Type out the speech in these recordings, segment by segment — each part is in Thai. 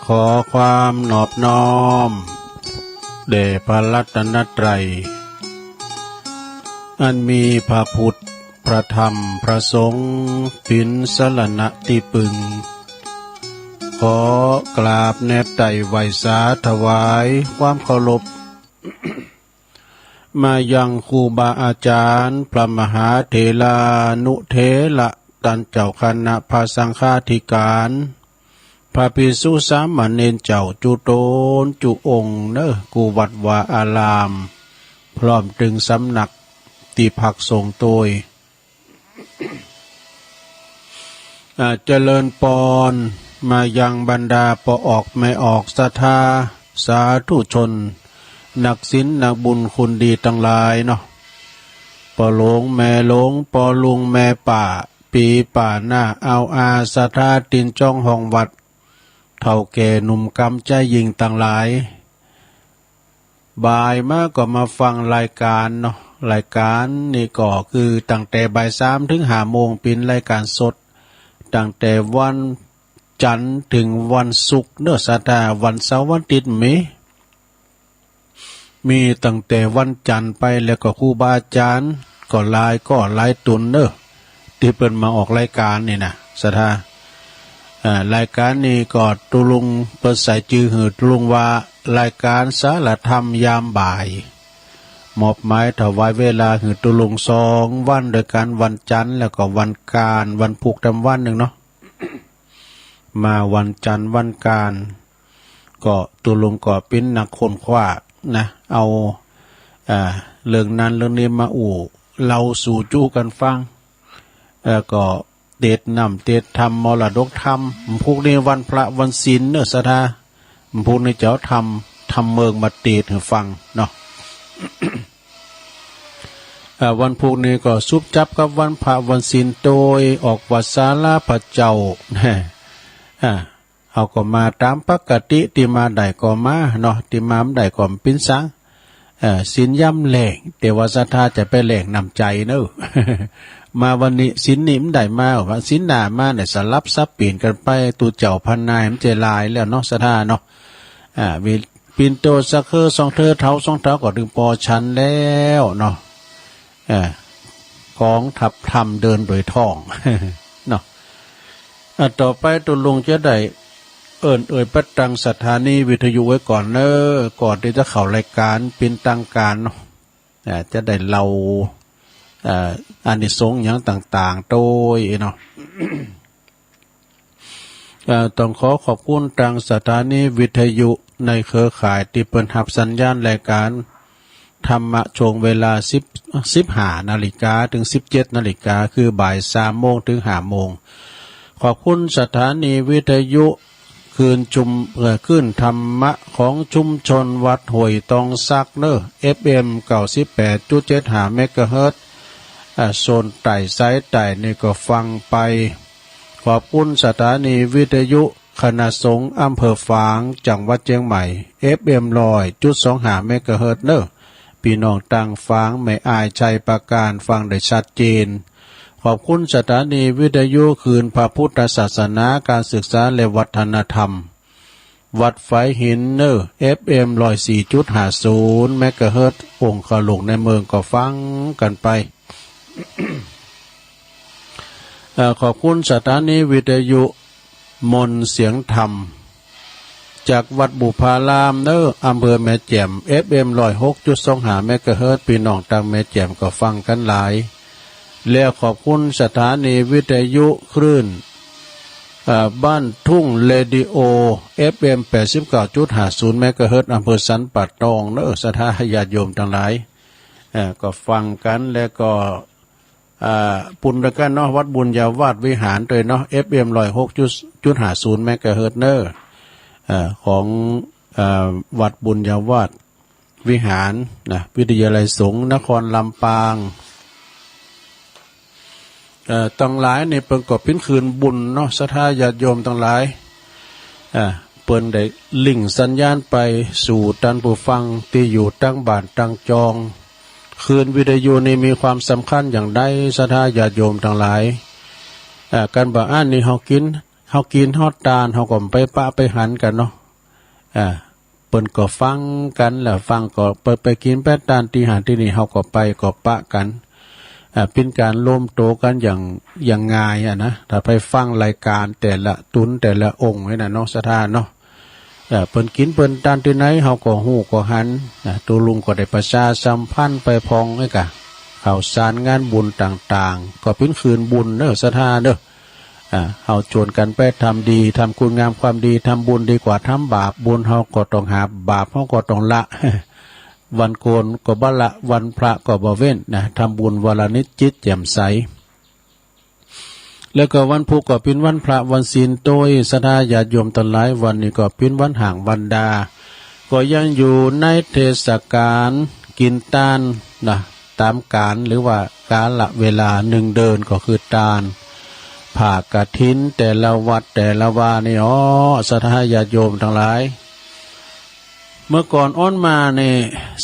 ขอความนอบน้อมแด่พระรัตนตรัยอันมีพระพุทธพระธรรมพระสงฆ์เป็นสรณะที่พึงขอกราบแนบไต่ไหวสาถวายความเคารพมายังครูบาอาจารย์พระมหาเถรานุเถระตันเจ้าคณะพระสังฆาธิการพระภิกษุสามเณรเจ้าจุโตนจุองค์เนกูวัดวาอารามพร้อมถึงสำนักที่พักสงฆ์โดยเจริญปอนมายังบรรดาปออกไม่ออกศรัทธาสาธุชนนักศีลนักบุญคุณดีทั้งหลายเนาะปอหลงแม่หลงปอลุงแม่ป่าปีป่าหน้าเอาอาศรัทธาตินจ้องห้องวัดเท่าแก่หนุ่มกำใจยิงต่างหลายบ่ายมาก็มาฟังรายการเนาะรายการนี่ก็คือตั้งแต่บ่าย3 ถึง 5 โมงเป็นรายการสดตั้งแต่วันจันทร์ถึงวันศุกร์เนอะศรัทธาวันเสาร์วันอาทิตย์มีตั้งแต่วันจันทร์ไปแล้วก็ครูบาอาจารย์ก็หลายตุนเนอะที่เปิดมาออกรายการนี่นะศรัทธารายการนี้ก็ตุลุงเปิดใส่จือหือตุลุงว่ารายการสารธรรมยามบ่ายมอบหมายถวายเวลาหือตุลุง2 วันโดยการวันจันทร์แล้วก็วันการวันพุธวันหนึ่งเนาะ มาวันจันทร์วันการก็ตุลุงก็เป็นนักค้นคว้านะเอาเรื่องนั้นเรื่องนี้มาเราสู่จู้กันฟังก็เดชนำเดชธรรมมรดกธรรมพวกนี้วันพระวันศีลเนอะศรัทธาพวกนี้เจ้าทำเมืองมาเดชให้ฟังเนาะ วันพวกนี้ก็ซุบจับกับวันพระวันศีลโดยออกวัดศาลาพระเจ้าเอาก็มาตามปกติที่มาได้ก็มาเนาะที่มาไม่ได้ก็ปิ้นสังศีลย่ำแหลงแต่ว่าศรัทธาจะไปแหลงนำใจเนอะ มาวันนี้ศีลนี่มันได้มาว่าศีลหน้ามาเนี่ยสลับซับเปลี่ยนกันไปตูเจ้าพันนายมันใจลายแล้วเนาะศรัทธาเนาะวิปินโตสักเคอ2 เธอเท้า2 เท้าก็ถึงปอชันแล้วเนาะของทับทำเดินโดยท่อง เนาะต่อไปตุลุงจะได้ประตังสถานีวิทยุไว้ก่อนเนอะก่อนที่จะเข้ารายการเป็นทางการเนาะจะได้เราอานิสงส์อย่างต่างๆโดยเนาะ ต้องขอบคุณทางสถานีวิทยุในเครือข่ายที่เปิดรับสัญญาณรายการธรรมะช่วงเวลา15 นาฬิกาถึง 17 นาฬิกาคือบ่าย 3 โมงถึง 5 โมงขอบคุณสถานีวิทยุขึ้นธรรมะของชุมชนวัดห้วยตองซักเนอ FM 98.75 เมกะเฮิรตซ์โซนไต่ไซต์ไต่นี่ก็ฟังไปขอบคุณสถานีวิทยุคณะสงฆ์อำเภอฝางจังหวัดเชียงใหม่ FM 100.25 เมกะเฮิรตซ์เนอพี่น้องต่างฝางไม่อายใจประการฟังได้ชัดเจนขอบคุณสถานีวิทยุคืนพระพุทธศาสนาการศึกษาและวัฒนธรรมวัดไฟหินเนอร์ FM 104.50 เมกะเฮิรตซ์องค์ขลุกในเมืองก็ฟังกันไป ขอบคุณสถานีวิทยุมนต์เสียงธรรมจากวัดบุพารามเนออำเภอแม่แจ่ม FM 106.25 เมกะเฮิรตซ์พี่น้องทางแม่แจ่มก็ฟังกันหลายแล้วขอบคุณสถานีวิทยุคลื่นบ้านทุ่งเรดิโอ FM 89.50 เมกะเฮิรตซ์อำเภอสันป่าตองเนอสถาญาติโยมทั้งหลายก็ฟังกันแล้วก็ปุณณกันเนาะวัดบุญญาวาสวิหารด้วยเนาะ FM 106.50 เมกะเฮิรตซ์เนอของวัดบุญญาวาสวิหารนะวิทยาลัยสงฆ์นครลำปางตั้งหลายนี่เปิ้นก็เป็นคืนบุญเนาะศรัทธาญาติโยมตั้งหลายเปิ้นได้ลิงก์สัญญาณไปสู่ท่านผู้ฟังที่อยู่ตั้งบ้านตั้งจองคืนวิทยุนี่มีความสำคัญอย่างใดศรัทธาญาติโยมทั้งหลายการบ่อ่านนี่เฮากิน เฮากินฮอดตาลเฮาก็ไปปะไปหันกันเนาะเปิ้นก็ฟังกันแล้วฟังก็ไปกินแป้ตาลที่หันที่นี่เฮาก็ไปก็ปะกันเป็นการร่วมโตกันอย่างง่ายนะถ้าไปฟังรายการแต่ละตุนแต่ละองค์ไว้น่ะเนาะสถานเนาะเปิ้นกินเปิ้นตานที่ไหนเฮาก็ฮู้ก็หันตัวลุงก็ได้ประชาสัมพันธ์ไปพองให้กะข่าวสารงานบุญต่างๆก็เป็นคืนบุญเด้อสถานเด้อเฮาชวนกันไปทำดีทำคุณงามความดีทำบุญดีกว่าทำบาปบุญเฮาก็ต้องหาบาปเฮาก็ต้องละวันโกนก็บ่ละวันพระก็บ่เว้นนะทำบุญวันละนิดจิตแจ่มใสแล้วก็วันพุธก็เป็นวันพระวันศีลโดยศรัทธาญาติโยมทั้งหลายวันนี้ก็เป็นวันห่างวันดาก็ยังอยู่ในเทศกาลกินตาลนะตามกาลหรือว่ากาลเวลาหนึ่งเดินก็คือตาลผ่ากฐินแต่ละวัดแต่ละวานี่ศรัทธาญาติโยมทั้งหลายเมื่อก่อนอ้อนมาเนี่ย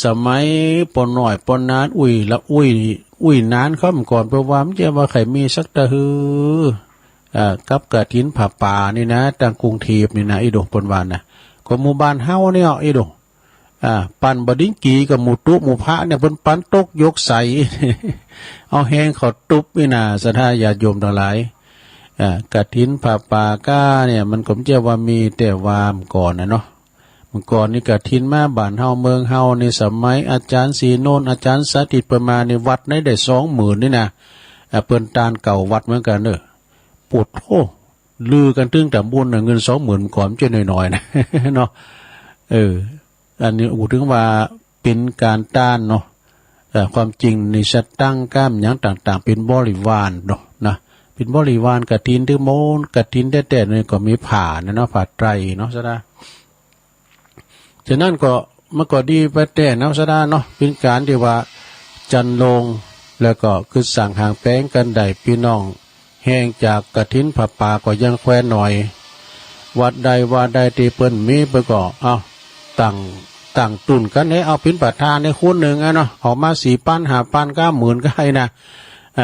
สมัยปนหน่อยปนนานอุ้ยนานเข้ามาก่อนเพราะว่ามันจะว่าใครมีสักตะฮือกับกฐินผ่าป่านี่นะทางกรุงเทพนี่นะไอ้ดงปนวานนะก็หมู่บ้านเฮาเนี่ยไอ้ดงปั่นบดิ้งกีกับหมู่ตุหมู่พระเนี่ยเพิ่นปั่นตกยกใส่ เอาแห้งเขาตุบนี่นะศรัทธาญาติโยมทั้งหลายกฐินผ่าป่าก้าเนี่ยมันก็จะว่ามีแต่ว่าก่อนนะเนาะเมื่อก่อนนี่กฐินมาบ้านเฮาเมืองเฮาในสมัยอาจารย์ศรีโนนอาจารย์สาธิตประมาณในวัดในได้ 20,000 นี่นะเปิ้นตานเก่าวัดเหมือนกันเด้อปวดโธลือกันตึงแต่บุญเงิน 20,000 ก่อนจะน้อยๆนะ เนาะอันนี้ถึงว่าเป็นการต้านเนาะความจริงในสตั้งกล้ามหยังต่างๆเป็นบริวารเนาะนะเป็นบริวารกฐินที่โมนกฐินแต่ๆนี่ก็มีผ่านะเนาะผ่าไตรเนาะซะนะฉะนั้นก็มันก็ดีไปแต่เนาะซะนะเนาะเป็นการที่ว่าจันลงแล้วก็คือสั่งห่างแป้งกันได้พี่น้องแห้งจากกฐินผ่าป่าก็ยังแคว้นหน่อยวัดใดว่าใดที่เปิ้นมีไปก็เอาตั้งตุนกันให้เอาเป็นประธานในคนหนึ่งเนาะออกมา4,000 5,000 90,000ก็ให้นะ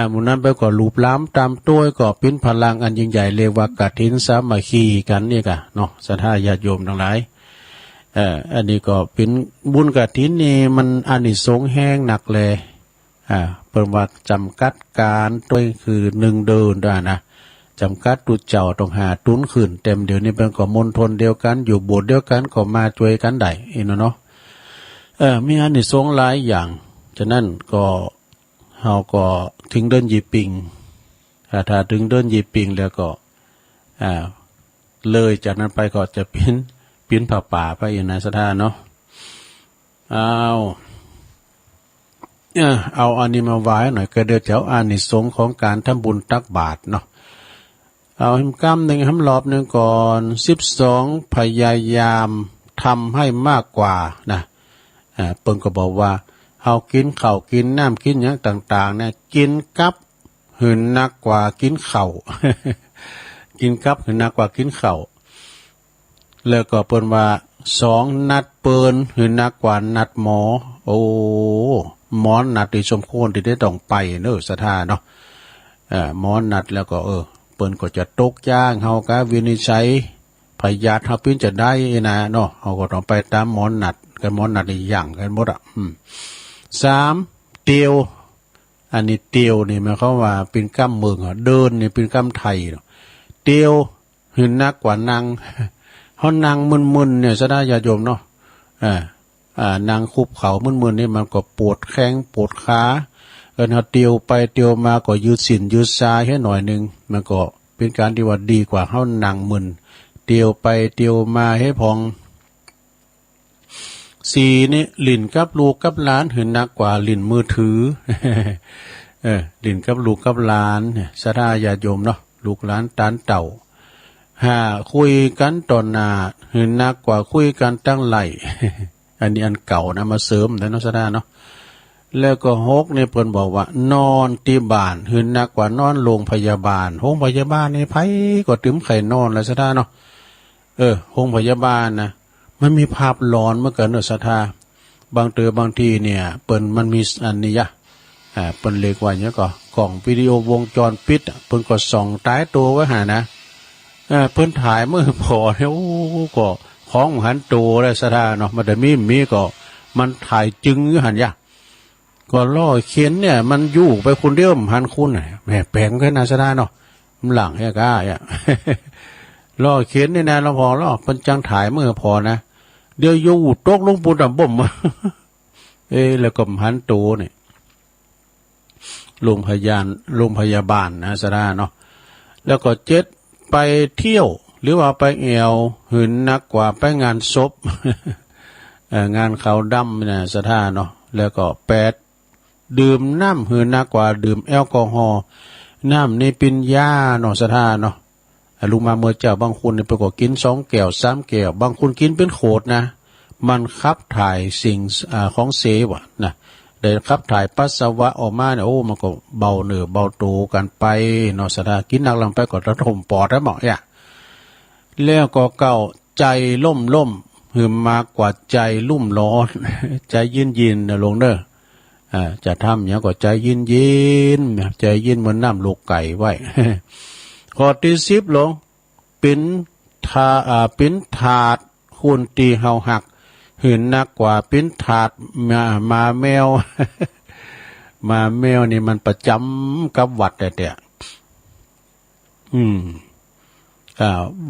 หมู่นั้นไปก็ลูบล้ำตามตัวก็เป็นพลังอันยิ่งใหญ่เรียกว่ากฐินสามัคคีกันนี่กะเนาะศรัทธาญาติโยมทั้งหลายอันนี้ก็เป็นบุญกฐินนี่มันอานิสงส์แห้งหนักเลยเปิดว่าจำกัดการด้วยคือ1เดือนด้วยนะจำกัดตุเจ้าต้องหาตุนขึ้นเต็มเดี๋ยวนี้เป็นก็มณฑลเดียวกันอยู่โบสถ์เดียวกันก็มาช่วยกันได้เนาะมีอานิสงส์หลายอย่างฉะนั้นก็เฮาก็ถึงเดินยีปิงถ้าถึงเดินยีปิงแล้วก็เลยจากนั้นไปก็จะเป็นผ่าป่าไปอยู่ในสถานเนาะเอาอันนี้มาไว้หน่อยก็เดี๋ยวจะเอาอานิสงส์ของการทำบุญตักบาตรเนาะเอาหิมกำหนึ่งหิมรอบหนึ่งก่อน12พยายามทำให้มากกว่านะเปิ้นก็บอกว่าเฮากินข้าวกินน้ำกินอย่างต่างๆเนี่ยกินกับหืนนักกว่ากินข้าว กินกับหืนนักกว่ากินข้าวแล้วก็เปิ้นว่า2นัดเปิ้นหืนนักกว่านัดหมอโอ้หมอนัดที่สมควรที่ได้ต้องไปเด้อศรัทธาเนาะหมอนัดแล้วก็เปิ้นก็จะตกจ้างเฮาก็วินิจฉัยพยาธิเฮาเป็นจะได้นะเนาะเฮาก็ต้องไปตามหมอนัดกันหมอนัดอีกอย่างกันหมด3เตียวอันนี้เตียวนี่หมายความว่าเป็นกำเมืองเดินนี่เป็นกำไทยเตียวหืนนักกว่านั่งเฮานั่งมึนๆเนี่ยซะได้ญาติโยมเนาะนั่งคุบเข่ามึนๆนี่มันก็ปวดแข้งปวดขาเฮาเตียวไปเตียวมาก็ยืดสินยืดซ้ายให้หน่อยนึงมันก็เป็นการที่ว่าดีกว่าเฮานั่งมึนเตียวไปเตียวมาให้พอง4นี่ลิ้นกับลูกกับหลานหืนนักกว่าลิ้นมือถือ ลิ้นกับลูกกับหลานศรัทธาญาติโยมเนาะลูกหลานตานเต่าคุยกันตอนหน้าหืนนักกว่าคุยกันตั้งไหล อันนี้อันเก่านะมาเสริมแต่เนาะศรัทธาเนาะแล้วก็6นี่เพิ่นบอกว่านอนที่บ้านหืนนักกว่านอนโรงพยาบาลโรงพยาบาลนี่ไผก็ตึมไข่นอนแล้วศรัทธาเนาะโรงพยาบาลนะมันมีภาพหลอนเมื่อเกิดเนศรัทธาบางทีเนี่ยเปิ้นมันมีอันนี้เปิ้นเรียกว่าอย่างก็กล่องวิดีโอวงจรปิดเปิ้นก็ส่องตายตัวไว้หานะ เพิ่นถ่ายมือพอเนี่ยโอ้ก็ของหันโตได้สะดาเนาะมันแต่มีก็มันถ่ายจึงอยู่หันยะก็ล่อเขียนเนี่ยมันอยู่ไปคนเดียวหันคุณแม่แปลงกันนะสะดาเนาะมันหลังแค่ก้าอ่ะล่อเขียนนี่นะเราพอล่อเพิ่นจังถ่ายมือพอนะเดี๋ยวอยู่ตกลงปูนดำบ่มแล้วก็หันโตเนี่ยโรงพยาบาลนะสะดาเนาะแล้วก็เจ็ดไปเที่ยวหรือว่าไปแอวหืนนักกว่าไปงานศพ งานเขาดำนะสะท่าเนาะแล้วก็แปดดื่มน้ำหืนนักกว่าดื่มแอลกอฮอล์น้ำนี่เป็นยาเนาะสะท่าเนาะลุงมาเมื่อเจ้าบางคนเนี่ยไปก็กิน2 แก้ว3 แก้วบางคนกินเป็นโขดนะมันขับถ่ายสิ่งของเสวะนะได้ขับถ่ายปัสสาวะออกมาเนี่ยโอ้มันก็เบาเนื้อเบาตัวกันไปเนาะสะท่ากินนักลงไปก็ระทมปอดแล้วหมอเนี่ยแล้วก็เก่าใจล่มหืมมากกว่าใจลุ่มร้อน ใจยินนะลงเด้อจะทำอย่างก็ใจยินใจยินเหมือนน้ำลูกไก่ไว้ ข้อที่10ลงเป็นถาดคุณตีเฮาหักหืนนักกว่าเป็นถาดมาแมว มาแมวนี่มันประจำกับวัดแต่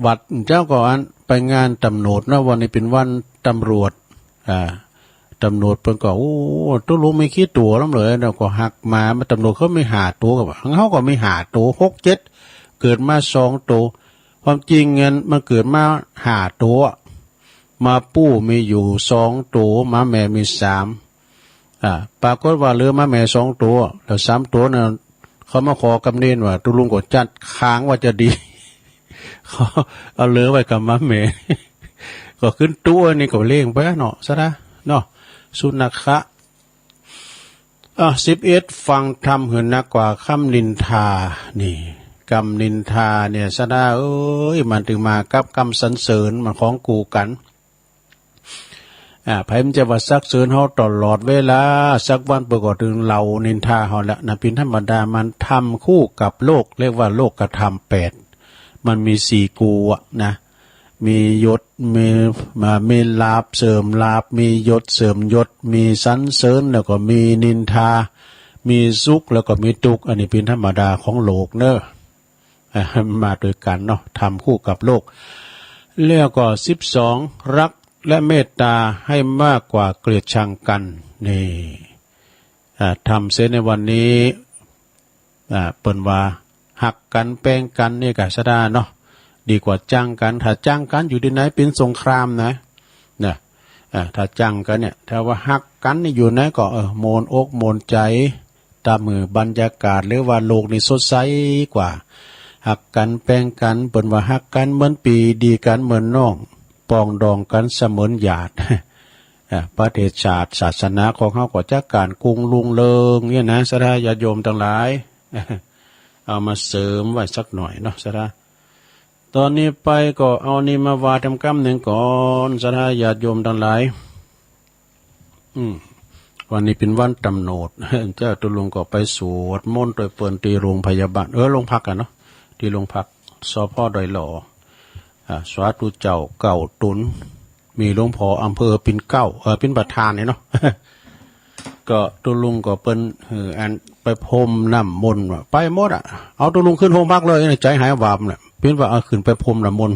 วัดเจ้าก่อนไปงานตำรวจนะวันนี้เป็นวันตำรวจตำรวจเพิ่นก็โอ้ตัวรู้ไม่คิดตัวแล้วเลยเราก็หักมาตำรวจเขาไม่หาตัวกับเขาก็ไม่หาตัว6 7เกิดมา2 ตัวความจริงเงินมันเกิดมาหาตัวมาปู้มีอยู่2 ตัวมาแม่มี3ปรากฏว่าเหลือมาแม่2 ตัวแล้ว3 ตัวน่ะเขามาขอกำเนิดว่าตุลุงก็จัดค้างว่าจะดีเขาเอาเลือไว้กับมาแม่ก็ขึ้นตัวนี่ก็เล่งไปเนาะซะนะเนาะสุนัขะ11ฟังธรรมหืนนักกว่าคำนินทานี่กรรมนินทาเนี่ยซะนะเอ้ยมันถึงมากับกรรมสรรเสริญมันของกูกันไผมันจะว่าซักเสริญเฮาตลอดเวลาสักวันเปิดก็ถึงเรานินทาเฮาละนะเป็นธรรมดามันทำคู่กับโลกเรียกว่าโลกกระทำ8มันมี4กูอ่ะนะมียศมีลาภเสริมลาภมียศเสริมยศมีสรรเสริญแล้วก็มีนินทามีสุขแล้วก็มีทุกข์อันนี้เป็นธรรมดาของโลกเนอะมาด้วยกันเนาะทำคู่กับโลกแล้วก็12รักและเมตตาให้มากกว่าเกลียดชังกันนี่ทำเสียในวันนี้เปิ่นว่าหักกันแป้งกันนี่กะสะดาเนาะดีกว่าจ้างกันถ้าจ้างกันอยู่ที่ไหนเป็นสงครามนะถ้าจ้างกันเนี่ยถ้าว่าหักกันนี่อยู่ไหนก็โมนอกโมนใจตามมือบรรยากาศหรือว่าโลกนี่สดใสกว่าหักกันแป้งกันเปิ่นว่าหักกันเหมือนปีดีกันเหมือนน้องปองดองกันเสมือนหยาดประเทศชาติศาสนาของเขาก็จักการกรุงลุงเริงเนี่ยนะสะดาญาติโยมทั้งหลายเอามาเสริมไว้สักหน่อยเนาะสะดาตอนนี้ไปก็เอานี่มาวาทำกรรมหนึ่งก่อนสะดาญาติโยมทั้งหลายวันนี้เป็นวันตำโหนดเจ้าตุลุงก็ไปสวดมนต์โดยเปิ่นที่โรงพยาบาลโรงพักกันเนาะที่โรงพักสพ.ดอยหล่อสาธุเจ้าเก่าตุนมีหลวงพ่ออำเภอปิ่นเก้าเป็นประธานเนี่ยเนาะ ก็ตุลุงก็เป็นอันไปพรมน้ำมนต์ว่าไปหมดเอาตุลุงขึ้นโรงพักเลยใจหายวาบเนี่ยเป็นว่าเอาขึ้นไปพรมน้ำมนต์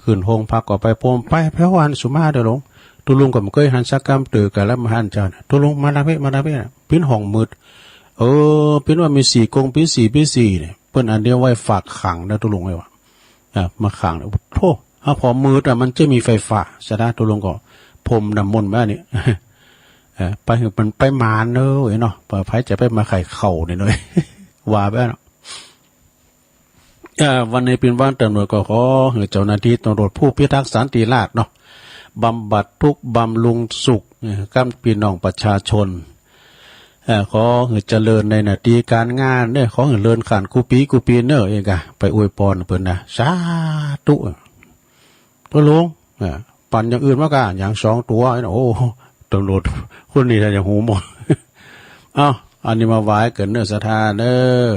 ขึ้นโรงพักก็ไปพรมไปพระวันสุมาเด้อหลวงตุลุงก็ไม่เคยหันสักกรรมตื่นกันแล้วมาหันเจ้าตุลุงมาได้เป็นห้องมืดเป็นว่ามี4 กงปี4เนี่ยเพิ่นอันเดียวไว้ฝากขังนะตุลุงไว้ว่ามาขังโธ่ถ้าพอมืดมันจะมีไฟฟ้าสะดาตุลุงก็พรมน้ำมนต์มานี่ไปมันไปมานเนอะเนาะเปิดไฟจะไปมาไข่เข่าหน่อย ว่าแบบเนาะวันนี้เป็นวันตำรวจก็ขอเจ้าหน้าที่ตำรวจผู้พิทักษ์สันติราษฎร์เนาะบำบัดทุกข์บำรุงสุขกับพี่น้องประชาชนขอเจริญในหน้าที่การงานเนี่ยขอเจริญขันกูปีเนอะเองกะไปอวยพรเพิ่นนะสาธุตัวลุงปั่นอย่างอื่นมากะอย่าง2 ตัวโอ้ตำรวจคนนี้อย่างหูหมดอันนี้มาไหว้เกิดเนื้อศรัทธาเด้อ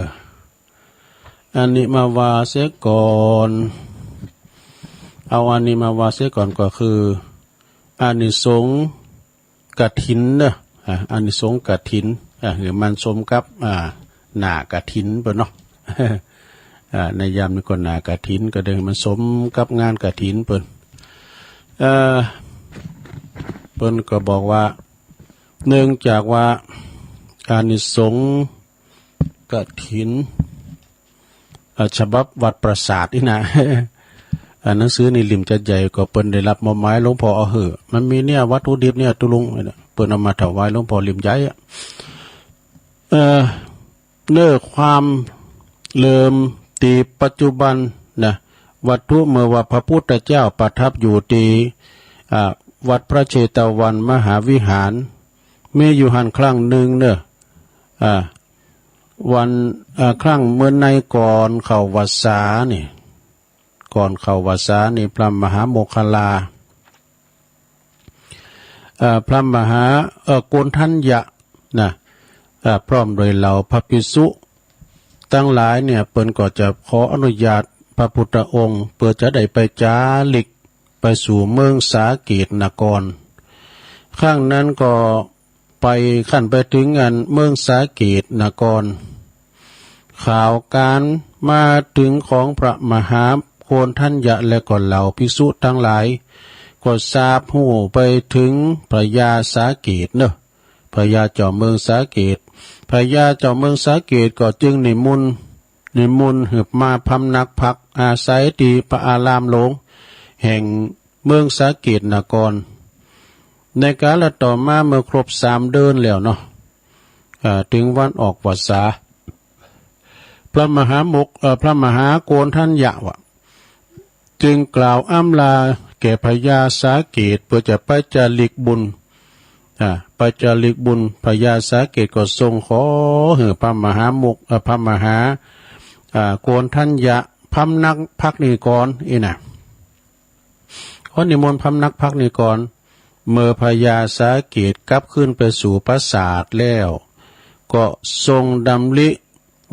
อันนี้มาวาเสียก่อนเอาอันนี้มาวาเสียก่อนก็คืออานิสงส์กฐินเนอะอานิสงส์กฐินหรือมันสมกับหน้ากฐินเปิ้นเนาะในยามนี้ก็หน้ากฐินก็เดินมันสมกับงานกฐินเปิ้นเปิ้นก็บอกว่าเนื่องจากว่าอานิสงส์กฐินฉบับวัดประสาทนี่นะหนังสือนี่ริมจะใหญ่ก็เปิ้นได้รับมอบหมายหลวงพ่อเอาเหอะมันมีเนี่ยวัตถุดิบเนี่ยตุลุงเปิ้นเอามาถวายหลวงพ่อริมใหญ่เนื้อความเริ่มตีปัจจุบันนะวัตถุเมื่อว่าพระพุทธเจ้าประทับอยู่ที่วัดพระเชตวันมหาวิหารมีอยู่หันครั้งหนึ่งเนอะวันครั้งเมื่อในก่อนเข้าพรรษานี่ก่อนเข้าพรรษานี่พระมหาโมคคัลลาพระมหาโกณทัญญะนะพร้อมโดยเหล่าพระภิกษุตั้งหลายเนี่ยเปิ้นก็จะขออนุญาตพระพุทธองค์เพื่อจะได้ไปจาริกไปสู่เมืองสาเกตนครข้างนั้นก็ไปขั้นไปถึงเมืองสาเกตนครข่าวการมาถึงของพระมหาโกณทัญญะและก็เหล่าภิกษุทั้งหลายก็ทราบหูไปถึงพระยาสาเกตเนอะพระยาเจ้าเมืองสาเกตพระยาเจ้าเมืองสาเกตก็จึงนิมนต์หืบมาพำนักพักอาศัยที่พระอารามหลวงแห่งเมืองสาเกตนครในกาลต่อมาเมื่อครบ3 เดือนแล้วเนาะถึงวันออกพรรษาพระมหาโกณทัญญะจึงกล่าวอ้ำลาแก่พญาสาเกตเพื่อจะไปจาริกบุญไปจาริกบุญพญาสาเกตก็ทรงขอพระมหาโกณทัญญะพำนักพักนี้ก่อนนะขอนิมนต์พำนักพักนี้ก่อนเมื่อพญาสาเกตกลับขึ้นไปสู่ปราสาทแล้วก็ทรงดำริ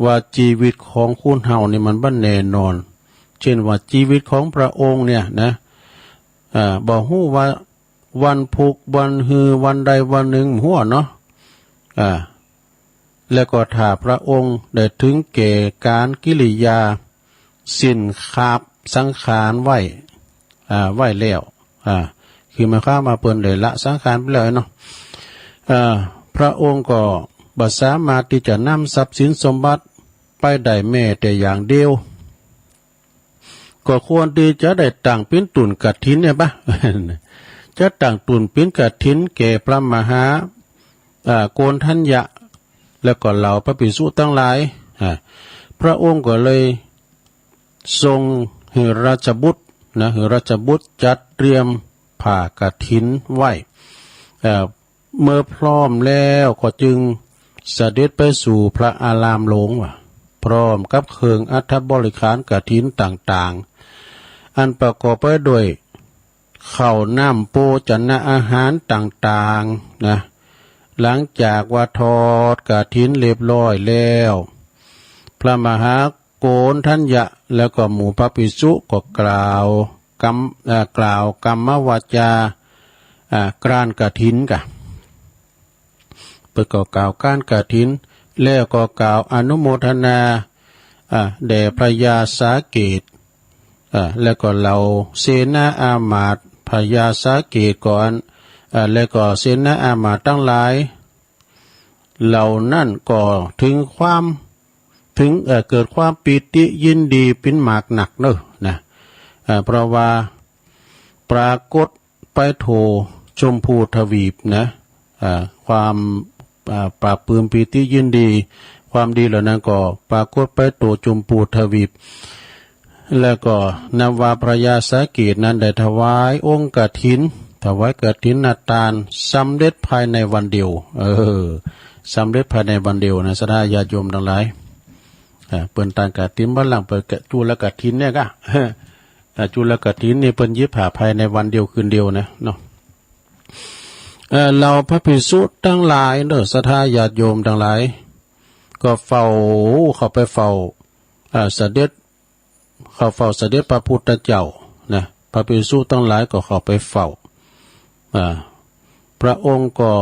ว่าชีวิตของคุณเฮานี่มันบ่แน่นอนเช่นว่าชีวิตของพระองค์เนี่ยนะบอกฮู้ว่าวันพุกวันฮือวันใดวันหนึ่งหัวเนาะแล้วก็ถ้าพระองค์ได้ถึงแก่การกิริยาสิ้นคาบสังขารไว้แล้วคือมาข้ามาเปิ้นเลยละสังขารไปเลยเนาะพระองค์ก็บ่สามารถที่จะนำทรัพย์สินสมบัติไปได้แม้แต่อย่างเดียวก็ควรที่จะได้ตั้งเป็นตุนกฐินเนี่ยปะ จะตั้งตุนเป็นกฐินแก่พระมหาโกณทัญญะแล้วก็เหล่าพระภิกษุทั้งหลายพระองค์ก็เลยทรงให้ราชบุตรจัดเตรียมผ้ากฐินไว้เมื่อพร้อมแล้วก็จึงเสด็จไปสู่พระอารามหลวงพร้อมกับเครื่องอัฐบริขารกฐินต่างๆอันประกอบไปด้วยข้าวน้ำโภชนะอาหารต่างๆนะหลังจากว่าทอดกฐินเรียบร้อยแล้วพระมหาโกณทัญญะแล้วก็หมู่พระภิกษุก็กล่าวกรรมวาจากรานกฐินกะเปิดก็กล่าวการกฐินแล้วก็กล่าวอนุโมทนาแด่พระยาสาเกตแล้วก็เหล่าเสนาอามาตย์พระยาสาเกตก่อนแล้วก็เสนาอามาตย์ทั้งหลายเหล่านั้นก็ถึงเกิดความปิติยินดีเป็นหมากหนักเนอะนะเพราะว่าปรากฏไปโทชมพูทวีปนะความปราบปลื้มปิติยินดีความดีเหล่านั้นก็ปรากฏไปโตชมพูทวีปแล้วก็นำว่าพระยาสาเกตนั้นได้ถวายองค์กฐินนาตานสำเร็จภายในวันเดียวสำเร็จภายในวันเดียวนะศรัทธาญาติโยมทั้งหลายเปิ้นตานกฐินบ้านหลังเปิดจุลกฐินเนี่ยก็จุลกฐินนี่เปิ้นยิบหาภายในวันเดียวคืนเดียวนะเนาะเราพระภิกษุทั้งหลายเด้อศรัทธาญาติโยมทั้งหลายก็เข้าไปเฝ้า เสด็จเข้าเฝ้าเสด็จพระพุทธเจ้านะพระภิกษุทั้งหลายก็เข้าไปเฝ้าพระองค์ก็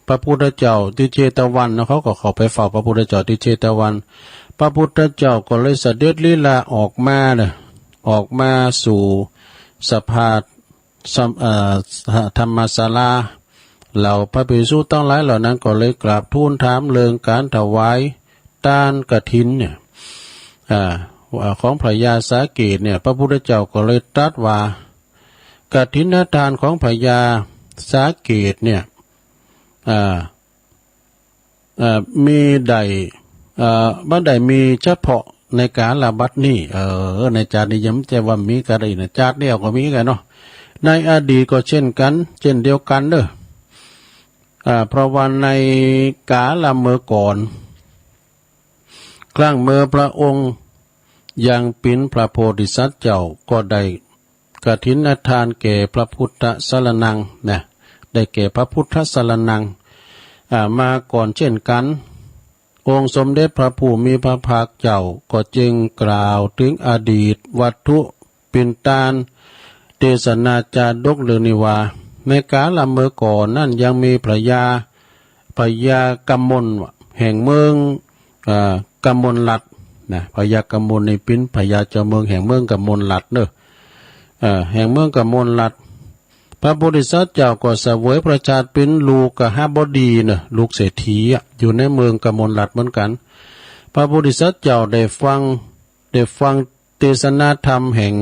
พระพุทธเจ้าที่เชตวันนะเขาก็เข้าไปเฝ้าพระพุทธเจ้าที่เชตวันพระพุทธเจ้าก็เลยเสด็จลีลาออกมาเนี่ยออกมาสู่สภาธรรมศาลาเหล่าพระภิกษุทั้งหลายเหล่านั้นก็เลยกราบทูลถามเรื่องการถวายทานกฐินเนี่ยของพระยาสาเกตเนี่ยพระพุทธเจ้าก็เลยตรัสว่ากฐินทานของพระยาสาเกตเนี่ยมีใดบ้านใดมีเฉพาะในการละบัดนี้ในจาร์นี้ย้ำใจว่ามีกันได้นะจาร์เดียวก็มีกันเนาะในอดีตก็เช่นกันเช่นเดียวกันเด้อเพราะว่าในกาลเมื่อก่อนครั้งเมื่อพระองค์ยังเป็นพระโพธิสัตว์เจ้าก็ได้กฐินทานแก่พระพุทธสรนังนะได้แก่พระพุทธสรนังมาก่อนเช่นกันองค์สมเด็จพระผู้มีพระภาคเจ้าก็จึงกล่าวถึงอดีตวัตถุปินตานเทศนาจาดกเรื่องนี้ว่าในกาลเมื่อก่อนนั่นยังมีพระยากำมลแห่งเมืองกำมลลัดนะพญากำมลในปิ้นพญาเจ้าเมืองแห่งเมืองกำมลลัดเนอะแห่งเมืองกำมลลัดพระโพธิสัตว์เจ้าก็เสวยประชาติเป็นลูกกหบดีเนอะลูกเศรษฐีอยู่ในเมืองกำมลลัดเหมือนกันพระโพธิสัตว์เจ้าได้ฟังเทศนาธรรมแห่ง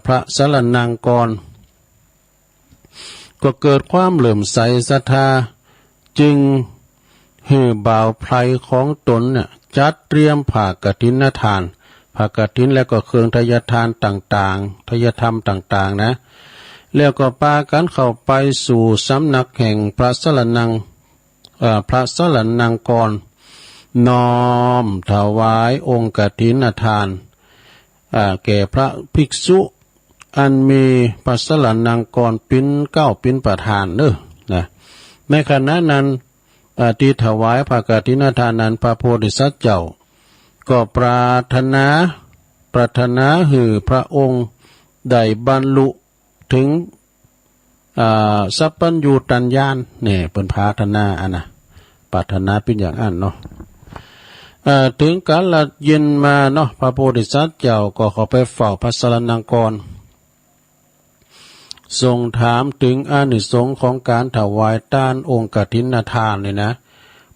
พระสรณังกรก็เกิดความเหลื่อมใสศรัทธาจึงหือบ่าวไพรของตนเนี่ยจัดเตรียมผ้ากฐินทานผ้ากฐินแล้วก็เครื่องทายทานต่างๆทายธรรมต่างๆนะแล้วก็พากันเข้าไปสู่สำนักแห่งพระสรณังกรน้อมถวายองค์กฐินทานแก่พระภิกษุอันมีพระสรณังกรเป็นเป็นประธานนะในขณะนั้นที่ถวายผ้ากฐินทานนั้นพระโพธิสัตว์เจ้าก็ปรารถนาหือพระองค์ได้บรรลุถึงสัพพัญญูตัญญาณเนี่ยเป็นปรารถนาปรารถนาเป็นอย่างนั้นเนาะถึงกาลเย็นมาเนาะพระโพธิสัตว์เจ้าก็เข้าไปเฝ้าพระสรณังกรทรงถามถึงอานิสงส์ของการถวายทานองค์กฐินทานเนี่ยนะ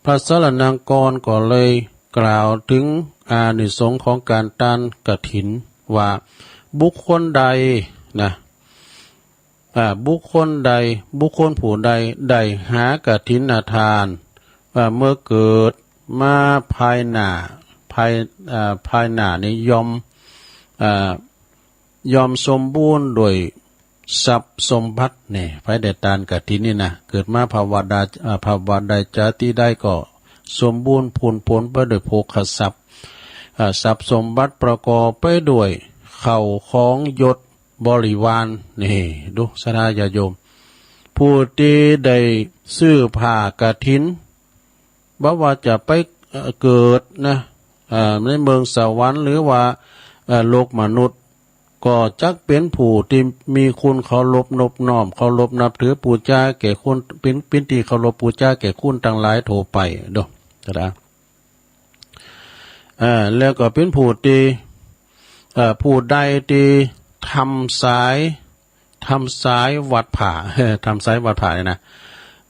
พระสรณังกรก็เลยกล่าวถึงอานิสงส์ของการทานกฐินว่าบุคคลใดนะบุคคลผู้ใดได้หากฐินทานเมื่อเกิดมาภายหน้านี้ยอมสมบูรณ์โดยทรัพย์สมบัติเนี่ยภายในทานกฐินนี่นะเกิดมาภาวะใดจาติได้ก็สมบูรณ์พูนพ้นไปด้วยโภคทรัพย์ทรัพย์สมบัติประกอบไปด้วยเข้าของยศบริวารนี่ดูสนาญาโยมผู้ที่ได้ซื้อผ้ากฐินบ่ว่าจะไปเกิดนะในเมืองสวรรค์หรือว่าโลกมนุษย์ก็จักเป็นผู้ที่มีคุณเคารพนบน้อมเคารพนับถือปูชาแก่คุณเป็นที่เคารพปูชาแก่คุณทั้งหลายโทไปเด้อจ้ะแล้วก็เป็นผู้ที่ผู้ใดที่ทำสายวัดผ่าทำสายวัดผ่าเนี่ยนะ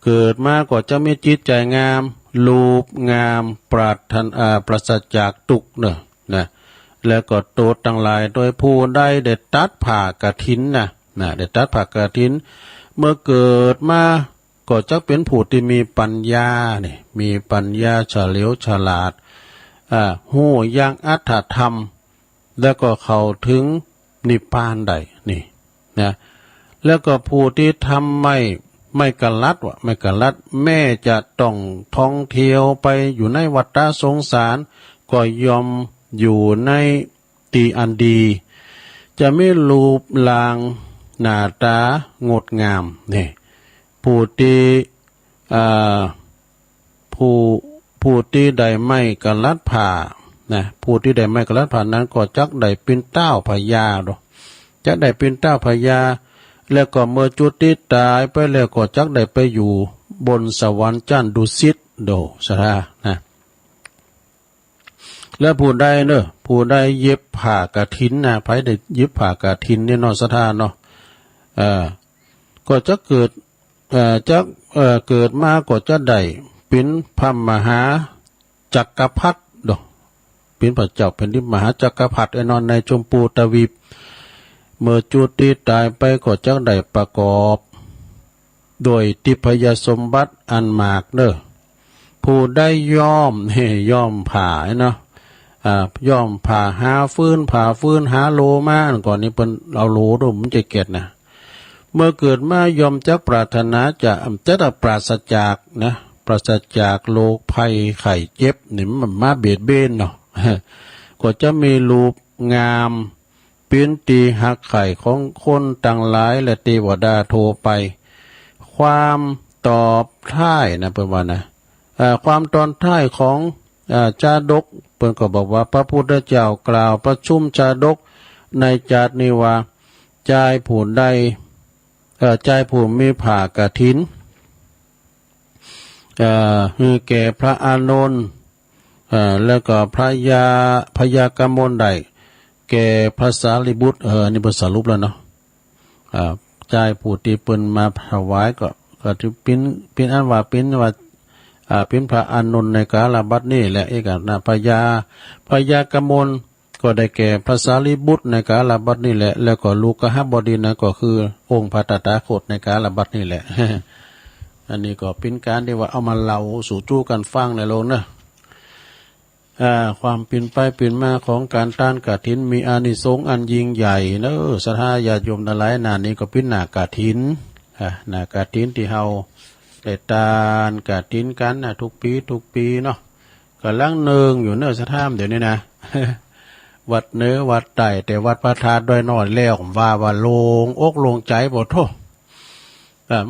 เกิดมาก็จะมีจิตใจงามรูปงามปราศจากทุกข์นะแล้วก็โตทั้งหลายโดยผู้ได้ตัดผ้ากฐินนะได้ตัดผ้ากฐินเมื่อเกิดมาก็จะเป็นผู้ที่มีปัญญาเนี่ยมีปัญญาเฉลียวฉลาดหู้ยังอัตถธรรมแล้วก็เข้าถึงนิพพานได้นี่นะแล้วก็ผู้ที่ทำไม่กลัดแม่จะต้องท่องเที่ยวไปอยู่ในวัฏสงสารก็ยอมอยู่ในตีอันดีจะไม่รูปลางหน้าตางดงามนี่ผู้ที่ผู้ที่ใดไม่กลัดผ้า นะผู้ที่ได้ไม่กระลัดผ่านนั้นก็จักได้เป็นเต้าพญาดอกจักได้เป็นเต้าพญาแล้วก็เมื่อจุติตายไปแล้วก็จักได้ไปอยู่บนสวรรค์จันดุสิตโดสรานะแล้วผู้ใดเนอะผู้ใดเย็บผ้ากฐินนะไผได้เย็บผ้ากฐินเนี่ยเนาะสถานเนาะก็จะเกิดเกิดมาก็จะได้เป็นพระมหาจักรพรรดิดอกเป็นพระเจ้าแผ่นดินมหาจักรพรรดิไอ้นอนในชมพูทวีปเมื่อจุติตายไปก็จะได้ประกอบโดยทิพยสมบัติอันมากเนอะผู้ได้ย่อมผ่าเนาะย่อมผ่าหาฟื้นหาโลมาก่อนนี้เปิ้นเอาโลดูมันจะเก็ดนะเมื่อเกิดมายอมจักปรารถนาจะปราศจากนะปราศจากโรคภัยไข้เจ็บนี่มันมาเบียดเบียนเนาะก็จะมีรูปงามเป็นตีหักไข่ของคนต่างหลายและเทวดาโทรไปความตอบท้ายนะเปิ้นว่านะความตอนท้ายของจาดกเปิ้นก็บอกว่าพระพุทธเจ้ากล่าวประชุมจาดกในจาดนี้ว่าใจผู้ใดใจผู้มีผ่ากฐินแก่พระอานนท์แล้วก็พยากมลได้แก่พระสารีบุตรนี่เป็นสรุปแล้วเนาะใจผู้ที่เปิ้นมาถวายก็ที่เป็นอันว่าเป็นพระอานนท์ในกาลบัดนี้แหละเอกนะพยากมลก็ได้แก่พระสารีบุตรในกาลบัดนี้แหละแล้วก็ลูกหบดีนะก็คือองค์พระตถาคตในกาลบัดนี้แหละ อันนี้ก็เป็นการที่ว่าเอามาเล่าสู่จู้กันฟังในโลกนะความเป็นไปเป็นมาของการต้านกฐินมีอานิสงส์อันยิ่งใหญ่เนอะศรัทธาญาติโยมทั้งหลายนานี้ก็เป็นหน้ากฐินหน้ากฐินที่เฮาได้ตานกฐินกันทุกปีเนาะก็ลังเนืองอยู่เนอะศรัทธาเดี๋ยวนี้นะ วัดเนื้อวัดไต่แต่วัดพระธาตุด้วยน้อยแล้วว่าโลงอกโลงใจบ่โท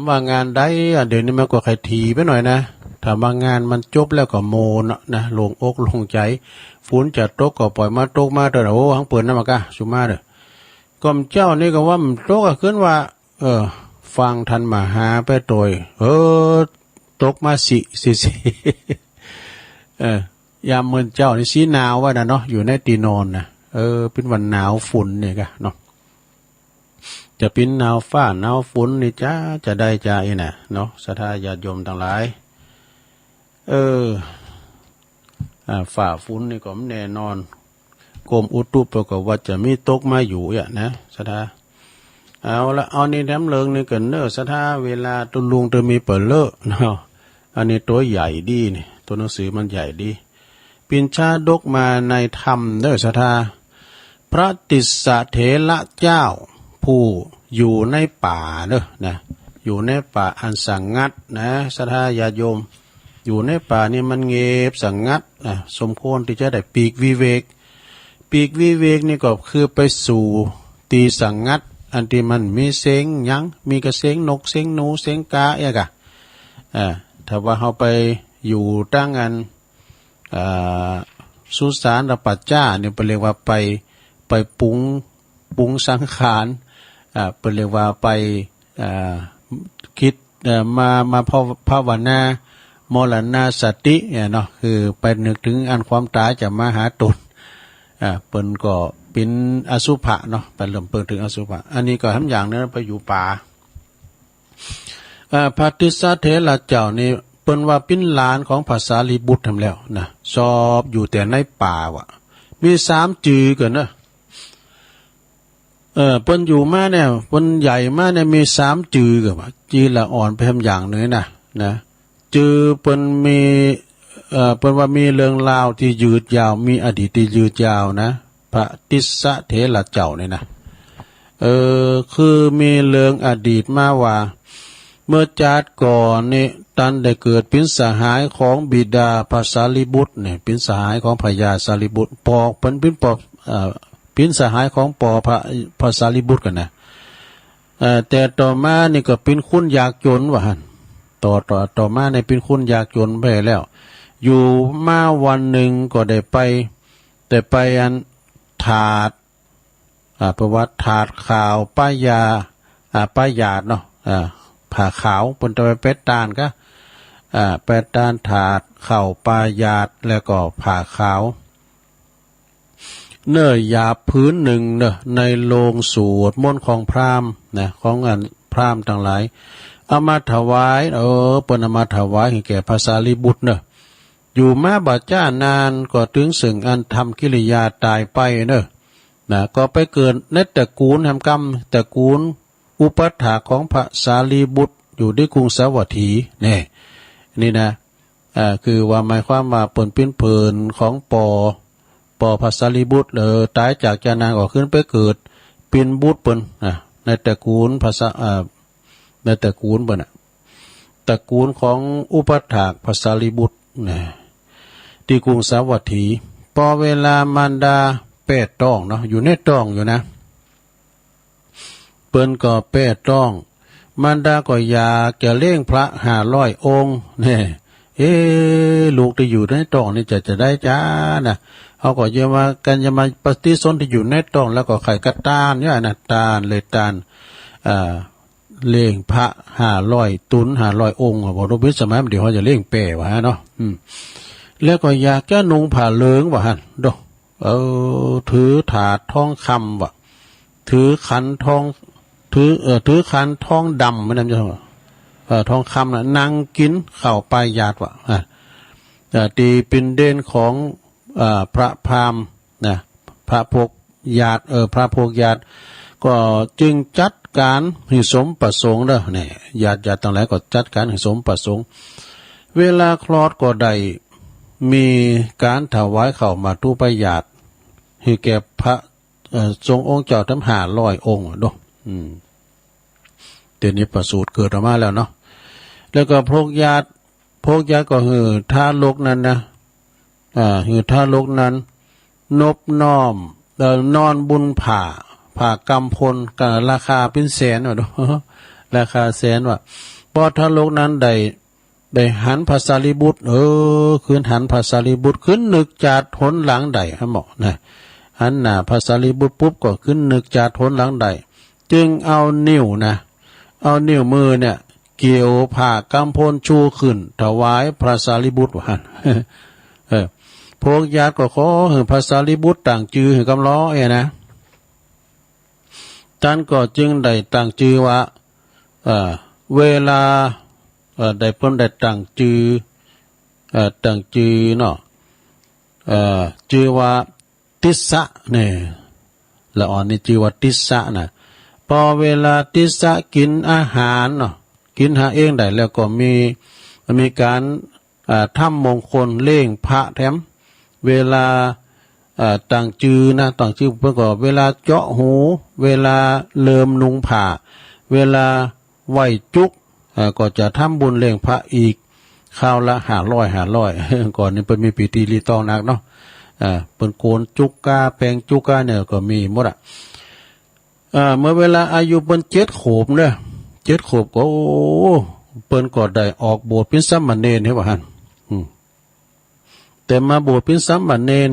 ว่างานได้เดี๋ยวนี้มันก็ใครทีไปหน่อยนะถ้าบางงานมันจบแล้วก็โมนะลงอกลงใจฝนจะตกก็ปล่อยมาตกมาเถอะโอ้หังเปิดน้ำมากะสุมาเด้อก็มเจ้านี่ก็ว่ามันตกก็ขึ้นว่าฟังทันมาหาไปโดยตกมาสิยามมื้อเจ้านี่สีหนาวว่าน่ะเนาะอยู่ในตีนอนนะเป็นวันหนาวฝุ่นนี่กะเนาะจะเป็นหนาวฟ้าหนาวฝนนี่จ้าจะได้ใจน่ะเนาะศรัทธาญาติโยมทั้งหลายฝ่าฝนนี่ก็แน่นอนกรมอุตุประกอบว่าจะมีตกมาอยู่นะศรัทธาเอานี่น้ำเลิงนี่กันเนอะศรัทธาเวลาตุลุงจะมีเปิดเลอะเนาะอันนี้ตัวใหญ่ดีนี่ตัวหนังสือมันใหญ่ดีปินชาดกมาในธรรมเนอะศรัทธาพระติสสะเถระเจ้าผู้อยู่ในป่าเนอะนะอยู่ในป่าอันสังงัดนะศรัทธาญาติโยมอยู่ในป่านี่มันเงียบสังงัดสมควรที่จะได้ปีกวิเวกนี่ก็คือไปสู่ตีสังงัดอันที่มันมีเสียงยังมีกระเสียงนกเสียงหนูเสียงกาถ้าว่าเขาไปอยู่ตั้งอันสุสานปัจจ้าเนี่ยเป็นเรียกว่าไปปรุงสังขารเป็นเรียกว่าไปคิดมาภาวนามรณะสติเนาะคือไปนึกถึงอันความตายจะมาหาตนเปิ้นก็เป็นอสุภะเนาะไปเริ่มเปิดถึงอสุภะอันนี้ก็ทำอย่างนั้นไปอยู่ป่าพระติสสะเถระเจ้านี่เปิ้นว่าเป็นหลานของพระสารีบุตรทำแล้วนะชอบอยู่แต่ในป่าวะมี3จือกันนะเปิ้นอยู่มาเนี่ยเปิ้นใหญ่มาเนี่ยมี3จือกันว่าจือละอ่อนไปทำอย่างนึงนะจือเปิ้นมีเปิ้นว่ามีเรื่องราวที่ยืดยาวมีอดีตที่ยืดยาวนะพระติสสะเถระเจ้านี่นะคือมีเรื่องอดีตมาว่าเมื่อชาติก่อนนี่ตันได้เกิดเป็นสหายของบิดาพระสารีบุตรเนี่ยเป็นสหายของพระยาสารีบุตรปอกเป็นสหายของปอพระสารีบุตรกันนะแต่ต่อมานี่ก็เป็นคนยากจนว่าหั่นต่อมาในเป็นคนยากจนไปแล้วอยู่มาวันหนึ่งก็ได้ไป แต่ไปอันถาดประวัติถาดขาวป้ายาป้ายาดเนาะผ้าขาวปนตะไปเป็ดตาลก็เป็ดตาลถาดเข่าป้ายาดแล้วก็ผ้าขาวเนื้อยาพื้นหนึ่งเนอะในโรงสวดมนต์ของพราหมณ์นะของงานพราหมณ์ต่างหลายเอามาถวายเปิ้นเอามาถวายให้แก่พระสารีบุตรเนอะอยู่มาบัดจ้านานก็ถึงสึงอันทำกิริยาตายไปเนอะนะก็ไปเกิดในตระกูลแห่งกรรมตระกูลอุปถาของพระสารีบุตรอยู่ที่กรุงสาวัตถีนี่นะคือว่าหมายความว่าเปิ้นเป็นเพิ่นของปอพระสารีบุตรตายจากจานางออกขึ้นไปเกิดเป็นบุตรเปิ้นในตระกูลภาษาในตระกูลเปิ้นตระกูลของอุปถากพระสารีบุตรที่กรุงสาวัตถีพอเวลามารดาเป็ดต้องเนาะอยู่ในต้องอยู่นะเปิ้นก็เป็ดต้องมารดาก็อยากจะเลี้ยงพระ500 องค์ลูกที่อยู่ในต้องนี่จะได้จ้านะเขาก็จะมากันจะมาปฏิสนธิอยู่ในต้องแล้วก็ไข่กระตานเนี่ยนะตาลเลยตาลเลี้ยงพระ500 ตุน500 องค์บอกรูปวิสมัยเดี๋ยวเขาจะเลี้ยงเป๋วะเนาะแล้วก็อยากจะนุ่งผ้าเหลืองวะฮะดถือถาดทองคำวะถือขันทองถือขันทองดำไม่นำจะทองคำน่ะนั่งกินข้าวปลายญาติวะตีเป็นเด่นของพระพราหมณ์นะพระพวกญาติพระพวกญาติก็จึงจัดการให้สมประสงค์เด้อเนี่ยญาติต่างหลายก็จัดการให้สมประสงค์เวลาคลอดก็ได้มีการถวายข้าวมาตุปญาติให้แก่พระทรงองค์เจ้าทั้ง500 องค์ด้วยเดี๋ยวนี้ประสูติเกิดออกมาแล้วเนาะแล้วก็พวกญาติก็ทารกนั้นนะทารกนั้นนบน้อมนอนบุญผ่ากำพลกันราคาเป็นแสนว่ะราคาแสนว่ะพอทารกนั้นได้หันพระสารีบุตรคืนหันพระสารีบุตรขึ้นนึกจาดหนหลังใดฮะบอกนะหันหน้าพระสารีบุตรปุ๊บก็ขึ้นนึกจาดหนหลังใดจึงเอานิ้วมือเนี่ยเกี่ยวผ่ากำพลชูขึ้นถวายพระสารีบุตรว่าพวกญาติก็ขอพระสารีบุตรต่างจือให้กำล้อนะท่านก็จึงได้ต่างจือว่าเวลาได้เพิ่นได้ต่างจือเนาะจือว่าติสสะเนี่ยละอ่อนนี่จือว่าติสสะนะพอเวลาติสสะกินอาหารเนาะกินหาเองได้แล้วก็มีการทำมงคลเล่งพระแถมเวลาต่างจือนะต่างจือเพื่อก็เวลาเจาะหูเวลาเลิมนุงผ่าเวลาไหวจุกก็จะทำบุญเล่งพระอีกข้าวละ500ก่อนนี้เป็นมีปีติรีตองนักเนาะเป็นโกนจุกกาแปลงจุกกาเนี่ยก็มีหมดเมื่อเวลาอายุเป็น7 ขวบเนี่ย7 ขวบก็เปิ้นก็ได้ออกโบสถ์เป็นสามเณรเห็นว่าหั่นแต่มาบวชเป็นสามเณร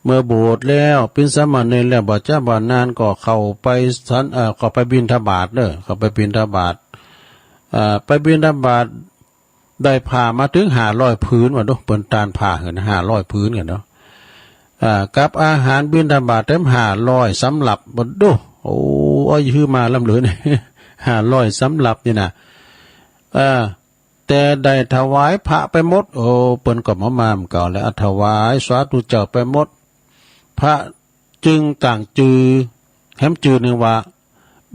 เมื่อบวชแล้วเป็นสามเณรแล้วบ่จ้าบ่นานก็เข้าไปก็ไปบิณฑบาตเข้าไปบิณฑบาตไปบิณฑบาตได้ผ่ามาถึง500 พื้นว่าเนาะเปิ้นตานผ่ากัน500 พื้นกันเนาะกับอาหารบิณฑบาตเต็ม500สำหรับบ่ดูชื่อมาลำเหลือนี่500สำหรับนี่นะแต่ได้ถวายพระไปหมดเปิ้นก็มามเก่าแล้วถวายสาธุเจ้าไปหมดพระจึงต่างจือแถมจือนึงว่า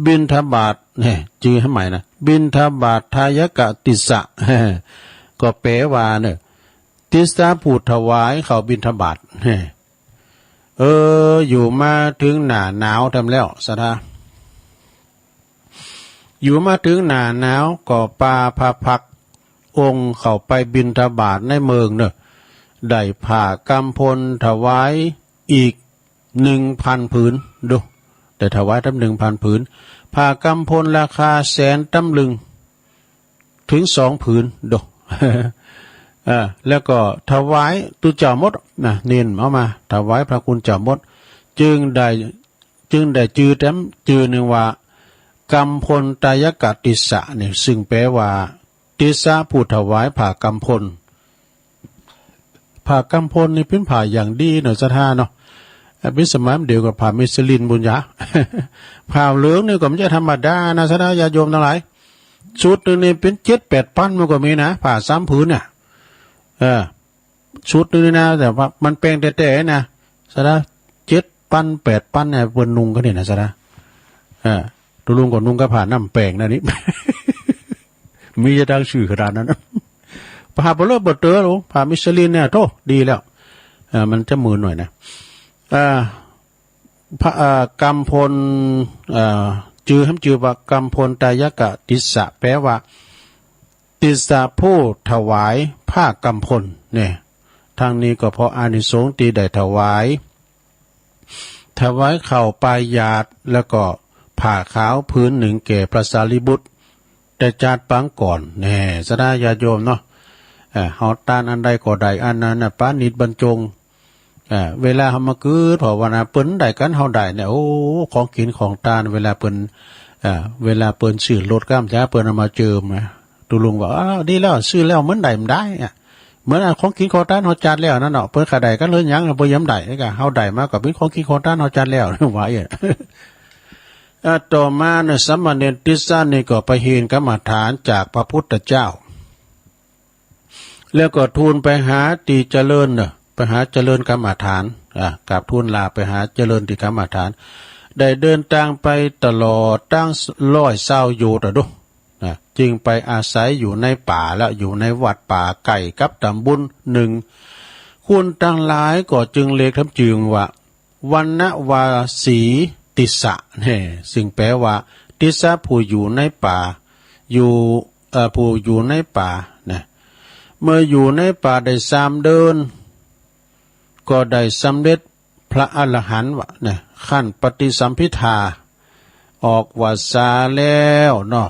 บิณฑบาตเนี่ยจือให้ใหม่นะบิณฑบาตทายกะติสะก็แปลว่าเนี่ยติสะผู้ถวายเขาบิณฑบาตอยู่มาถึงหน้าหนาวทำแล้วสะทาอยู่มาถึงหน้าหนาวก็ปาพาพักองค์เข้าไปบิณฑบาตในเมืองเนี่ยได้ผ่ากำพลถวายอีก 1,000 ผืนดูได้ถวายตั้ง 1,000 ผืนผ่ากำพลราคา100,000 ตำลึงถึง2 ผืนดู แล้วก็ถวายตุเจ้ามดนะเน้นเอามาถวายพระคุณเจ้ามดจึงได้จื่อแต้มจื่อหนึ่งว่ากัมพลตายกติสะเนี่ยซึ่งแปลว่าติสะผู้ถวายผ่ากัมพลผ่ากัมพลนี่เป็นผ่าอย่างดีเนาะสถานเนาะเป็นสมัยเดียวกับผ่ามิสลินบุญญา ผ่าเหลืองนี่ก็ไม่ใช่ธรรมดานะสถานญาโยมทั้งหลายชุดนึงนี่เป็น7-8 พันมันก็มีนะผ่า3 ผืนเนี่ยชุดนึงนะแต่ว่ามันแปลงแต่นะสถาน7-8 พันเนี่ยเปิ้นนุ่งก็เนี่ยนะสถานตัวลุงก็นุ่งก็ผ่าน้ำแปลงนะนี่ มีจะดังชื่อขนาดนั้นผ่าเบลอเบลเตอร์หรอผ่ามิชลินเนี่ยโตดีแล้วมันจะมือหน่อยนะพระกัมพลจือว่ากัมพลตายกะติสะแปลว่าติสะผู้ถวายผ้ากัมพลเนี่ยทางนี้ก็เพราะอานิสงส์ที่ได้ถวายข้าวปลายหยาดแล้วก็ผ้าขาวพื้นหนึ่งแก่พระสารีบุตรแต่จาดปังก่อนแน่สดาญาโยมเนาะเฮาตานอันใดก็ได้อันนั้นน่ะปานิดบรรจงเวลาเฮามาคือภาวนาเปิ้นได้กันเฮาได้เนี่ยโอ้ของกินของตานเวลาเปิ้นซื้อรถก้ามจ้าเปิ้นเอามาเจิมนะตุลุงว่าอ้าวดีแล้วซื้อแล้วมันได้มันได้เหมือนของกินของตานเฮาจัดแล้วนั่นเนาะเปิ้นก็ได้กันเลยหยังบ่ยำได้ก็เฮาได้มาก็เป็นของกินของตานเฮาจัดแล้วว่าต่อมาเนี่ยสมณเณรติสะนี่ก็ไปเห็นกรรมฐานจากพระพุทธเจ้าแล้วก็ทูลไปหาตีเจริญไปหาเจริญกรรมฐานกราบทูลลาไปหาเจริญที่กรรมฐานได้เดินทางไปตลอดตั้ง120อยู่ดูจึงไปอาศัยอยู่ในป่าและอยู่ในวัดป่าไก่กับตำบุญหนึ่งคุณตั้งหลายก็จึงเรียกทำจึงว่าวันณวาสีติสะเนี่ยซึ่งแปลว่าติสะผู้อยู่ในป่าผู้อยู่ในป่านะเมื่ออยู่ในป่าได้3 เดือนก็ได้สำเร็จพระอรหันต์วะเนี่ยขั้นปฏิสัมภิทาออกวาสาแล้วเนาะ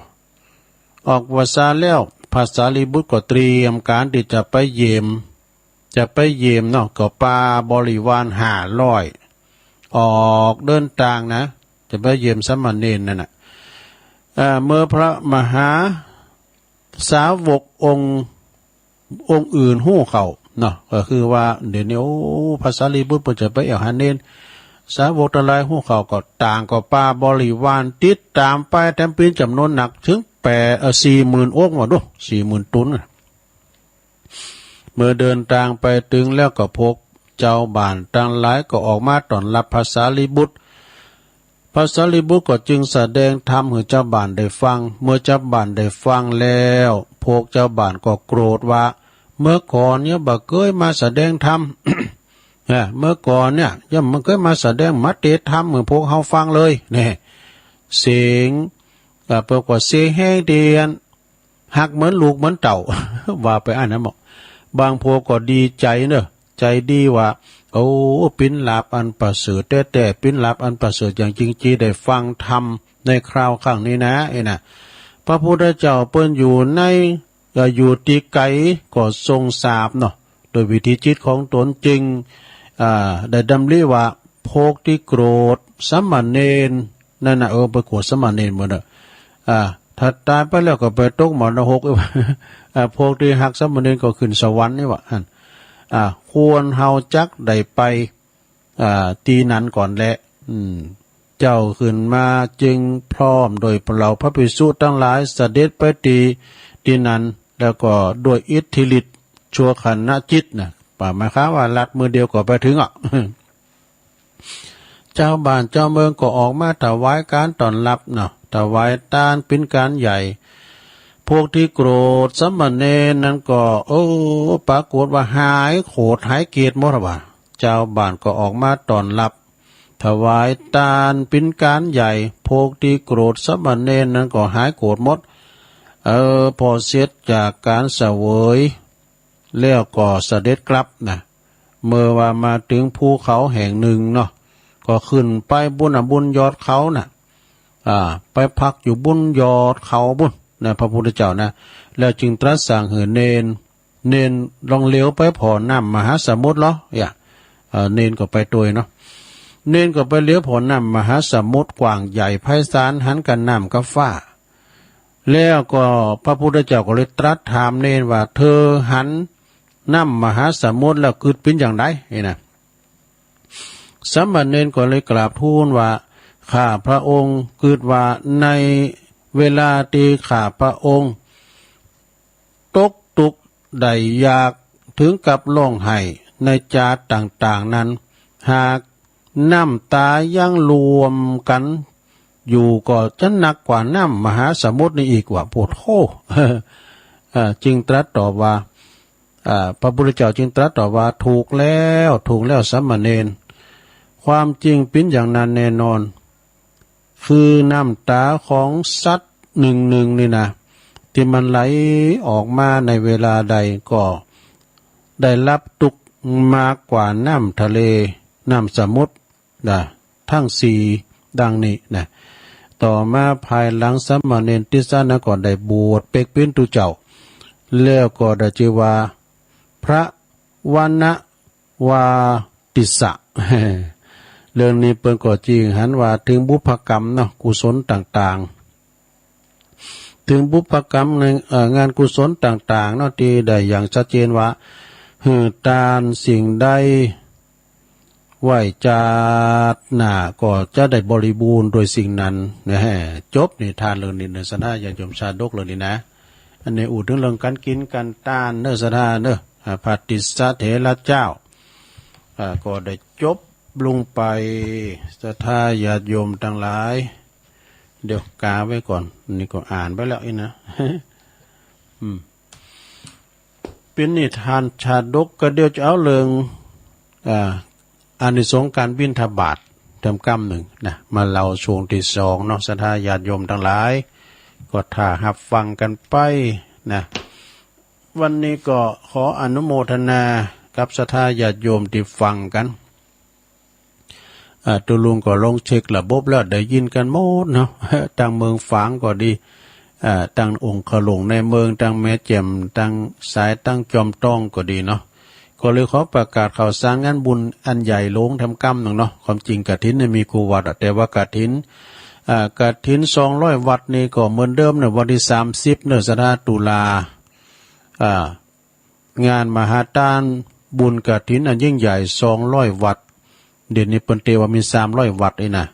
ออกวาสาแล้วพระสารีบุตรก็เตรียมการที่จะไปเยี่ยมเนาะก็ปาบริวาร500ออกเดินทางนะจะไปเยี่ยมสมณเณรนั่นน่ะเมื่อพระมหาสาวกองค์อื่นหู้เขาเนาะก็คือว่าเดี๋ยวนี้โอ้พระสารีบุตรเพิ่นจะไปเอาหาเณรสาวกทั้งหลายหู้เขาก็ต่างก็ปาบริวารติดตามไปแต่เป็นจำนวนหนักถึง40,000 องค์ว่าดู40,000 ตุนเมื่อเดินทางไปถึงแล้วก็พบเจ้าบ้านทั้งหลายก็ออกมาต้อนรับพระสารีบุตรก็จึงแสดงธรรมให้เจ้าบ้านได้ฟังเมื่อเจ้าบ้านได้ฟังแล้วพวกเจ้าบ้านก็โกรธว่าเมื่อก่อนเนี่ยบ่เคยมาแสดงธรรม เมื่อก่อนเนี่ยยังมันเคยมาแสดงมัตเตธรรมเหมือนพวกเฮาฟังเลยเนี่ยเสียงเปิดกว่าเสียงแห้งเดียนหักเหมือนลูกเหมือนเต่า ว่าไปอันนั้นบอกบางพวกก็ดีใจเนอะใจดีว่าโอ้ปินหลับอันประเสริฐแต่ปินหลับอันประเสริฐอย่างจริงๆได้ฟังธรรมในคราวข้างนี้นะนะพระพุทธเจ้าเปิ้นอยู่ในอยู่ที่ไกลก็ทรงทราบเนาะโดยวิธีจิตของตนจริงได้ดำริว่าพวกที่โกรธสมณเณรนั่นน่ะไปโกรธสมณเณรหมดถ้าตายไปแล้วก็ไปตกหมอนรกพวกที่หักสมณเณรก็ขึ้นสวรรค์นี่วะควรเฮาจักได้ไปตีนั้นก่อนแหละเจ้าขึ้นมาจึงพร้อมโดยเราพระภิกษุทั้งหลายเสด็จไปตีนั้นแล้วก็ด้วยอิทธิฤทธิ์ชั่วขณะจิตนะป่าหมายความว่าลัดมือเดียวก็ไปถึงเจ้าบ้านเจ้าเมืองก็ออกมาถวายการต้อนรับเนาะถวายทานเป็นการใหญ่พวกที่โกรธสมณเณรนั้นก็ปรากฏว่าหายโกรธหายเกลียดหมดว่าเจ้าบ้านก็ออกมาต้อนรับถวายทานเป็นการใหญ่พวกที่โกรธสมณเณรนั้นก็หายโกรธหมดพอเสร็จจากการเสวยแล้วก็เสด็จกลับนะเมื่อว่ามาถึงภูเขาแห่งหนึ่งเนาะก็ขึ้นไปบุญยอดเขาน่ะไปพักอยู่บุญยอดเขาบุญนะพระพุทธเจ้านะแล้วจึงตรัสสั่งให้เณร เนนลองเลี้ยวไปพอน้ำมหาสมุทรเหรอเนนก็ไปตัวเนาะเนนก็ไปเลี้ยวพอน้ำมหาสมุทรกว้างใหญ่ไพศาลหันกันน้ำกับฟ้าแล้วก็พระพุทธเจ้าก็เลยตรัสถามเนนว่าเธอหันน้ำมหาสมุทรแล้วคือเป็นอย่างไรนี่นะสามเณรก็เลยกราบทูลว่าข้าพระองค์เกิดว่าในเวลาที่ข้าพระองค์ตกทุกข์ได้ยากถึงกับร้องไห้ในจาร์ต่างๆนั้นหากน้ำตายังรวมกันอยู่ก็จะหนักกว่าน้ำมหาสมุทรนี่อีกว่าปวดโหจึงตรัสตอบว่าพระพุทธเจ้าจึงตรัสตอบว่าถูกแล้วสามเณรความจริงเป็นอย่างนั้นแน่นอนคือน้ำตาของสัตว์หนึ่งนี่นะที่มันไหลออกมาในเวลาใดก็ได้รับทุกข์มากกว่าน้ำทะเลน้ำสมุทรทั้งสี่ดังนี้นะต่อมาภายหลังสามเณรติสสนะก็ได้บวชเป็นตุเจ้าแล้วก็ได้ชื่อว่าพระวณวาติสะเรื่องนี้เปิ้นก็จริงหันว่าถึงบุพกรรมเนาะกุศลต่างๆถึงบุพกรรมในงานกุศลต่างๆเนาะที่ได้อย่างชัดเจนว่าทานสิ่งใดไหวจาดหน้าก็จะได้บริบูรณ์โดยสิ่งนั้นนะฮะจบนี่ทานเรื่องนี้เนสนาญาโยมชาดกเรื่องนี้นะอันนี้อูดถึงเรื่องการกินการทานเนสนาเนอะพระติสสะเถระเจ้าก็ได้จบลงไปศรัทธาญาติโยมทั้งหลายเดี๋ยวกาไว้ก่อนนี่ก็อ่านไปแล้วนะเป็นนิทานชาดกก็เดี๋ยวจะเอาเรื่องอานิสงส์การบิณฑบาตทำกรรมหนึ่งนะมาเล่าช่วงที่สองเนาะศรัทธาญาติโยมทั้งหลายก็ถ้าหับฟังกันไปนะวันนี้ก็ขออนุโมทนากับศรัทธาญาติโยมที่ฟังกันตัวลุงก็ลงเช็คระบบแล้วได้ยินกันหมดเนาะตั้งเมืองฝางก็ดีตั้งองค์ขลงในเมืองตั้งแม่แจ่มตั้งสายตั้งจอมต้องก็ดีเนาะก็เลยขอประกาศข่าวสารงานบุญอันใหญ่หลวงทำกรรมหนึ่งเนาะความจริงกฐินมีครูวัดแต่ว่ากฐิน200 วัดนี่ก็เหมือนเดิมเนี่ยวันที่30เนี่ยตุลางานมหาทานบุญกฐินอันยิ่งใหญ่200 วัดเดี๋ยวนี้เปิ้นเตว่ามี300 วัดเลยนะ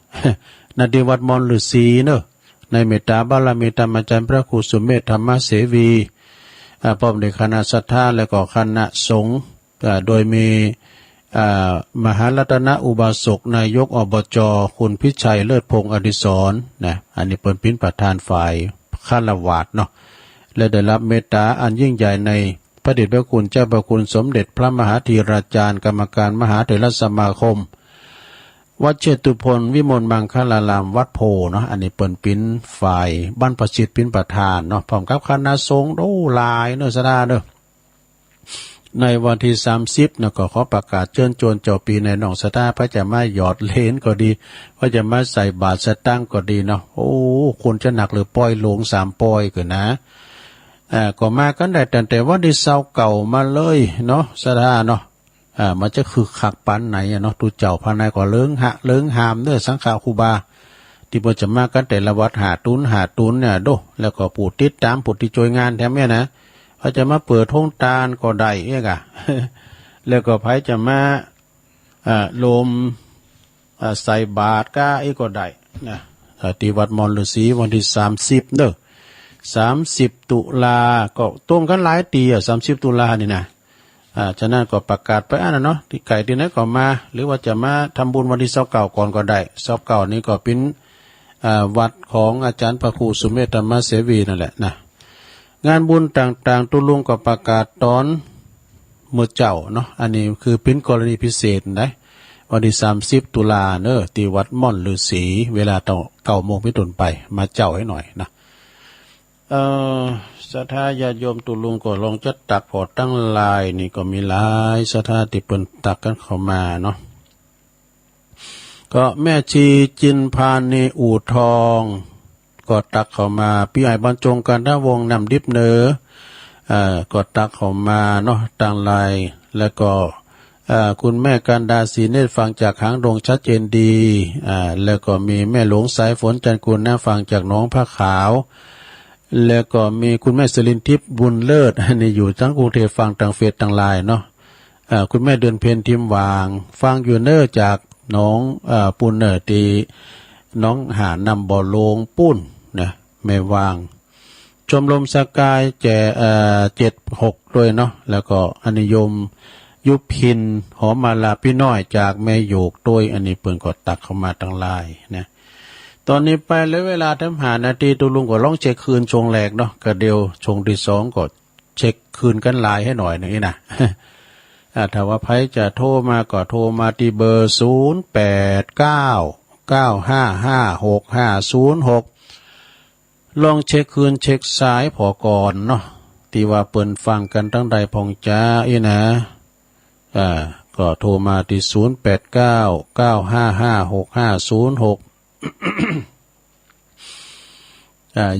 นาดีวัดมอนฤาษีเนอะในเมตตาบารมีธรรมอาจารย์พระครูสุเมธธรรมเสวีพร้อมด้วยคณะศรัทธาและก็คณะสงฆ์โดยมีมหารัตนอุบาสกนายกอบจคุณพิชัยเลิศพงษ์อดิศรนะอันนี้เป็นประธานฝ่ายฆราวาสเนาะและได้รับเมตตาอันยิ่งใหญ่ในพระเดชพระคุณเจ้าพระคุณสมเด็จพระมหาธีราจารย์กรรมการมหาเถรสมาคมวัดเชตุพนวิมลมังคลารามวัดโพเนาะอันนี้เปิ้นปิ้นฝ่ายบ้านประสิทธิ์ปิ้นประธานเนาะพร้อมกับคณะสงฆ์หลายเนาะสดาเนาะในวันที่30นะก็ขอประกาศเชิญชวนเจ้าปีในหนองสตาพระจะมาหยอดเลนก็ดีพระจะมาใส่บาตรสตั้งก็ดีเนาะโอ้คนจะหนักหรือปล่อยลง3 ปอยก็นะก็มากันได้แต่ว่าที่เศร้าเก่ามาเลยเนาะสดาเนาะมันจะคือขักปันไหนเนาะตูเจ้าภายในก็เลิงหามเด้อสังฆาครูบาที่บ่จะมากันแต่ละวัดหาตุนเนี่ยโดแล้วก็ผู้ติดตามผู้ที่ช่วยงานแถมเนี่ยนะเขาจะมาเปิดท้องตาลก็ได้เอกแล้วก็ไผจะมาลมใส่บาตรก้าอีกก็ได้นะที่วัดมอนฤาษีวันที่30เด้อ30 ตุลาก็ต้มกันหลายตี30 ตุลานี่นะฉะนั้นก็ประกาศไปเนาะที่ไก่ที่ไหนก็มาหรือว่าจะมาทำบุญวันที่29ก่อนก็ได้29นี้ก็เป็นวัดของอาจารย์พระครูสุเมธธรรมเสวีนั่นแหละนะงานบุญต่างๆตุลุงก็ประกาศตอนมื้อเจ้าเนาะอันนี้คือเป็นกรณีพิเศษนะวันที่30 ตุลาเนอะที่วัดม่อนฤาษีเวลา9 โมงเป็นต้นไปมาเจ้าให้หน่อยนะศรัทธาญาติโยมตุลุงก็ลองจัดตักพอตั้งลายนี่ก็มีหลายศรัทธาที่เปิ้นตักกันเข้ามาเนาะก็แม่ชีจินพานีอู่ทองก็ตักเข้ามาพี่ใหญ่บรรจงกันทวงนำดิบเนอ ก็ตักเข้ามาเนาะต่างลายแล้วก็คุณแม่กันดาศรีเนตรฟังจากหางดงชัดเจนดีแล้วก็มีแม่หลวงสายฝนจันทร์กุลนะฟังจากน้องผ้าขาวแล้วก็มีคุณแม่สิรินทิพย์บุญเลิศอันนี้อยู่ทั้งกรุงเทพฟังทางเฟซทางไลน์เนาะคุณแม่เดือนเพ็ญทิมวางฟังอยู่เนอจากน้องปุณเนอตีน้องหานำบ่อโลงปุ้นนะแม่วางชมรมสกาย76ด้วยเนาะแล้วก็อนิยมยุพินหอมมาลาพี่น้อยจากแม่โยกด้วยอันนี้เปิ้นก็ตักเข้ามาทางไลน์นะตอนนี้ไปแล้วเวลาทำหานาทีตุลุงก็ลองเช็คคืนชงแรกเนาะก็เดียวชงที่2ก็เช็คคืนกันไลน์ให้หน่อยนี่นะ ถ้าว่าไผจะโทรมาก็โทรมาที่เบอร์0899556506ลองเช็คคืนเช็คสายพอก่อนเนาะที่ว่าเปิ้นฟังกันตั้งใดพองจ้านะก็โทรมาที่0899556506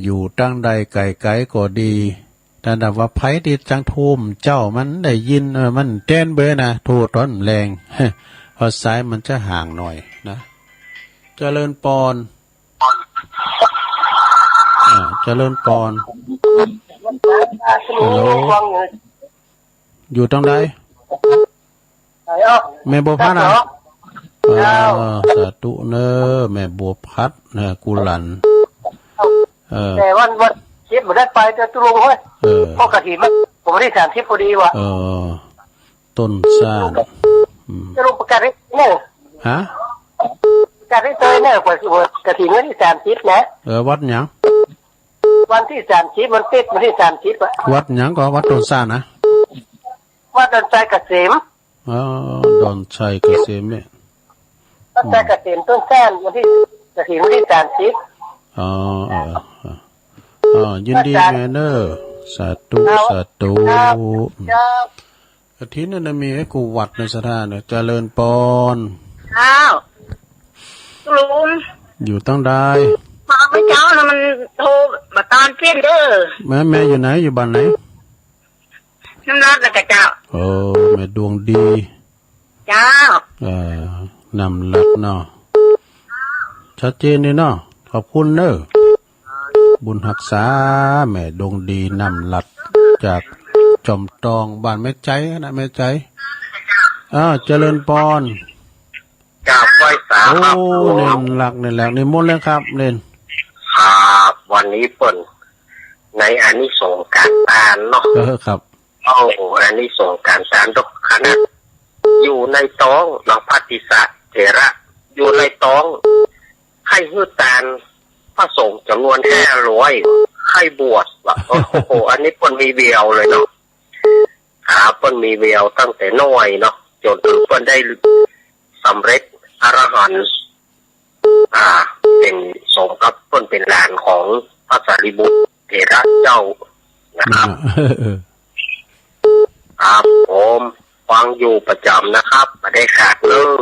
อยู่ตั้งใดไก่ก็ดีแต่ดับว่าไผที่จังทุ่มเจ้ามันได้ยินมันเต้นเบอนะโทรต้นแรง พอสายมันจะห่างหน่อยนะเจริญปอนเจริญปอนฮัลโหลอยู่ตรงใดแม่บัวพัดสาธุเนอแม่บัวพัดนะกุหลันแต่วันคิดบ่ได้ไปแต่ตุลงเฮ้ยพอกะถิ่นมันผมได้30พอดีว่ะต้นซ่านจะลงประกาศให้เนอะฮะประกาศให้เตยเนอะกะถิ่นวันที่30นะวัดหยังวันที่30มันติดวันที่30อ่ะวัดหยังก็วัดต้นซ่านนะวัดดอนชัยเกษมดอนชัยเกษมเนี่ยดอนชัยเกษมต้นซ่านวันที่กะถิ่นวันที่30ยินดีแม่เนอสาธุสาธุกฐินนั่นมีให้กูวัดในสถานเจริญปอนลุงอยู่ตั้งได้มาไม่เจ้านะมันโทรมาตอนเพี้ยนเด้อแม่อยู่ไหนอยู่บ้านไหนน้ำรัดแล้วเจ้าแม่ดวงดีเจ้านำหลักเนาะชัดเจนเลยเนาะขอบคุณเนอบุญหักษาแม่ดวงดีนำหลักจากจอมตองบ้านแม่ใจนะแม่ใจเจริญปอนจากไว้สาครับเน้นหลักนี่แหละนี่มนต์เลยครับเน้นครับวันนี้เปิ่นในอานิสงส์การทานเนาะครับอานิสงส์การทานทุกคณะอยู่ในท้องเราพัติสะเถระอยู่ในท้องให้ฮื้อตานพระสงฆ์จำนวน500ให้บวชว่ะโอ้โหอันนี้เปิ่นมีเวียวเลยเนาะเปิ่นมีเวียวตั้งแต่น้อยเนาะจนถึงเปิ่นได้สำเร็จอรหันต์เป็นสมกับเปิ้นเป็นหลานของพระสารีบุตรเถระเจ้านะครับครับผมฟังอยู่ประจำนะครับไม่ได้ขาดเลย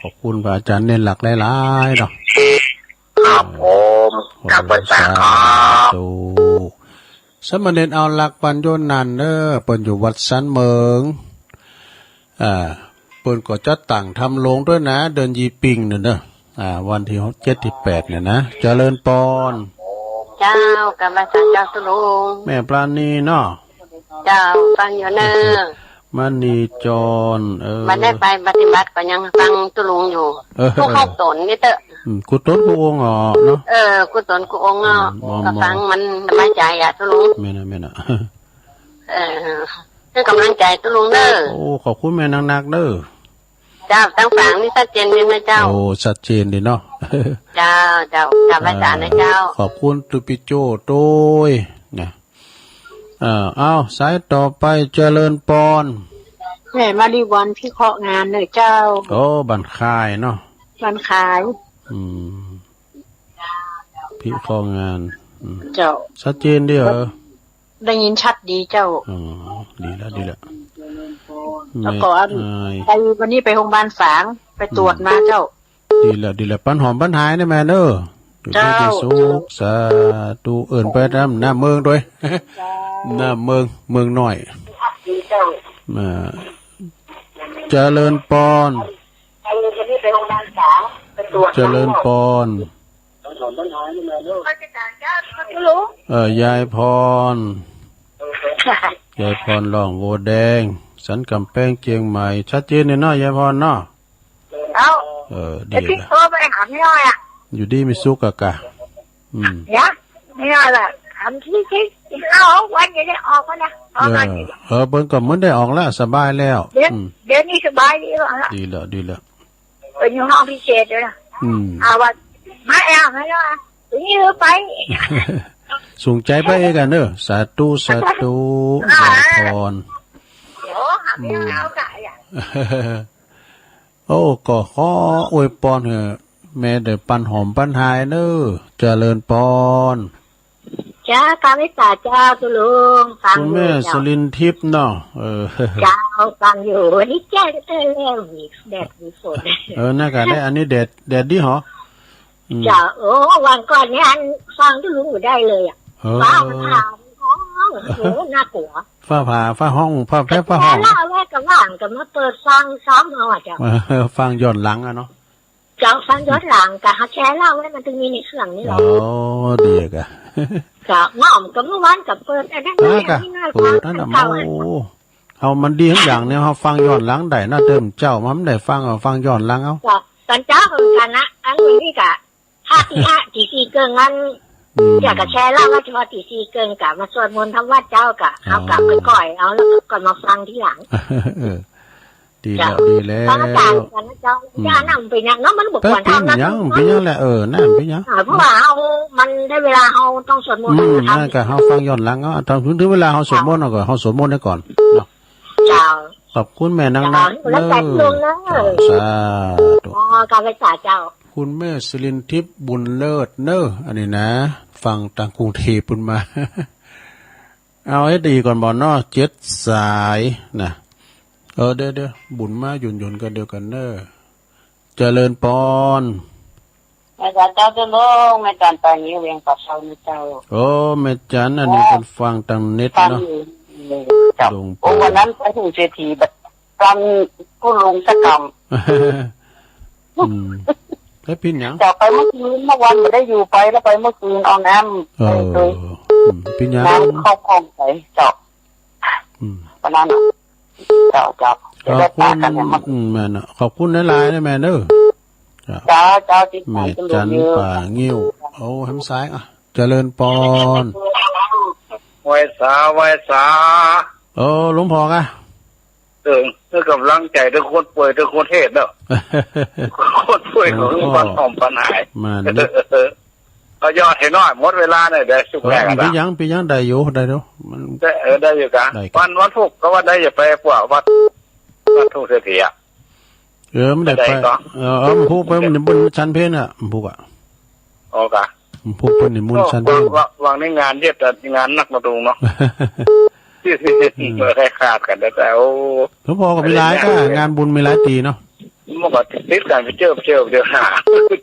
ขอบคุณพระอาจารย์เน้นหลักหลายๆเนาะครับผมกับภาษาครับสมณเณรเอาหลักปัญโยนันเด้อเปิ้นอยู่วัดสันเมืองเปิ้นก็จะตั้งทำโรงด้วยนะเดินยีปิงเนี่ยเนอะวันที่78เนี่ยนะเจริญปอนเจ้ากับพระเจ้าตุลุงแม่ปราณีเนาะเจ้าฟังอยู่เนอะมณีจรมันได้ไปปฏิบัติก็ยังฟังตุลุงอยู่ผู้เข้าตนนี่เตอะกูต้นกูองเนาะกูตนกูองก็ฟังมันสบายใจตุลุงไม่นะให้กำลังใจตุลุงเด้อขอบคุณแม่นักเด้อเจ้าตั้งฝังนี่ชัดเจนเลยนะเจ้าชัดเจนดีเนาะเจ้ากับอาจารย์นะเจ้าขอบคุณตุปิโจโต้ยนะสายต่อไปเจริญปอนแม่มารีวันพี่เคาะงานเลยเจ้าบันคายเนาะบันคายพี่เคาะงานเจ้าชัดเจนดีเหรอได้ยินชัดดีเจ้าดีแล้วแล้วก็ไปวันนี้ไปโรงพยาบาลฝางไปตรวจมาเจ้าดีแล้วปันหอมปันหายนะแม่เนอ อยู่ดีมีสุขสาธุเอิ่นไปหน้าเมืองด้วย หน้าเมืองน้อยมาเจริญปอนเจริญปอนยายพรยายพรหลองโวแดงสันกำแพงเชียงใหม่ชัดเจนเลยเนาะยายพรเนาะดีละอยู่ดีมีสุขกะไม่เอาละทำที่เอาวันจะได้ออกก็นะเบิ้งก็เหมือนได้ออกแล้วสบายแล้วเดี๋ยวนี้สบายดีแล้วดีแล้วเป็นอยู่ห้องพิเศษเลยนะเอาว่ามาแอลให้แล้วถึงยื้อไปสูงใจไปเองกันเนอะสาธุยายพรโอ้ก็ขออวยพรเถอะแม่เดี๋ยวปันหอมปันหายเนอะเจริญปอนจ้าการไม่ตาเจ้าตุลุงฟังคุณแม่สลินทิพย์เนาะเจ้าฟังอยู่วันนี้แจ้งแล้วมีแดดมีฝนน่ากันได้อันนี้แดดดีเหรอจ้าโอ้วันก่อนนี้อันฟังตุลุงอยู่ได้เลยอ่ะฟ้ามันผ่าโอ้น่ากลัวฟ้าผ่าฟ้าห้องฟ้าแพ้ฟ้าห้องแล้วแม่กับว่างกับมาเปิดฟังซ้อมเอาจ้ะฟังย้อนหลังอะเนาะจ้าฟังย้อนหลังกับฮักแชร์เล่าไว้มันถึงมีในเครื่องนี่หรอโอ้ดีกะจ้าง่อมกับเมื่อวานกับเปิดอันนั้นเปิดนั่นน่ะเอามันดีทั้งอย่างเนี่ยเขาฟังย้อนหลังได้น่าเติมเจ้ามันได้ฟังย้อนหลังเอาตอนเจ้าเหมือนกันนะอันนี้กะตีสี่เกินงั้นอยากจะแชร์เล่าว่าเฉพาะตีสี่เกินกะมาสวดมนต์ทำวัดเจ้ากะเอากลับไปก่อยเอาแล้วก่อนมาฟังที่หลังดีแล้วฟังอาจารย์กันนะเจ้าย่านั่งไปยังเนาะมันบอกว่าทำยังไปยังแหละนั่นไปยังเพราะว่าเอามันได้เวลาเอาต้องสวดมนต์นั่นก็เขาฟังย้อนหลังเอาตอนถึงเวลาเขาสวดมนต์ก็เขาสวดมนต์ได้ก่อนเนาะเจ้าขอบคุณแม่นางนะแล้วแต่ลุงนะสาธุการไปสาเจ้าคุณแม่สลินทิพย์บุญเลิศเนอะอันนี้นะฟังต่างกรุงเทพปุ่นมาเอาให้ดีก่อนบอลเนาะ7 สายนะเดี๋ยวบุญมาหยุ่นกันเดียวกันเนอะเจริญปอนแม่จันเจ้าจะลงแม่จันตอนนี้เวียงกับเช้าแม่เจ้าโอ้แม่จันอันนี้คนฟังทางเน็ตเนาะลงวันนั้นไปถึงเศรษฐีแบบกำผู้ลงสักกำได้พินยังจะไปเมื่อคืนเมื่อวันไม่ได้อยู่ไปแล้วไปเมื่อคืนเอาน้ำไปพินยังน้ำเข้าคลองไปเจาะวันนั้นเจาะขอบคุณแม่นะขอบคุณหลายๆแม่เด้อจ้าที่แม่จันป่างิ้วเอาทำซ้ายอ่ะเจริญปอนไว้สาหลวงพ่อกะเกำลังใจทุกคนป่วยทุกคนเทศเนาะคนป่วยของปัญหาปัญหาก็ยอดให้น้อยหมดเวลาเนี่ยได้สุกแรกไปยังได้อยู่ได้เนาะมันได้อยู่กันวันพุธก็ว่าได้อย่าไปพวกวัดทุกเสียไม่ได้ไปมันพูดไปมันบนชั้นเพนอ่ะมันพูดอ่ะโอ้กะพูดไปในมุนชั้นเพนวางในงานเยอะแต่งานนักมาตรงเนาะไม่ได้ขาดกันแต่โอ้หลวงพ่อก็มีหลายก็งานบุญมีหลายตีเนาะเมื่อก่อนติดกันไปเจอเดี๋ยวหา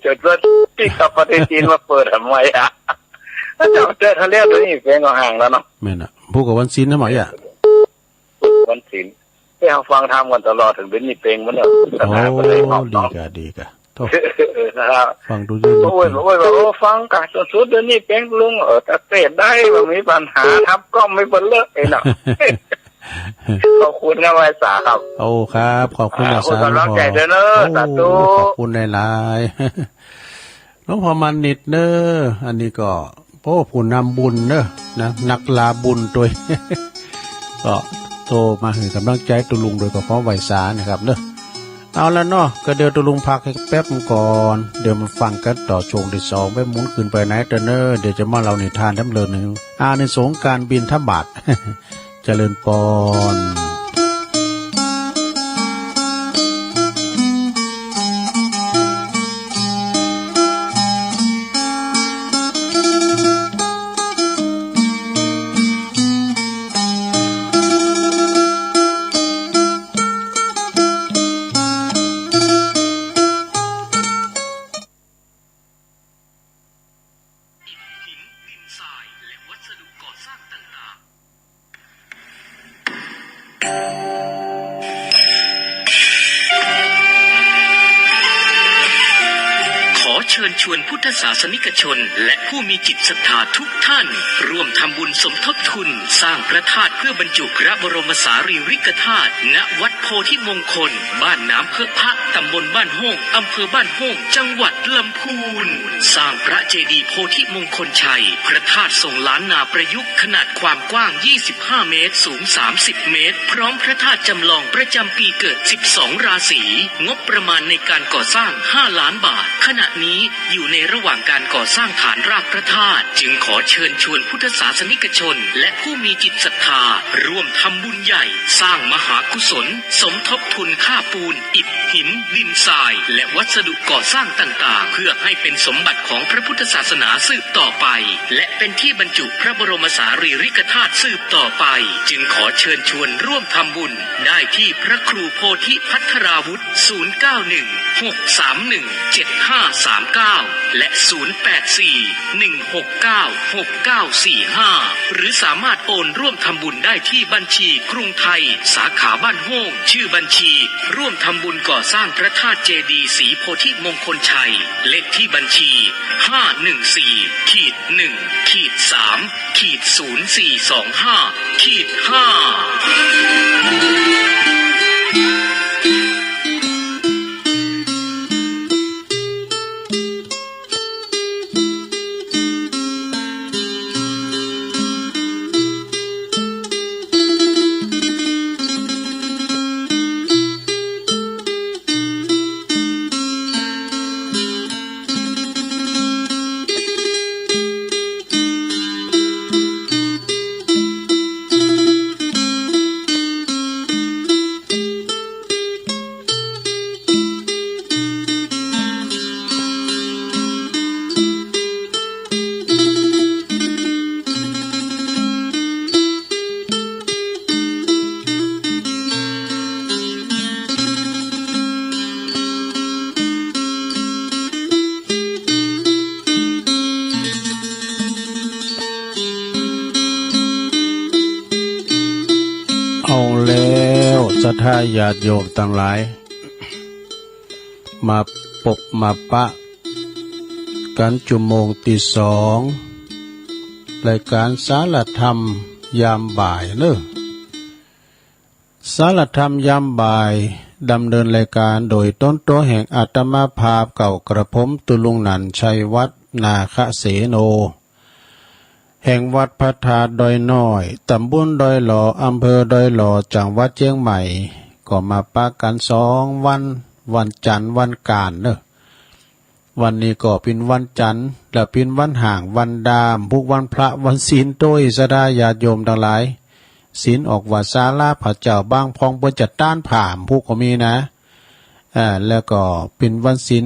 เจอว่าที่กับประเทศจีนมาเปิดทำไมอ่ะถ้าเจอทะเลตัวนี้เป็นก็ห่างแล้วเนาะไม่น่ะพูดกับวันศีลนะหมออ่ะวันศีลที่เราฟังทำกันตลอดถึงเป็นนี่เป็นมันเนอะโอ้ดีกะฟังดูดีโอ้ยฟังกันสุดเดี๋ยวนี้เป็นลุงแต่เตะได้แบบมีปัญหาทับก็ไม่เป็นเลิกเองเนาะขอบคุณนะไว้สาครับโอ้ครับขอบคุณนะสาขอบใจเด้อเนอะสาธุขอบคุณหลายๆน้องพอมันนิดเนอะอันนี้ก็พ่อผู้นำบุญเนอะนะนักลาบุญตัวก็โทรมาให้กำลังใจตุลุงโดยเฉพาะไวสานะครับเนอะเอาแล้วเนาะก็เดี๋ยวตุลุงพักให้แป๊บก่อนเดี๋ยวมาฟังกันต่อช่วงที่สองไปหมุนขึ้นไปไหนเนอะเดี๋ยวจะมาเราในทานน้ำเลินหนึ่งในสงการบินทบาทเจริญปอน เชิญชวนพุทธศาสนิกชนและผู้มีจิตศรัทธาทุกท่านร่วมทำบุญสมทบทุนสร้างพระธาตุเพื่อบรรจุพระบรมสารีริกธาตุณวัดโพธิมงคลบ้านน้ำเพิกพระตำบลบ้านโฮงอำเภอบ้านโฮงจังหวัดลำพูนสร้างพระเจดีย์โพธิมงคลชัยพระธาตุทรงล้านนาประยุกต์ขนาดความกว้าง25เมตรสูง30เมตรพร้อมพระธาตุจำลองประจำปีเกิด12ราศีงบประมาณในการก่อสร้าง5ล้านบาทขณะนี้อยู่ในระหว่างการก่อสร้างฐานรากพระธาตุจึงขอเชิญชวนพุทธศาสนิกชนและผู้มีจิตศรัทธาร่วมทำบุญใหญ่สร้างมหากุศลสมทบทุนค่าปูนอิฐหินดินทรายและวัสดุก่อสร้างต่างๆเพื่อให้เป็นสมบัติของพระพุทธศาสนาสืบต่อไปและเป็นที่บรรจุพระบรมสารีริกธาตุสืบต่อไปจึงขอเชิญชวนร่วมทำบุญได้ที่พระครูโพธิพัทราวุฒิ0916317539และ0841696945หรือสามารถโอนร่วมทำบุญได้ที่บัญชีกรุงไทยสาขาบ้านโฮงชื่อบัญชีร่วมทำบุญก่อสร้างพระธาตุเจดีย์ศรีโพธิมงคลชัยเลขที่บัญชี514-1-0425-5เอาแล้วศรัทธาญาติโยมทั้งหลายมาปบมาปะกันจุโมงที่2รายการสารธรรมยามบ่ายเนอะสารธรรมยามบ่ายดำเนินรายการโดยต้นโตแห่งอาตมาภาพเก่ากระผมตุลุงนันชัยวัฒนาคเสโนแห่งวัดพระธาตุดอยน้อยตำบลดอยหล่ออำเภอดอยหล่อจังหวัดเชียงใหม่ก็มาปะกัน2 วันจันทร์วันกาฬเนอะวันนี้ก็เป็นวันจันทร์และเป็นวันห่างวันดามพุกวันพระวันศีลโดยสดาญาติโยมทั้งหลายศีลออกว่าศาลาพระเจ้าบางพองเปิ้นจัดต้านผ่ามผู้ก็มีนะแล้วก็เป็นวันศีล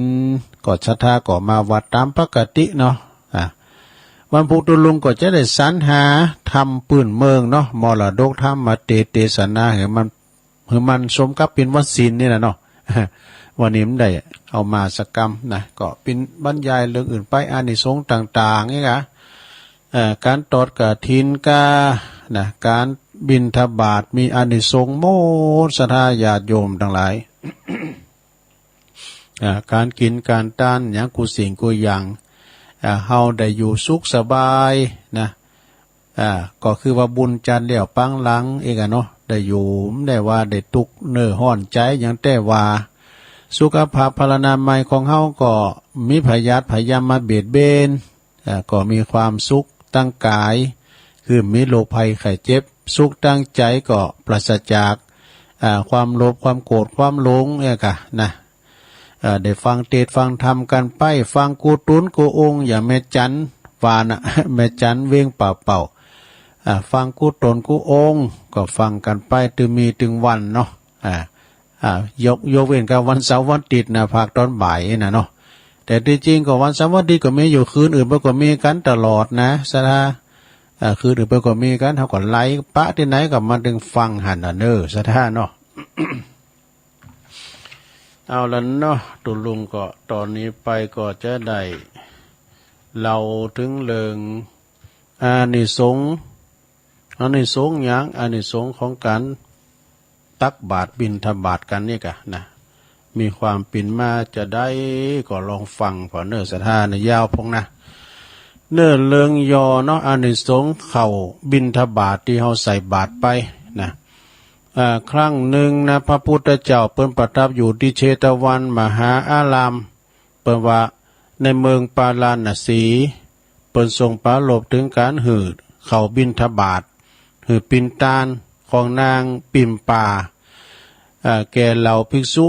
ก็ศรัทธาก็มาวัดตามปกติเนาะวันพุธตุลุงก็จะได้สรรหาทำปืนเมืองเนาะมรดกธรรมมาเตศนาให้มันสมกับเป็นวันศีลนี่แหละเนาะวันนี้มันได้เอามาสักกรรมนะก็เป็นบรรยายเรื่องอื่นไปอานิสงส์ต่างๆนี่ค่ะการตอดกฐินกานะการบิณฑบาตมีอานิสงส์โมศรัทธาญาติโยมทั้งหลาย การกินการต้านอย่างกูสิ่งกูอย่างเฮาได้อยู่สุขสบายนะก็คือว่าบุญจันทร์เดี่ยวปังหลังเองเนาะได้อยู่ได้ว่าได้ตุกเนื้อห้อนใจอย่างแต่ว่าสุขภาพพลานามัยของเฮาก็มีพยาธิพยายามมาเบียดเบนก็มีความสุขตั้งกายคือมีโรคภัยไข้เจ็บสุขตั้งใจก็ปราศจากความโลภความโกรธความหลงกะนะได้ฟังเทศฟังธรรมกันไปฟังกูตุนกูองอย่าแม่จันวานะแม่จันเว้งเป่าฟังกูตนกูองก็ฟังกันไปถึงวันเนาะยกเว้นกับวันเสาร์วันอาทิตย์นะภาคตอนบ่ายนะเนาะแต่ที่จริงก็วันเสาร์วันอาทิตย์ก็มีอยู่คืนอื่นก็มีกันตลอดนะสถาคืนอื่นก็มีกันเฮาก็ไล่ปะที่ไหนก็มาถึงฟังหั่นน่ะเด้อสถาเนาะ เอาละเนาะตุลุงก็ตอนนี้ไปก็จะได้เล่าถึงเรื่องอานิสงส์หยังอานิสงส์ของการ ตักบาตรบิณฑบาตกันนี่กะนะมีความปิ่นมาจะได้ก็ลองฟังพอเนื้อสถานยาวพงนะเนื้อเลืองยอเนาะอานิสงส์เข่าบิณฑบาตที่เขาใส่บาตรไปนะครั้งหนึ่งนะพระพุทธเจ้าเปิ้นประทับอยู่ที่เชตวันมหาอารามเปิ้นว่าในเมืองปาราณสีเปิ้นทรงปรารภถึงการหืดเข่าบิณฑบาตหืดปินตานของนางปิ่มป่าแก่เหล่าภิกษุ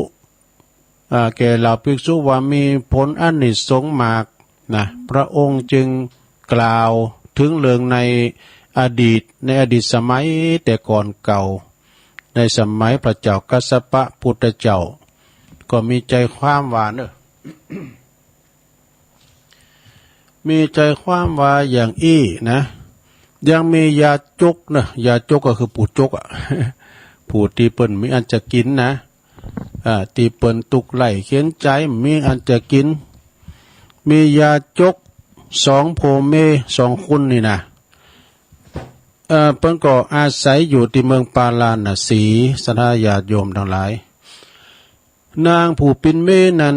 ว่ามีผลอานิสงส์มากนะพระองค์จึงกล่าวถึงเรื่องในอดีตสมัยแต่ก่อนเก่าในสมัยพระเจ้ากัสสปะพุทธเจ้าก็มีใจความว่าเนอะ มีใจความว่าอย่างอี้นะยังมียาจกนะยาจกก็คือปูจกอ่ะ ผู้ที่เปิ้นมีอันจะกินนะที่เปิ้นตุกไหลเขียนใจมีอันจะกินมียาจก2 โพเม2 คุณนี่นะเปิ้นก็อาศัยอยู่ที่เมืองปาราณสีสถาญาติโยมทั้งหลายนางผู้ปินเมนั้น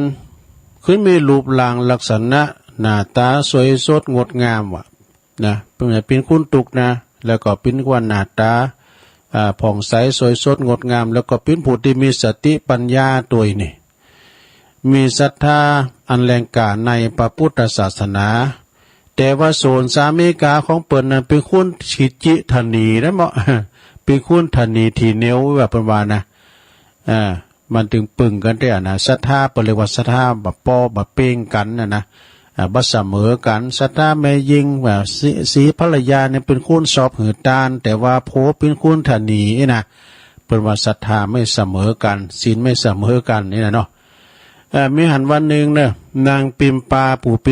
ขึ้นมีรูปร่างลักษณะหน้าตาสวยสดงดงามว่ะนะเป็นคุณตุกนะแล้วก็เป็นว่าหน้าตาผ่องใสสวยสดงดงามแล้วก็เป็นผู้ที่มีสติปัญญาตัวนี่มีศรัทธาอันแรงกล้าในพระพุทธศาสนาแต่ว่าโซนสามีกาของเปิ้นนั้นเป็นคุณฉิจิธนีนะเหมาะเป็นคุณธนีทีเนียวแบบเป็นว่านะมันถึงปึงกันได้นะศรัทธาเปิ้นเรียกว่าศรัทธาแบบปอแบบเป้งกันนะบ่เสมอกันศรัทธาแม่ยิงแบบสีภรรยาเนี่ยเป็นคุณสอบหือตานแต่ว่าโพเป็นคุณธนีนะเป็นว่าศรัทธาไม่เสมอกันศีลไม่เสมอกันนี่นะเนาะมีหันวันหนึ่งเนี่ยนางปิมปาผู้เ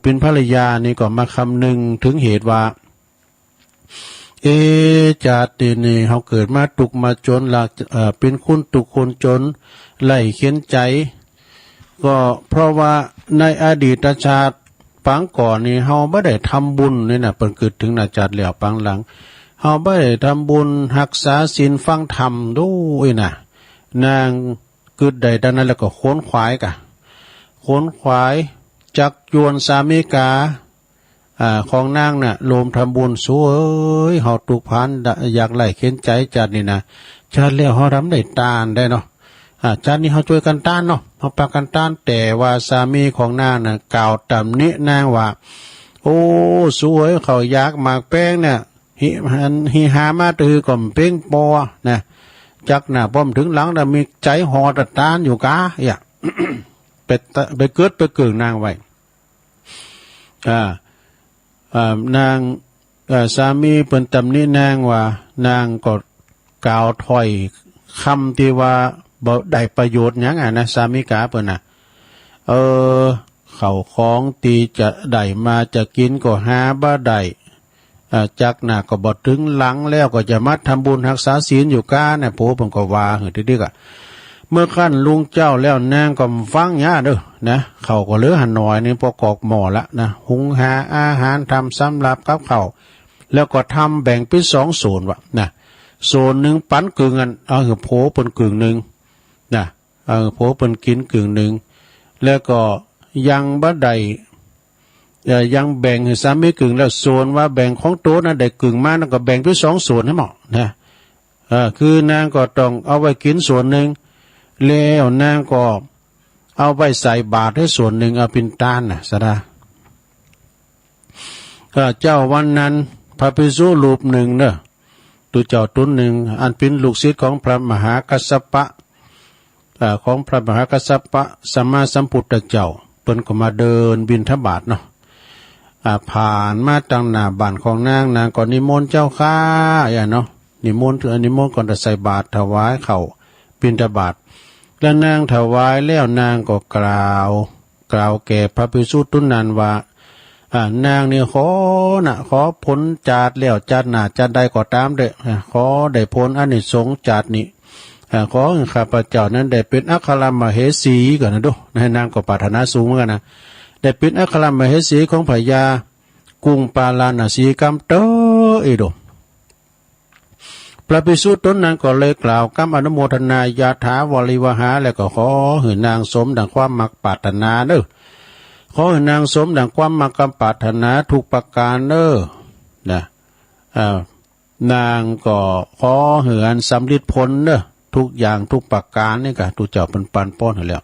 ป็นภรรยานี่ก็มาคำนึงถึงเหตุว่าจาตินี่เขาเกิดมาตุกมาจนหลักเป็นคุณตุกคนจนไล่เขียนใจก็เพราะว่าในอดีตชาติปังก่อนนี่เฮาไม่ได้ทำบุญนี่นะเปิ่นเกิดถึงนาจัดแล้วปังหลังเฮาไม่ได้ทำบุญรักษาศีลฟังธรรมด้วยนะนางเกิดใดดังนั้นแล้วก็ค้นขวายจักยวนสามีกาของนางน่ะโลมทำบุญสวยเฮาตุกพันอยากไล่เข็นใจจัดนี่นะชาติแล้วเฮาทำได้ตานได้เนาะชาตินี้เฮาช่วยกันต้านเนาะเฮาปากันต้านแต่ว่าสามีของนางน่ะกล่าวตำหนินางว่าโอ้สวยเขาอยากหมากแป้งเนี่ยหิหามาตือก่อมเป้งปอนะจักหน้าป้อมถึงหลังน่ะมีใจหอตะตานอยู่กะอย่า ไปเกิดไปเกิดนางไว้นางสามีเปิ้นตำหนินางว่านางก็กล่าวถ้อยคำที่ว่าบ่ได้ประโยชน์หยังนะสามีกาเปิ้นน่ะเข้าของตีจะได้มาจะกินก็หาบ่ได้จักหน้าก็บ่ถึงหลังแล้วก็จะมาทำบุญรักษาศีลอยู่กาเนี่ยโผเพิ่นก็ว่าหือตึกเมื่อขั้นลุงเจ้าแล้วนางก็ฟังยาเด้อนะเขาก็เหลือหันหน่อยนี่พอกอกหม้อละนะหุงหาอาหารทำสำหรับกับเขาแล้วก็ทำแบ่งเป็น2 โซนว่ะนะโซนหนึ่งปันกึ่งอันคือโผเป็นกึ่งหนึ่งนะโผเป็นกินกึ่งหนึ่งแล้วก็ยังบ่ได้ยังแบ่งให้สามีกึ่งแล้วโซนว่าแบ่งของโต๊ะนะได้กึ่งมาแล้วก็แบ่งเป็น2 ส่วนให้เหมาะนะคือนางก็ต้องเอาไว้กินส่วนหนึ่งแล้วนางก็เอาไว้ใส่บาตรให้ส่วนหนึ่งเอาเป็นตานนะสะดาเจ้าวันนั้นพระภิกษุรูปหนึ่งเนอะตัวเจ้าตุนหนึ่งอันเป็นลูกศิษย์ของพระมหากัสสปะสัมมาสัมพุทธเจ้าเปิ้นก็มาเดินบิณฑบาตเนาะผ่านมาตั้งหน้าบ้านของนางก็นิมนต์เจ้าข้าอย่างเนาะนิมนต์ก่อนจะใส่บาตรถวายเข้าบิณฑบาตแล้วนางถวายแล้วนางก็กล่าวแก่พระภิกษุตุนนั้นว่านางนี่ขอผลจาดแล้วจาดหน้าจาดใดก็ตามเด้อขอได้ผลอานิสงส์จาดนี้ขอข้าพเจ้านั้นได้เป็นอัครมเหสีก่อนนะดูนางก็ปรารถนาสูงเหมือนกันนะได้เป็นอัครมเหสีของพญากรุงปาราณสีกัมเตอร์อีโดป พระภิกษุตนนั้นก็เลยกล่าวคำอนุโมทนายาถาวริวหาแล้วก็ขอให้นางสมดังความมักปรารถนาเด้อขอให้นางสมดังความมักปรารถนาทุกประการเด้อนะนางก็ขอเหือนสำลิดผลเด้อทุกอย่างทุกประการนี่ก็ทุกเจ้าเป็นปันป้อนให้แล้ว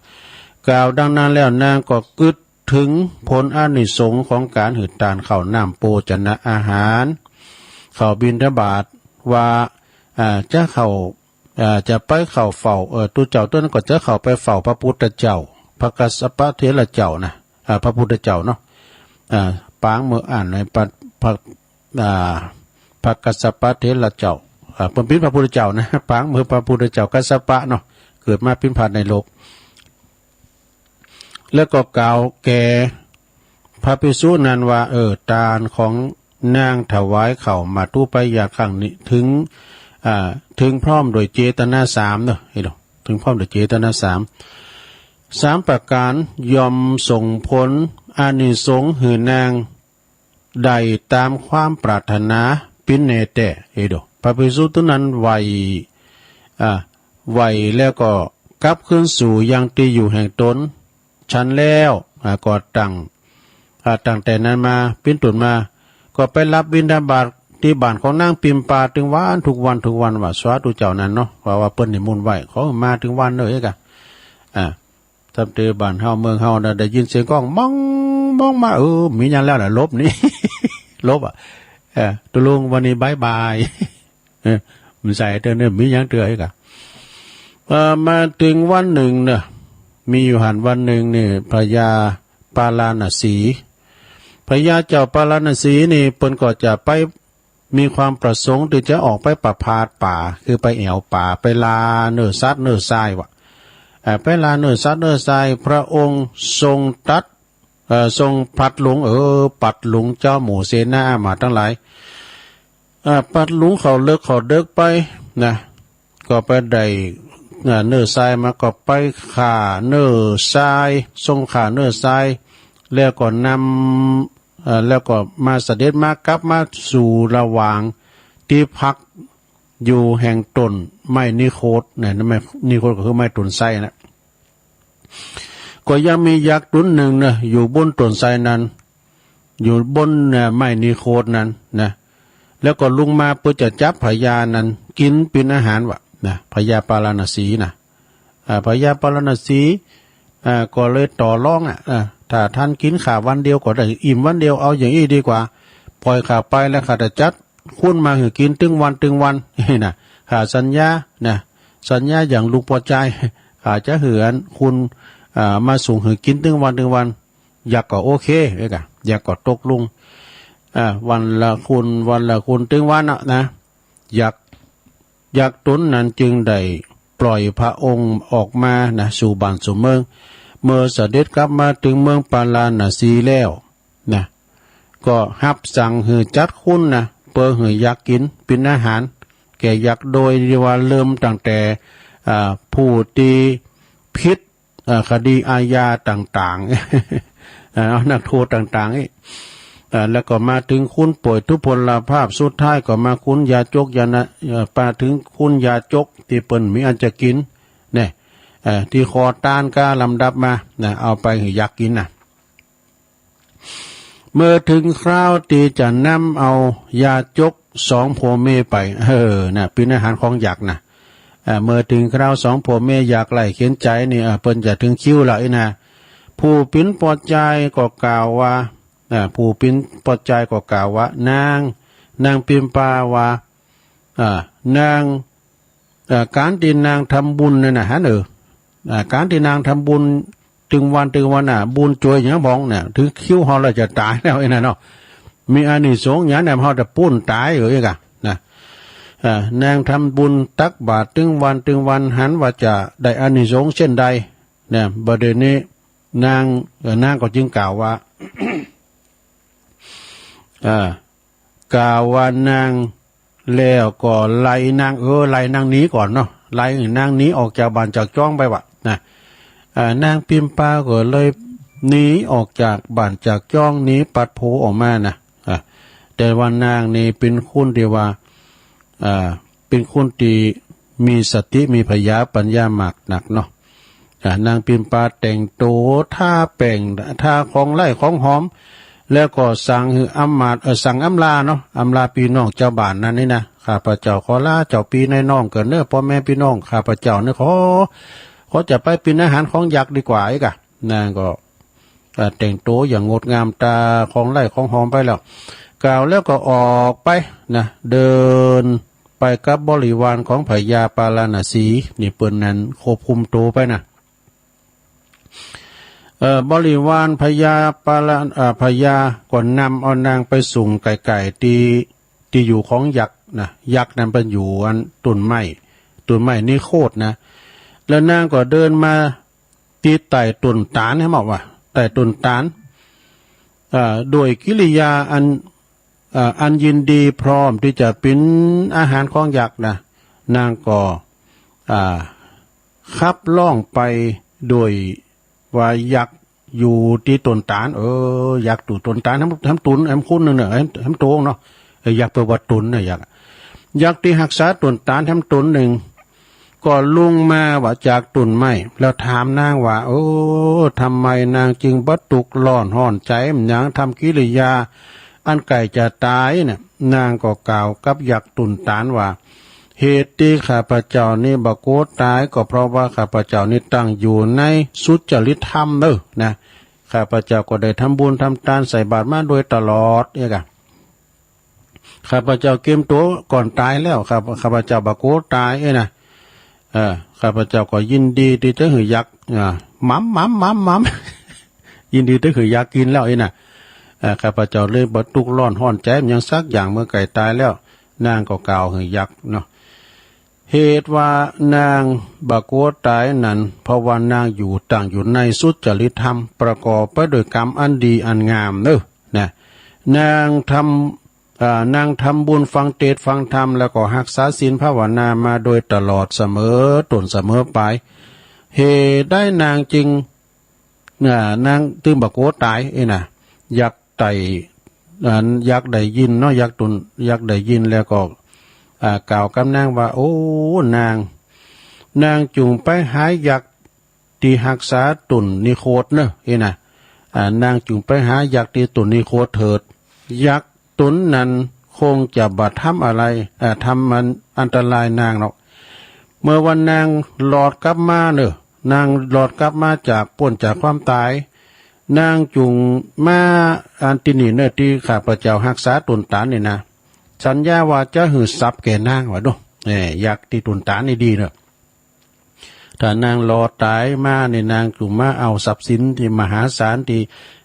กล่าวดังนั้นแล้วนางก็กึดถึงผลอานิสงส์ของการหืดตานข้าวน้ำโภชนะอาหารเข้าบิณฑบาตว่าจะเข้าจะไปเข้าเฝ้าตุเจ้าตัวนั้นก็จะเข้าไปเฝ้าพระพุทธเจ้าพระกัสสปะเถระเจ้านะพระพุทธเจ้าเนาะปางเมื่ออ่านในพระกัสสปะเถระเจ้าเป็นพระพุทธเจ้านะปางเมื่อพระพุทธเจ้ากัสสปะเนาะเกิดมาเป็นผ่านในโลกแล้วก็กล่าวแก่พระภิกษุนั้นว่าทานของนางถวายเข่ามาตู้ไปอยากขังนี้ถึงพร้อมโดยเจตนาสามเนอะให้ดูถึงพร้อมโดยเจตนาสามประการยอมส่งผลอานิสงส์หือนางใดตามความปรารถนาปินเนเตให้ดูพระภิกษุตัวนั้นไหวแล้วก็กลับขึ้นสู่ยังที่อยู่แห่งตนฉันแล้วก็ตั้งแต่นั้นมาปิ้นตุนมาก็ไปรับบิณฑบาตที่บ้านของนางปิมปาถึงวันทุกวันว่าสวาธุเจ้านั้นเนาะว่าเปิ้นนิมนต์ไว้เขามาถึงวันเลยกะทำเตบ้านเฮาเมืองเฮาได้ยินเสียงก้องมองมามีหยังแล้วน่ะลบนี่ ลบตุลุงวันนี้บ๊ายบายมันใส่เตือนเนี่ยมีหยังเตือนกะมาถึงวันหนึ่งเนี่ยมีอยู่หันวันหนึ่งนี่พระยาปาลาณสีพระยาเจ้าปาลาณสีนี่เปิ้นก็จะไปมีความประสงค์ที่จะออกไปประพาสป่าคือไปแอวป่าไปลาเนื้อสัตว์เนื้อทรายวะไปลาเนื้อสัตว์เนื้อทรายพระองค์ทรงตัดทรงพัดหลงปัดหลงเจ้าหมู่เสนามาทั้งหลายปัดหลงเขาเลิกไปนะก็ไปได้เนื้อทรายมาก็ไปข่าเนื้อทรายทรงข่าเนื้อทรายแล้วก็นำแล้วก็มาเสด็จมากลับมาสู่ระหว่างที่พักอยู่แห่งตนไม้นิโคตเนี่ยนั่นไม่นิโคตก็คือไม้ต้นไทรนะก็ยังมียักษ์ตนหนึ่งนะอยู่บนต้นไทรนั้นอยู่บนไม้นิโคตนั้นนะแล้วก็ลุงมาเพื่อจะจับพญานั้นกินเป็นอาหารวะนะพญาปาลาณสีนะพญาปาลาณสีก็เลยต่อรองถ้าท่านกินข่าวันเดียวก็ได้อิ่มวันเดียวเอาอย่างนี้ดีกว่าปล่อยข่าไปแล้วข้าจะจัดคุณมาหือกินตึงวันนี่นะข้าสัญญาสัญญาอย่างลุงพอใจข้าจะเหือนคุณมาส่งหือกินตึงวันอยากก็โอเคเอ้ยกะอยากก็ตกลุงวันละคุณตึงวันนะอยากตนนั้นจึงได้ปล่อยพระองค์ออกมานะสู่บ้านสู่เมืองเมื่อเสด็จกลับมาถึงเมืองปาลาณสีแล้วนะก็ฮับสั่งหือจัดคุณนะเปิดหืออยากกินเป็นอาหารแก่ยักษ์โดยที่ว่าเริ่มตั้งแต่ผู้ตีพิษคดีอาญาต่างๆนักโทษต่างๆแล้วก็มาถึงคุณป่วยทุพพลภาพสุดท้ายก็มาคุณยาจกยานะมาถึงคุณยาจกที่เปิ้นมีอันจะกินเนี่ยที่คอต้านก้าลำดับมาเอาไปให้ยักษ์กินนะเมื่อถึงคราวที่จะนำเอายาจก2ผัวเมียไปเป็นอาหารของยักษ์นะเมื่อถึงคราว2ผัวเมียอยากไล่เขียนใจนี่เปิ้นจะถึงคิวแล้วนะผู้ปิ้นปอดใจก็กล่าวว่าผู้ปิ้นปอดใจก็กล่าวว่านางปิมปาว่านางการที่นางทำบุญนั่นนะฮะการที่นางทำบุญถึงวันบุญช่วยอย่างบ้องเนี่ยถึงคิ้วเขาเราจะตายแล้วไอ้นั่นเนาะมีอานิสงส์อย่างนั้นเขาจะปุ้นตายอยู่อีกอะนะนางทำบุญตักบาตรถึงวันหันว่าจะได้อานิสงส์เช่นใดเนี่ยประเด็นนี้นางก็จึงกล่าวว่า กล่าวว่านางแล้วก็ไล่นางหนีก่อนเนาะไล่นางหนีออกจากบ้านจากจ้องไปวะนะนางปิมปาก็เลยหนีออกจากบ้านจากจ้องหนีปัดโผออกมานะแต่ว่านางนี่เป็นคุณที่ว่า เป็นคนที่มีสติมีปัญญาหมากหนักเนาะนางปิมปาแต่งโตท่าแป่งท่าของไล่ของหอมแล้วก็สั่งคืออำมาตย์สั่งอำลาเนาะอำลาพี่น้องเจ้าบ้านนั้นนี่นะข้าพเจ้าขอลาเจ้าปีในน้องเกิดเนื้อพ่อแม่พี่น้องข้าพเจ้าเนี่ยขอจะไปเป็นอาหารของยักษ์ดีกว่าอีกอะนางก็แต่งโตอย่างงดงามตาของไล่ของหอมไปแล้วกล่าวแล้วก็ออกไปนะเดินไปกับบริวารของพญาปาลาณสีนี่เปิ้นนั้นควบคุมโตไปนะบริวารพญาปาลาพญาก่อนนำเอานางไปส่งไก่ที่อยู่ของยักษ์นะยักษ์นั้นเป็นอยู่อันต้นไม้นี่โคตรนะแล้วนางก็เดินมาตีไต่ต้นตาลให้บอกว่าไต่ต้นตาลโดยกิริยาอันยินดีพร้อมที่จะเป็นอาหารของยักษ์นะนางก็ขับล่องไปโดยว่ายักษ์อยู่ที่ต้นตาลยักษ์อยู่ต้นตาลทำตุนคุ้นนึงเนี่ยทำโตงเนาะยักษ์เปิดวัดตุนเนี่ยยักษ์ที่หักษาต้นตาลทำตุนหนึ่งก็ลุงมาว่าจากตุนไม้แล้วถามนางว่าทำไมนางจึงบัดตุกร้อนห่อนใจอย่างทำกิริยาอันไก่จะตายเนี่ยนางก็กล่าวกับยักษ์ตุนตาลว่าเหตุที่ข้าพเจ้านี่บโกตายก็เพราะว่าข้าพเจ้านี่ตั้งอยู่ในสุจริตธรรมนะข้าพเจ้าก็ได้ทำบุญทำทานใส่บาตรมาโดยตลอดเนี่ยกันข้าพเจ้าเก็บตัวก่อนตายแล้วข้าพเจ้าบโกตายนะข้าพเจ้าก็ยินดีที่จะหือยักษ์มัมยินดีที่หือยักษ์กินแล้วนะข้าพเจ้าเลยบัดตุกร้อนห่อนใจยังสักอย่างเมื่อไก่ตายแล้วนางก็กล่าวหือยักษ์เนาะเหตุว่านางบากัวตายนั้นเพราะว่านางอยู่ตั้งอยู่ในสุจริตธรรมประกอบไปด้วยกรรมอันดีอันงามนะนางทำบุญฟังเทศน์ฟังธรรมแล้วก็รักษาศีลภาวนามาโดยตลอดเสมอต้นเสมอปลายเหตุได้นางจึงนางตึงบากัวตายนะยักษ์ไตยักษ์ได้ยินเนาะยักษ์ได้ยินแล้วก็กล่าวกับนางว่านางจุงไปหายักษ์ที่หักษาตุนนิโคตเนอะนะนางจุงไปหายักษ์ที่ตุนนิโคตเถิดยักษ์ตุนนั้นคงจะบัดทำอะไรทำมันอันตรายนางหรอกเมื่อวันนางหลอดกลับมาเนอะนางหลอดกลับมาจากพ้นจากความตายนางจุงมาอันตินีเนอที่ข้าพเจ้าหักษาตุนตานนี่นะสัญญาว่าจะหือทรัพย์แก่นางว่าอยากที่ตุนตานนี่ดีเนอะถ้านางรอตายมาในนางจุงมาเอาทรัพย์สินที่มหาศาลที่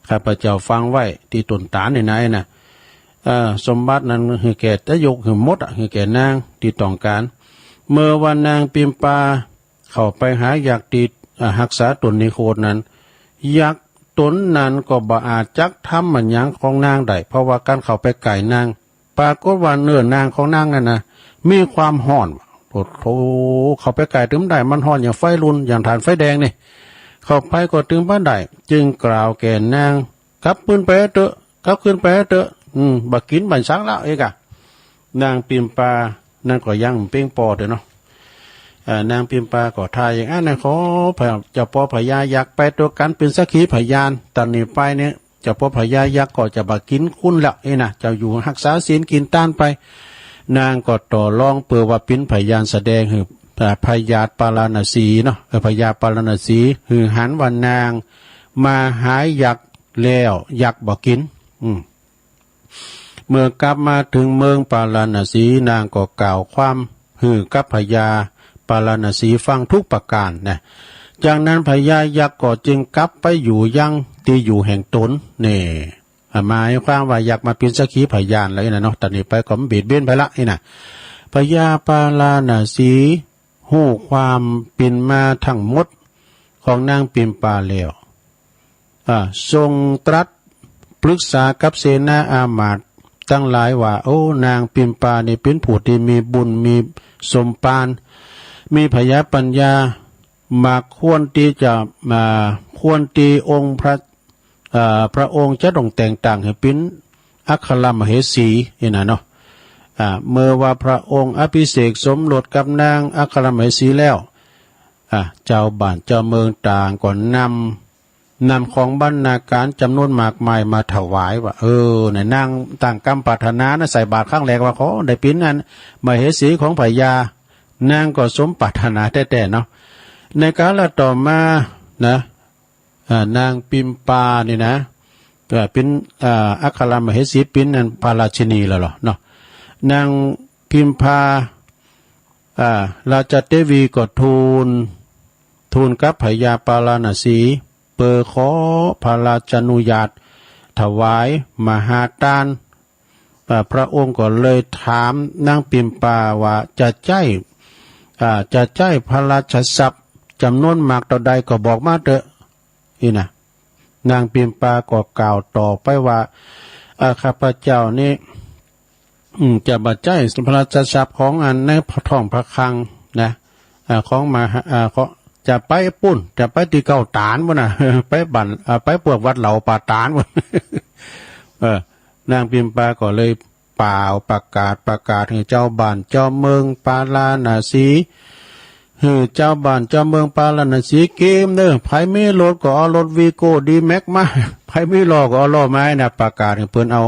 ข้าพเจ้าฟังไว้ที่ตุนตานนี่นะนะสมบัตินั้นหือแก่จะยกหือมดหือแก่นางที่ต้องการเมื่อวันนางปิมปาเข้าไปหาอยากที่หักษาตุนนิโคตนั้นยักษ์ตนนั้นก็บ่อาจจักทำมันยังของนางได้เพราะว่าการเข้าไปไก่นางปรากฏว่าเนื้อนางของนางนั่นนะมีความห่อนโอ้โหเข้าไปไก่ถึงได้มันห่อนอย่างไฟรุนอย่างฐานไฟแดงนี่เข้าไปก็ถึงบ้านได้จึงกล่าวแก่นางกลับขึ้นไปเถอะบักกินบันซักแล้วเอกะนางปิมปานางก็ยังเป้งปอเถอะเนาะนางพิมปาก็ทายอย่างนั้นขอเจ้าพ่อพญายักษ์ไปตัวกันเป็นสักขีพยานตอนนี้ไปเนี่ยเจ้าพ่อพญายักษ์ก็จะบักกินคุณละนะเจ้าอยู่รักษาศีลกินต้านไปนางก็ต่อรองเปิดว่าเป็นพยานแสดงคือพญาปาลาณสีเนาะพญาปาลาณสีคือหันวันนางมาหายยักษ์แล้วยักษ์บักกินเมื่อกลับมาถึงเมืองปาลาณสีนางก็กล่าวความกับพญาปาลาณสีฟังทุกประการนะจากนั้นพญายักษ์ก็จึงกลับไปอยู่ยังที่อยู่แห่งตนนี่หมายความว่ายักษ์มาเป็นสักขีพยานเลยนะเนาะตอนนี้ไปก็เบียดเบียนไปละนี่นะพญาปาลาณสีหู้ความเป็นมาทั้งหมดของนางปิมปาแล้วทรงตรัสปรึกษากับเสนาอามาตย์ตั้งหลายว่านางปิมปานี่เป็นผู้ที่มีบุญมีสมปานมีพยาปัญญามาควรที่จะควรที่องค์พระองค์จะต้องแต่งตั้งให้เป็นอัครมเหสีนี่นะเนาะ เมื่อว่าพระองค์อภิเษกสมรสกับนางอัครมเหสีแล้วเจ้าบ้านเจ้าเมืองต่างก็นำของบรรณาการจำนวนมากมายมาถวายว่าเนี่ยนางต่างกรรมปรารถนานะใส่บาตรข้างแรกว่าขอได้ปิ้นนั้นมเหสีของพญานางก็สมปรารถนาแต่เนาะในกาลต่อมานะนางปิมปานี่นะเป็นอัครมเหสีปิ้นนั้นพระราชินีแล้วเหรอเนาะนางพิมพาราชเทวีก็ทูลกับพญาปาราณสีเปิดขอพระราชานุญาตถวายมหาทานพระองค์ก็เลยถามนางปิมปาว่าจะใจพระราชทรัพย์จำนวนมากต่อใดก็บอกมาเถอะนี่นะนางปิมปาก็กล่าวต่อไปว่าข้าพเจ้านี่จะบัดใจพระราชทรัพย์ของอันในท้องพระคลังนะของมาจะไปปุ่นจะไปตีเก้าตานวะนะไปบั่นไปพวกวัดเหล่าป่าตานวะนางพิมพาก็เลยเปล่าประกาศให้เจ้าบ้านเจ้าเมืองปาราณสีเจ้าบ้านเจ้าเมืองปาราณสีเกมเด้อไผมีรถก็เอารถวีโก้ดีแม็กมาไผมีล้อก็เอาล้อไม้นะประกาศให้เพิ่นเอา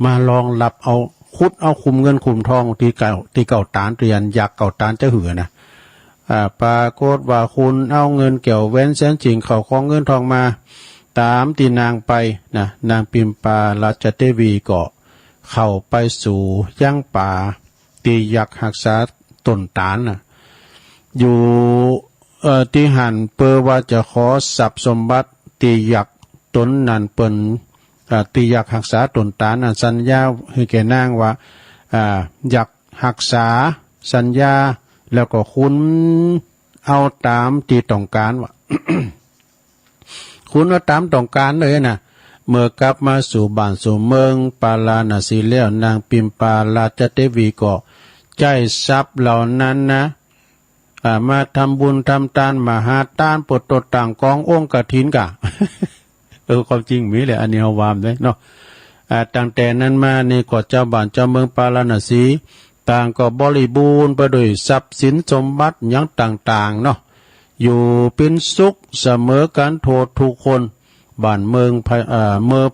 มาลองรับเอาคุดเอาคุมเงินคุมทองตีเก่าตานเรียนอยากเก่าตานจะเหือนะปรากฏว่าคุณเอาเงินเกี่ยวเว้นแสนจริงเขาของเงินทองมาตามตีนางไปนะนางปิมปาราชเทวีก็เข้าไปสู่ย่างป่าตียักหักษาต้นตาลนะอยู่ที่หันเปอว่าจะขอทรัพย์สมบัติตียักตนนันเปินตีอยากหักษาตนตาลสัญญาให้แก่นางว่าอยากหักษาสัญญาแล้วก็คุณเอาตามที่ต้องการว่า คุณเอาตามต้องการเลยนะเมื่อกลับมาสู่บ้านสู่เมืองปาราณสีแล้วนางปิมปาราชเทวีก็ใจทรัพย์เหล่านั้นนะมาทำบุญทำทานมหาทานปลดตดต่างกององค์กฐินกะ ความจริงมีแหละอันนี้เอาวามเลยเนาะตั้งแต่นั้นมานี่ก็เจ้าบ้านเจ้าเมืองปาราณสีต่างก็บริบูรณ์ไปด้วยทรัพย์สินสมบัติอย่างต่างๆเนาะอยู่เป็นสุขเสมอกันโทษทุกคนบ้านเมือง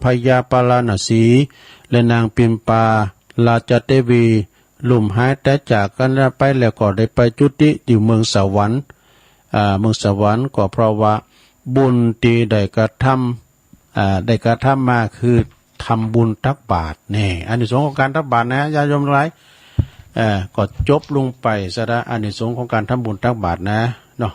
พญาปาราณสีและนางปิมปาราชเทวีลุ่มหายแต่จากกันไปแล้วก็ได้ไปจุติอยู่เมืองสวรรค์เมืองสวรรค์ก็เพราะว่าบุญที่ได้กระทำมาคือทำบุญตักบาตรนี่อานิสงส์ของการตักบาตรนะญาติโยมทั้งหลายก็จบลงไปซะละอานิสงส์ของการทำบุญตักบาตรนะเนาะ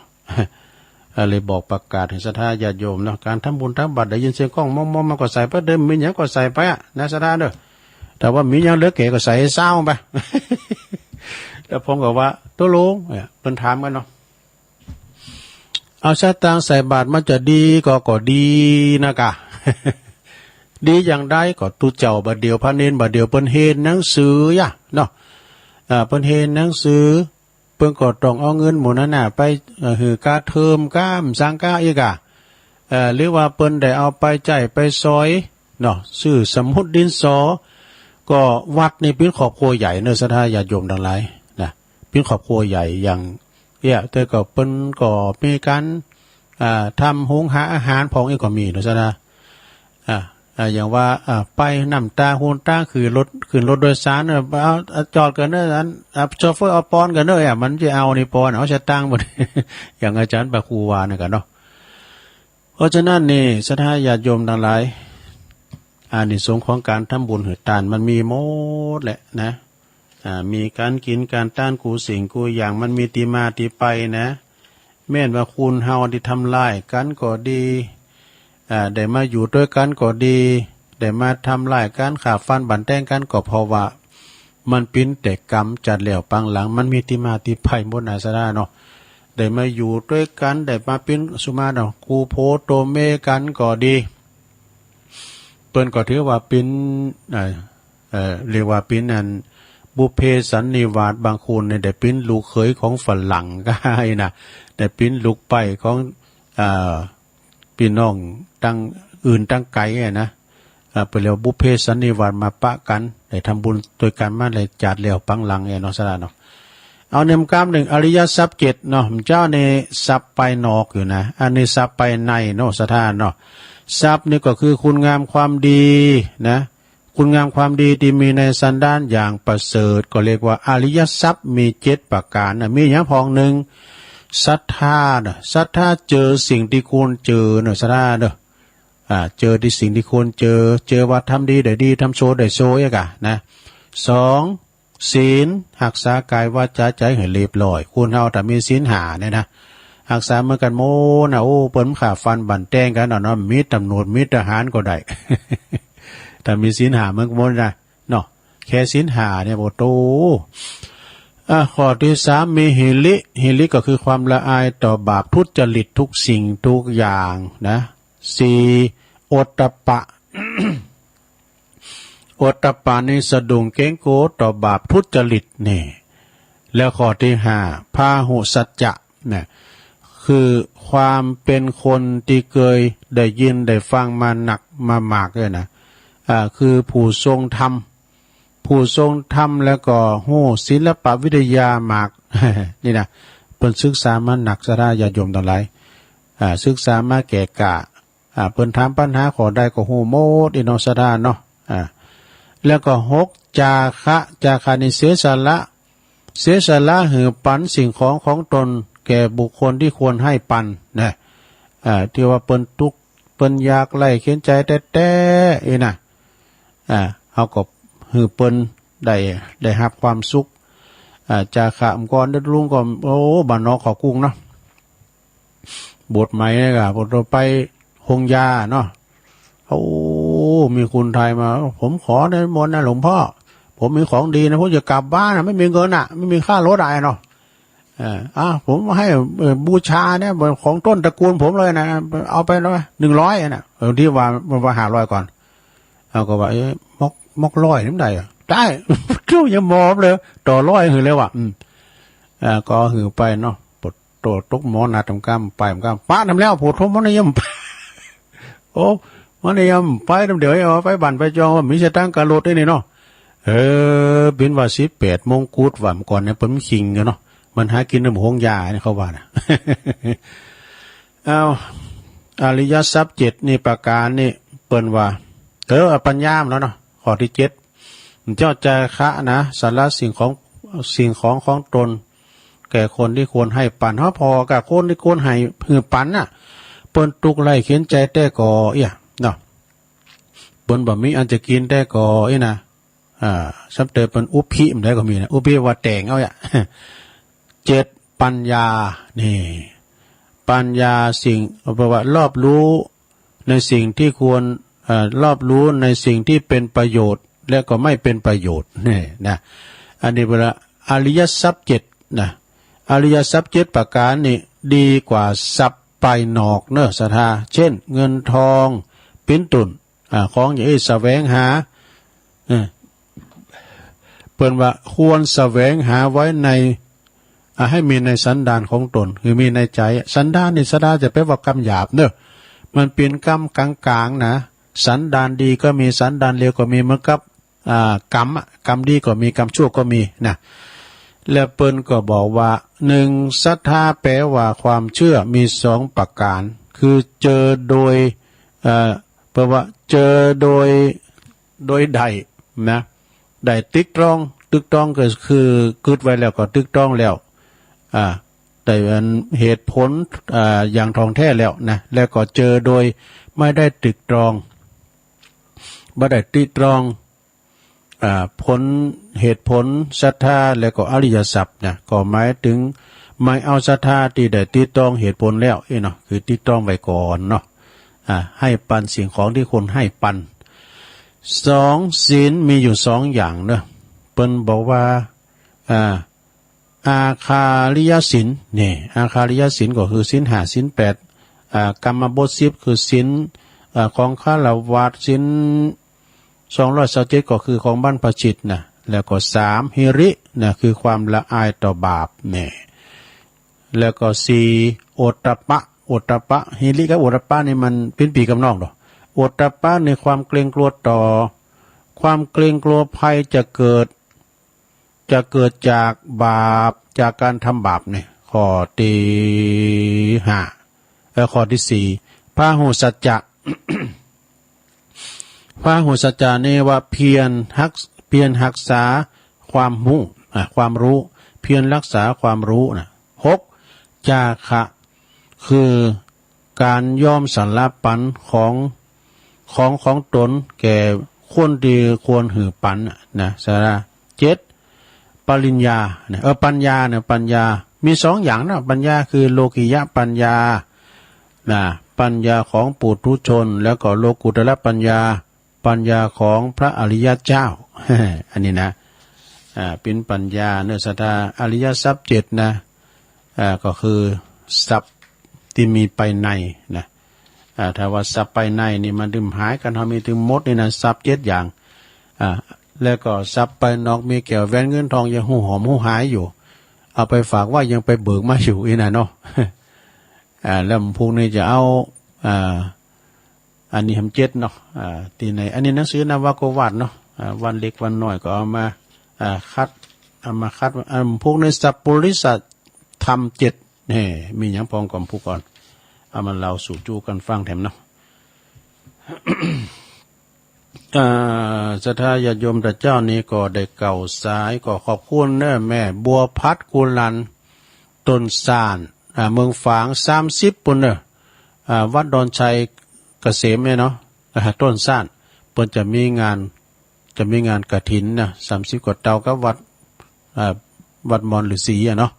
เลยบอกประกาศให้ศรัทธาญาติโยมเนาะการทำบุญตักบาตรได้ยินเสียงกล้องมอมๆมันก็ใส่ไปเดิมมีหยังก็ใส่ไปนะศรัทธาเด้อแต่ว่ามีหยังเหลือเก๋ก็ใส่เศร้าไป แล้วผมก็ว่าตัวลุงเพิ่นถามกันเนาะเอาชาตังใส่บาตรมันจะดีก็ดีนะกะ ดีอย่างใดก็ตุเจ้าบัดเดียวพระเนรบัดเดียวเปิ้นเห็นหนังสือยะเนาะเปิ้นเห็นหนังสือเปิ้นก็ต้องเอาเงินหมู่นั้นน่ะไปหือกาเทอมก้ามสังกาอีกหรือว่าเปิ้นได้เอาไปจ่ายไปซอยเนาะซื้อสมุดดินสอก็วัดนี่เป็นครอบครัวใหญ่เนอะศรัทธาญาติโยมทั้งหลายนะเป็นครอบครัวใหญ่อย่างแต่ก็เปิ้นก็มีการทำหุงหาอาหารพองอีกก็มีเนอะศรัทธาอย่างว่าไปนำตาหูตาขึ้นรถโดยสารเอาจอดกันเนอะนั้นโชเฟอร์เอาปอนกันเนอะมันจะเอานี่ปอนเอาจะตั้งหมด อย่างอาจารย์ปะครูวาเนี่ยกันเนาะเพราะฉะนั้นนี่ศรัทธาญาติโยมทั้งหลายอานิสงส์ของการทำบุญหือทานมันมีหมดแหละนะมีการกินการต้านกูสิ่งกูอย่างมันมีที่มาที่ไปนะแม้นว่าคุณเฮาที่ทำลายกันก็ดีได้มาอยู่ด้วยกันก็ดีได้มาทำลายกันขาฟันบันแต้งกันก็เพราะว่ามันเป็นแต่กรรมจัดแล้วปังหลังมันมีที่มาที่ไปหมดนะซะเนาะได้มาอยู่ด้วยกันได้มาเป็นสุมาเนาะกูโพโตเมกันก็ดีเปิ้นก็ถือว่าเป็นเรียกว่าเป็นอันบุพเพสันนิวาสบางคนเนี่ยได้เป็นลูกเขยของฝรั่งก็ได้นะได้เป็นลูกไปของพี่น้องตั้งอื่นตั้งไกลนะ ไปเรียกบุพเพสันนิวาสมาปะกันได้ทำบุญโดยการมาเลยจัดเลี้ยวปังหลังเนาะสระเนาะเอาเนมกามหนึ่งอริยทรัพย์7เนาะเจ้าในทรัพย์ไปนอกอยู่นะอันนี้ทรัพย์ไปในเนาะสถานเนาะทรัพย์นี่ก็คือคุณงามความดีนะคุณงามความดีที่มีในสันดานอย่างประเสริฐก็เรียกว่าอริยทรัพย์มี7ประการนะมีอย่างพองหนึ่งศรัทธานะศรัทธาเจอสิ่งที่ควรเจอเนาะศรัทธาเนาะเจอที่สิ่งที่ควรเจอว่าทำดีได้ดีทำโชว์ได้โชว์อย่างกันนะ2ศีลรักษากายวาจาใจให้เรียบร้อยคุณเฮาถ้ามีศีล5เนี่ยนะรักษาเหมือนกันโมนะโอ้เปิ้นขาฟันบั่นแต้งกันเนาะมีตำรวจมีทหารก็ได้ แต่มีศีล5เหมือนกันนะเนาะแค่ศีล5เนี่ยบ่โตข้อที่3มีหิริก็คือความละอายต่อบาปทุจริตทุกสิ่งทุกอย่างนะ4โอตตัปปะ โอตตัปปะนี่สะดุ้งเกรงโกรธต่อบาปทุจริตนี่แล้วข้อที่5พาหุสัจจะเนี่ยคือความเป็นคนที่เคยได้ยินได้ฟังมาหนักมามากเลยนะคือผู้ทรงธรรมแล้วก็หู้ศิลปวิทยามาก นี่นะเพิ่นศึกษามาหนักสระญาติโยมทั้งหลายศึกษามาแก่กะเพิ่นถามปัญหาขอได้ก็ฮู้หมดอินอสระเนาะแล้วก็6จาคะนิเสียสละหือปันสิ่งของตนแก่บุคคลที่ควรให้ปันนะที่ว่าเปิ้นทุกข์เปิ้นอยากไล่เข็นใจแต่ๆนะเฮาก็หือเปิ้นได้รับความสุขจาคะก่อนได้ลุงก็โอ้บ้านนอกขอกุ้งเนาะบทใหม่นี่ก็บทไปหงยาเนาะโอ้มีคุณไทยมาผมขอในมนต์นะหลวงพ่อผมมีของดีนะผมจะกลับบ้านนะไม่มีเงินอ่ะไม่มีค่ารถอะไรเนาะผมให้บูชาเนี่ยของต้นตระกูลผมเลยนะเอาไปแล้ว100นะที่ว่ามันว่า500ก่อนเอาก็ว่ามก100น้ำใดได้เจ้าอย่ามอบเลยต่อ100หือเลยว่ะก็หือไปเนาะปดโตตกหมอนาทำกรรมไปทำกรรมป้าทำแล้วผมทมมันยังโอ้มันยังไปเดี๋ยวเอาไปบั่นไปจองว่ามีสตังค์กะโลดได้นี่เนาะเป็นว่า18มงกุฎว่าเมื่อก่อนเนี่ยเปิ้นขิงกันเนาะมันหากินน้ำหงยาเนี่ยเขาว่านะ เอาอริยทรัพย์7นี่ประการนี่เปิ้นว่าปัญญามแล้วเนาะข้อที่7เจ้าจาคะนะสาระสิ่งของตนแก่คนที่ควรให้ปันเพราะพอกับคนที่ควรให้หือปันน่ะเปิ้นตุกไล่เขียนใจแต่ก่อเนาะเปิ้นบ่มีอันจะกินแต่ก่อนะซับเตอเปิ้นอุพิมได้ก็มีนะอุพิว่าแต่งเอา7ปัญญานี่ปัญญาสิ่งแปลว่ารอบรู้ในสิ่งที่ควรรอบรู้ในสิ่งที่เป็นประโยชน์และก็ไม่เป็นประโยชน์นี่นะอันนี้เวลาอริยทรัพย์7นะอริยทรัพย์7ประการนี่ดีกว่าทรัพย์ภายนอกเนอะศรัทธาเช่นเงินทองปิ้นตุนของอย่างแสวงหาเปิ้นว่าควรแสวงหาไว้ในให้มีในสันดานของตนคือมีในใจสันดานนี่สันดานจะเป็นว่ากรรมหยาบเนอะมันเป็นกรรมกลางๆนะสันดานดีก็มีสันดานเลวก็มีเหมือนกับกรรมดีก็มีกรรมชั่วก็มีนะแล้วเปิ้นก็บอกว่า1ศรัทธาแปลว่าความเชื่อมี2ประการคือเจอโดยแปลว่าเจอโดยใดนะได้ตึกต้องก็คือกึดไว้แล้วก็ตึกต้องแล้วได้เหตุผลอย่างทองแท้แล้วนะแล้วก็เจอโดยไม่ได้ตึกตรองบ่ได้ติตรองผลเหตุผลศรัทธาแล้วก็อริยทรัพย์นะก็หมายถึงไม่เอาศรัทธาที่ได้ติตรองเหตุผลแล้วเนาะคือติตรองไว้ก่อนเนาะให้ปันสิ่งของที่คนให้ปัน2ศีลมีอยู่2อย่างเนาะเปิ้นบอกว่าอาคาริยศีลนี่อาคาริยศีลก็คือศีล5ศีล8กรรมบท10คือศีลของฆราวาสศีล227ก็คือของบรรพชิตนะแล้วก็3หิรินะคือความละอายต่อบาปนี่แล้วก็4โอตตัปปะหิริกับโอตตัปปะนี่มันเป็นปีกับน้องดอก โอตตัปปะในความเกรงกลัวต่อความเกรงกลัวภัยจะเกิดจากบาปจากการทำบาปเนี่ยข้อที่5ข้อที่4พาหุสัจจะ พาหุสัจจะนี่ว่าเพียรรักษาความรู้เพียรรักษาความรู้นะ6จาคะคือการยอมสารปันของตนแก่คนดีควรหือปันนะสาระ7ปริญญาเนี่ยปัญญาเนี่ยปัญญามี2อย่างนะปัญญาคือโลกิยะปัญญานะปัญญาของปุถุชนแล้วก็โลกุตระปัญญาของพระอริยเจ้า อันนี้นะเป็นปัญญาเนื้อสัทธาอริยทรัพย์7นะก็คือทรัพย์ที่มีไปในนะถ้าว่าทรัพย์ไปในนี่มันดึมหายกันเฮามีถึงหมดนี่นะทรัพย์7อย่างแล้วก็ทรัพย์ไปนอกมีแก้วแหวนเงินทองยังหูหอมหูหายอยู่เอาไปฝากว่ายังไปเบิกมาอยู่อีกนะเนาะแล้วพวกนี้จะเอาอันนี้ทำ7เนาะที่ไหนอันนี้หนังสือนวโกวาทเนาะวันเล็กวันน้อยก็เอามาคัดพวกในสัพปริสัทธรรม7นี่มีหยังพองก่อนผู้ก่อนเอามาเล่าสู่จูกันฟังแถมเนาะ ศรัทธาญาติโยมพระเจ้านี้ก็ได้เก่าสายก็ขอบคุณเด้อแม่บัวพัดกุลันต้นสานเมืองฝาง30ปุ่นเด้อวัดดอนชัยเกษมเนี่ยเนาะต้นสานเพิ่นจะมีงานกฐินนะ30กว่าเตากับวัดมอนฤาษีเนาะ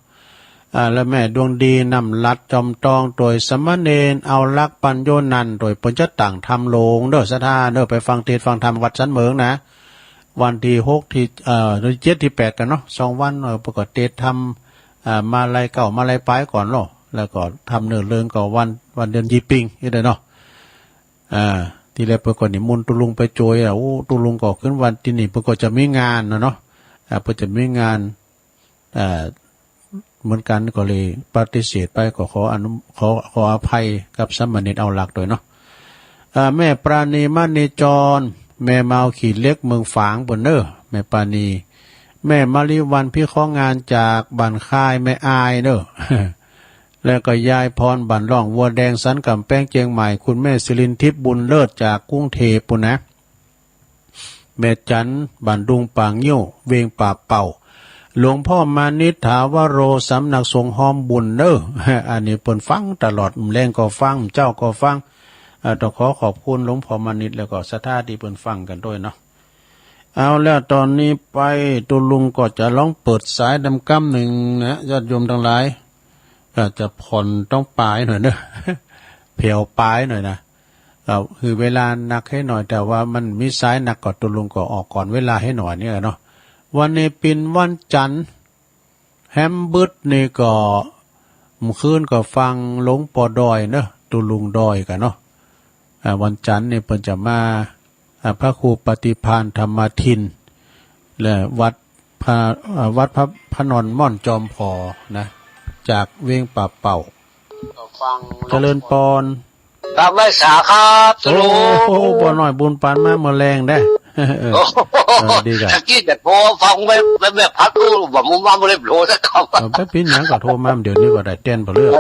แล้วแม่ดวงดีนำลัดจอมตองโดยสมณเณรเอาลักปัญโยนันโดยเพิ่นจะตั้งทำโลงเด้อศรัทธาเด้อไปฟังเทศฟังธรรมวัดสันเหมืองนะวันที่6ที่7ที่8กันเนาะ2วันประกอบเทศทำมาลัยเก่ามาลัยปลายก่อนเนาะแล้วก็ทำเนินเริงก็วันเดือนยี่ปิงนี่เด้อเนาะที่แรกเพิ่นก็นิมนต์ตุลุงไปโจยตุลุงก็ขึ้นวันที่นี่เพิ่นก็จะมีงานเนาะเพิ่นจะมีงานเหมือนกันก็เลยปฏิเสธไปก็ขออภัยกับสมณเณรเอาหลักโดยเนาะแม่ปราณีมณีจรแม่เมาขีดเล็กเมืองฝางบนเน้อแม่ปราณีแม่มาริวันพี่ของงานจากบ้านค่ายแม่อายเน้อ แล้วก็ยายพรบันร่องวัวแดงสันกำแป้งเจียงใหม่คุณแม่ศิรินทิพย์บุญเลิศจากกรุงเทพปุ่นนะแม่จันบันดุงปางเงี้ยวเวงป่าเป่าหลวงพ่อมานิถาวโรสำนักสงฆ์หอมบุญเด้อ อันนี้เพิ่นฟังตลอดแรงก็ฟังเจ้าก็ฟังต้องขอบคุณหลวงพ่อมานิแล้วก็ศรัทธาที่เพิ่นฟังกันด้วยเนาะเอาแล้วตอนนี้ไปตุลุงก็จะลองเปิดสายดำกำหนึ่งนะญาติโยมทั้งหลายจะผ่อนต้องปลายหน่อยเด้อ เพียวปลายหน่อยนะคือเวลาหนักให้หน่อยแต่ว่ามันมีสายหนักก็ตุลุงก็ออกก่อนเวลาให้หน่อยเนี่ยเนาะวันนี้เป็นวันจันทร์แฮมบึดนี่ก็มื้อคืนก็ฟังหลวงปอดอยเนอะตุลุงดอยกันเนาะวันจันทร์นี่เพิ่นจะมาพระครูปฏิภาณธรรมทินและวัดพระนอนม่อนจอมพอนะจากเวียงป่าเป่าเจริญปอนครับไว้สาครับตุลุงโอ้บ่น้อยบุญปานมาเมื่อแรงได้ดีกันตะกี้แต่พอฟังแบบพักตู้บ่มุมว่าบ่ได้โผล่สักคำไปปิ้นหยังก็โทรมาเดี๋ยวนี้ก็ได้เต้นบ่เลือก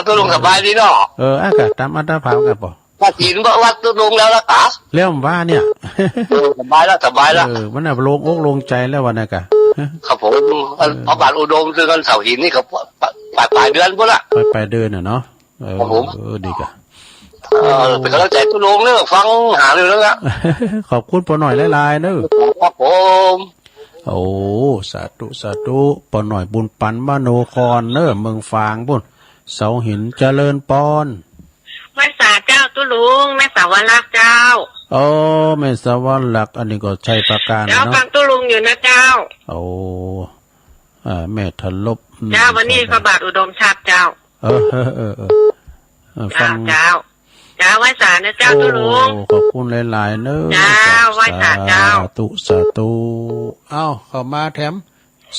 ตุลุงสบายดีเนาะอากาศตามอัตภาพกันบ่ถ้ากินบ่วัดตุลุงแล้วล่ะกะแล้วว่าเนี่ยสบายแล้วมันน่ะโล่งอกโล่งใจแล้ววันนั้นกะครับผมพระบาทอุดมคือกันเสาหินนี่ก็ปลายเดือนพุ่นล่ะปลายเดือนน่ะเนาะดีกะเป็นกำลังใจตุลุงเด้อฟังหาเรื่องละขอบคุณปอหน่อยหลายๆเด้อครับผมโอ้สาธุปอหน่อยบุญปันมโนครเด้อเมืองฝางพุ่นเสาหินเจริญปอนแม่สาเจ้าตุลุงแม่สาวรักเจ้าแม่สาวรักอันนี้ก็ใช้ประการเนาะเจ้าฟังตุลุงอยู่นะเจ้าแม่ทลบเจ้าวันนี้พระบาทอุดมชาติเจ้าฟังเจ้าไว้สานะเจ้าตุลุงขอบคุณหลายๆเนอะเจ้าไว้สาเจ้าสาธุเข้ามาแถม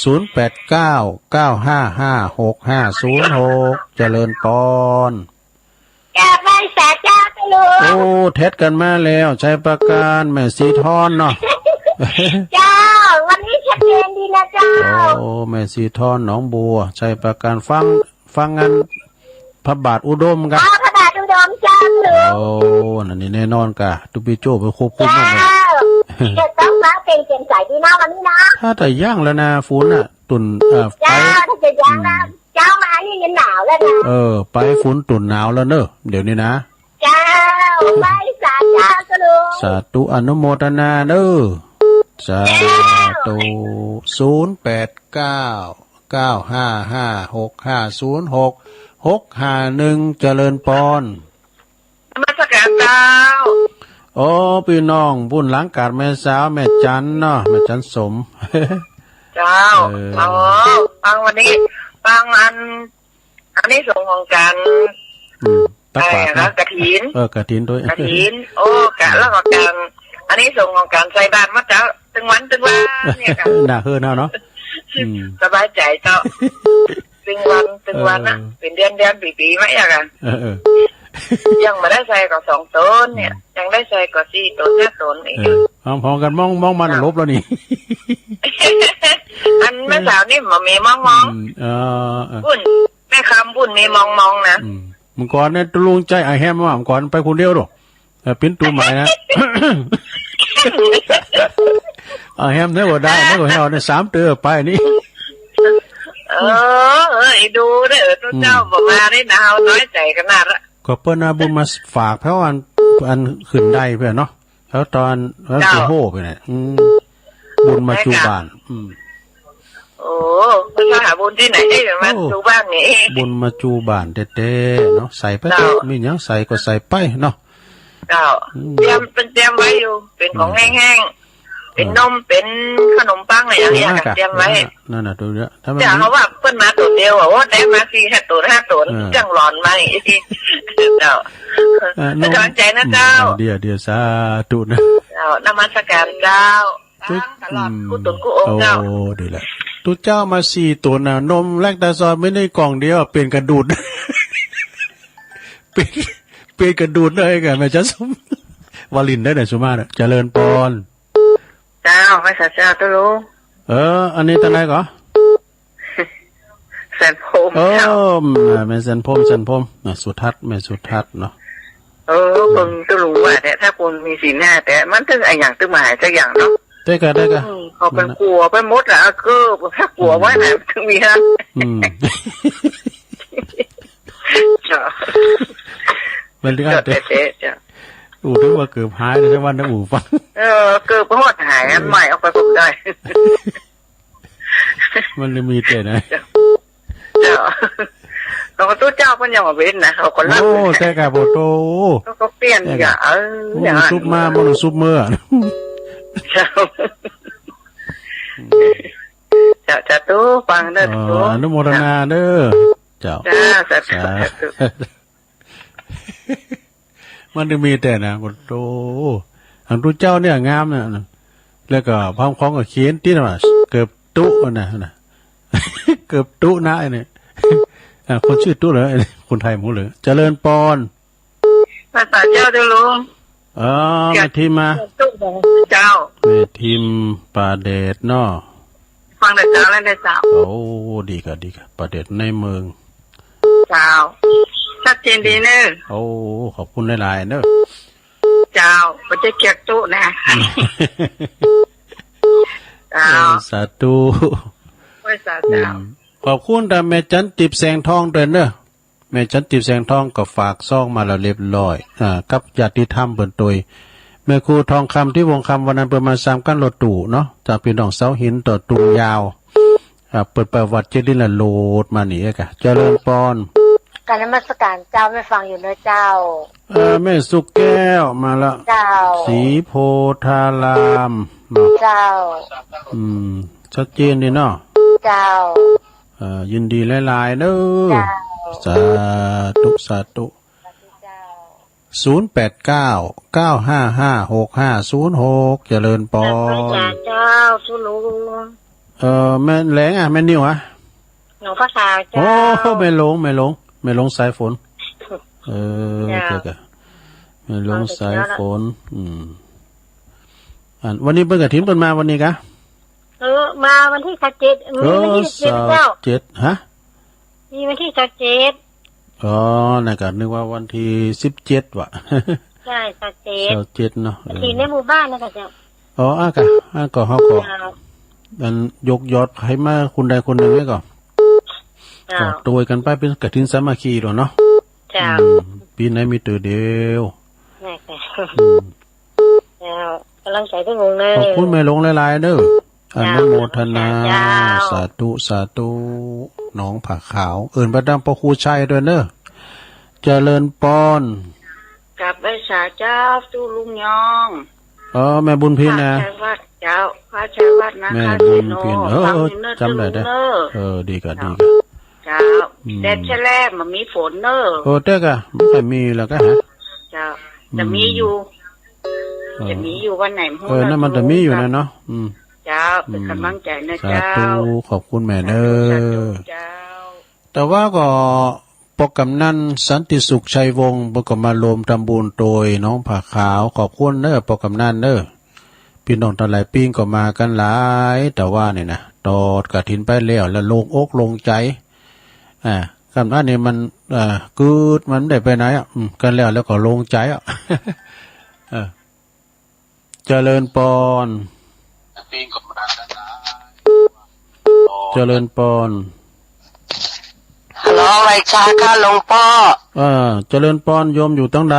0899556506เจริญปอนไว้สาเจ้าตุ ลุง โอ้เท็ดกันมาแล้วใช้ประการแม่สีทอนเนาะ เจ้าวันนี้ชัดเจนดีนะเจ้า โอ้แม่สีทอนหนองบัวใช้ประการฟังงานพระบาทอุดมกัน พระบาทอุดมเจ้าลุง โอ้นั่นนี่แน่นอนกะตุปิโจ้ไปควบคุม เจ้า มันเลย จะต้องมาเป็นเกณฑ์สายดีนะวันนี้นะ ถ้าแต่ย่างแล้วนะฝนอ่ะตุนไป เจ้าถ้าจะยังนะเจ้ามานี่ยังหนาวแล้วนะ ไปฝนตุนหนาวแล้วเนอะเดี๋ยวนี้นะ เจ้าไปสาเจ้าก็ลุง สาธุอนุโมทนาเนอะสาธุ08995556506651เจริญปอน นมัสการเจ้า โอ้พี่น้องบุญหลังกาดแม่สาวแม่จันเนาะแม่จันสม เจ้าฟังวันนี้ฟังอันนี้ส่งของการ ตักบาตรนะ กระถิน กระถินด้วย กระถินโอ้กะแล้วก็การอันนี้ส่งของการใส่บาตรมาเจ้าตึงวันเนี่ยค่ะ น่าเฮือเนาะเนาะ สบายใจเจ้าตึงวันนะเป็นเดือนปีๆไหมอะกันยังไม่ได้ใส่ก็2ต้นเนี่ยยังได้ใส่ก็4ต้น5ต้นอีก พอกันมองมันลบแล้วนี่ อันแม่สาวนี่มันมีมองบุญแม่คำบุญมีมองนะ มึงก่อนเนี่ยตุลุงใจไอแฮมว่ามึงก่อนไปคนเดียวหรอปิ้นตูใหม่นะ ไอแฮมเนี่ยว่าได้ไม่ก็ให้เอาเนี่ย3 เตือไปนี่ ดูได้ตัวเจ้าบอกมาได้หนาวน้อยใจขนาดละ ก็เปิ้นอาบุญมาฝากเพราะอันขึ้นได้เพื่อนเนาะแล้วตอนแล้วโอ้โหไปเนี่ยบุญมาจูบานโอ้คุณมาหาบุญที่ไหนได้มาจูบ้านนี่บุญมาจูบานเต้ๆเนาะใส่ไปมีหยังใส่ก็ใส่ไปเนาะ เจ้าเตรียมไว้อยู่เป็นของแห้งๆเป็นนมเป็นขนมปังอะไรอย่างเงี้ยเตรียมไว้นั่นน่ะดูเนี่ยถ้ามันเขาว่าเพิ่นมาตัวเดียวว่าได้มา4 5 ตัว5 ตัวจังร้อนไหมเจ้าไม่กำลังใจนะเจ้าเดี๋ยวสาธุนะเจ้านมัสการเจ้าตลอดกู้ตนกู้องค์เจ้าโอ้ดีละตุเจ้ามา4 ตัวน่ะนมแลคตาซอยไม่ได้กล่องเดียวเป็นกระดูดเป็นกระดูดเลยกันแม่จันสมวาลินได้แต่สุมาเจริญปอนเจ้าไม่สัจจะตัวรู้อันนี้ตั้งไหนก่อแสนพรมเจ้าแม่แสนพรมสุทัศน์แม่สุทัศน์เนาะคนตัวรู้ว่าแต่ถ้าคนมีสีหน้าแต่มันตึงไออย่างตึงหมายสักอย่างเนาะได้กันเขาเป็นกลัวไปมดละก็ถ้ากลัวไว้ไหนถึงมีฮะมันถึงอะไรถึงว่าเกือบหายใช่วันนั้นฟังเกือบพอดหายใหม่ออกไปผมได้มันเลยมีแต่นะเจ้าเราก็ตู้เจ้าก็ยังมาเว้นนะเขาคนละแต่กับโบโตก็เปลี่ยนอย่าอย่างซุปมามันซุปเมื่อเจ้าจะตู้ฟังเด้อตู้อนุโมทนาเด้อเจ้ามันจะมีแต่นะโตอันรู้เจ้าเนี่ยงามเนี่ยแล้วก็พร้อมของกับเขียนที่น่ะเกือบตุนะเกือบตุนะเนี่ยคนชื่อตุเลยคนไทยหมดเลยเจริญปอนภาษาเจ้าจะรู้แม่ทีมมาเจ้าแม่ทีมป่าเดชเนาะฟังแต่เจ้าแล้วได้สาวโอ้ดีค่ะป่าเดชในเมืองเจ้าชัดเจนดีเนอะโอ้ขอบคุณหลายๆเนอะเจ้าไม่ใช่เกียรตุนะเจ้าสาธุสาธุขอบคุณแต่แม่จันติบแสงทองเดินเนอะแม่จันติบแสงทองก็ฝากซองมาแล้วเรียบร้อยกับญาติธรรมเบิ่นตยแม่ครูทองคำที่วงคำวันนั้นประมาณ3 กันรถตู่เนาะจากพี่น้องเสาหินต่อตุงยาวเปิดประวัติเจดินละโลดมานี่กะเจริญปอนการนมัสการเจ้าไม่ฟังอยู่เนอะเจ้าแม่สุกแก้วมาละเจ้าสีโพธารามเจ้าชัดเจนดีเนาะเจ้ายินดีหลายๆเด้อสาธุ0899555656เจริญปอนเจ้าสุลุงแม่แหลงแม่นิ้วหนูภาษาเจ้าโอ้ไม่ลงสายฝนเจ้าแม่ ลงสายฝนวันนี้เพิ่งกระถิ่นเพิ่นมาวันนี้กะมาวันที่17มีวันที่17แล้ว7ฮะมีวันที่17อ๋อน่ะก็นึกว่าวันที่17ว่ะใช่17เนาะที่ในหมู่บ้านนะคะเจ้าอ๋อก็เฮาก็อันยกยอดให้มาคนใดคนหนึ่งไว้ก่อนก็โดยกันไปเป็นกฐินสามัคคีเนาะจ้าปีไหนมีตัวเดียวแม่แล้วกำลังใจทุกวงเลยขอบคุณแม่ลงหลายๆเด้ออนุโมทนาสาธุน้องผักขาวเอิ่นประดังพ่อครูชัยด้วยเด้อเจริญปอนกับไปสาเจ้าตู้ลุงยองแม่บุญพินนะเจ้าพระชัยวัดนะแม่บุญพินจำได้ได้ดีกันเจ้าแต่แช่แรกมันมีฝนเนอะเต้กะไม่เคยมีแล้วก็ฮะเจ้าจะมีอยู่วันไหนนั่นมันจะมีอยู่นะเนาะเจ้าเป็นกำลังใจนะเจ้าสาธุขอบคุณแม่เด้อแต่ว่าก็ปกกำนันสันติสุขชัยวงศ์ก็มารวมทำบุญโดยน้องผักขาวขอบคุณเด้อปกกำนันเด้อพี่น้องทั้งหลายปิ้งก็มากันหลายแต่ว่าเนี่ยนะตอดกฐินไปแล้วแล้วลงอกลงใจคำนั้นนี่มันกึดมันได้ไปไหนกันแล้วก็ลงใจเจริญปอนเจริญปอนฮัลโหลไวชาค่ะหลวงพ่อเจริญปอนโยมอยู่ตั้งใด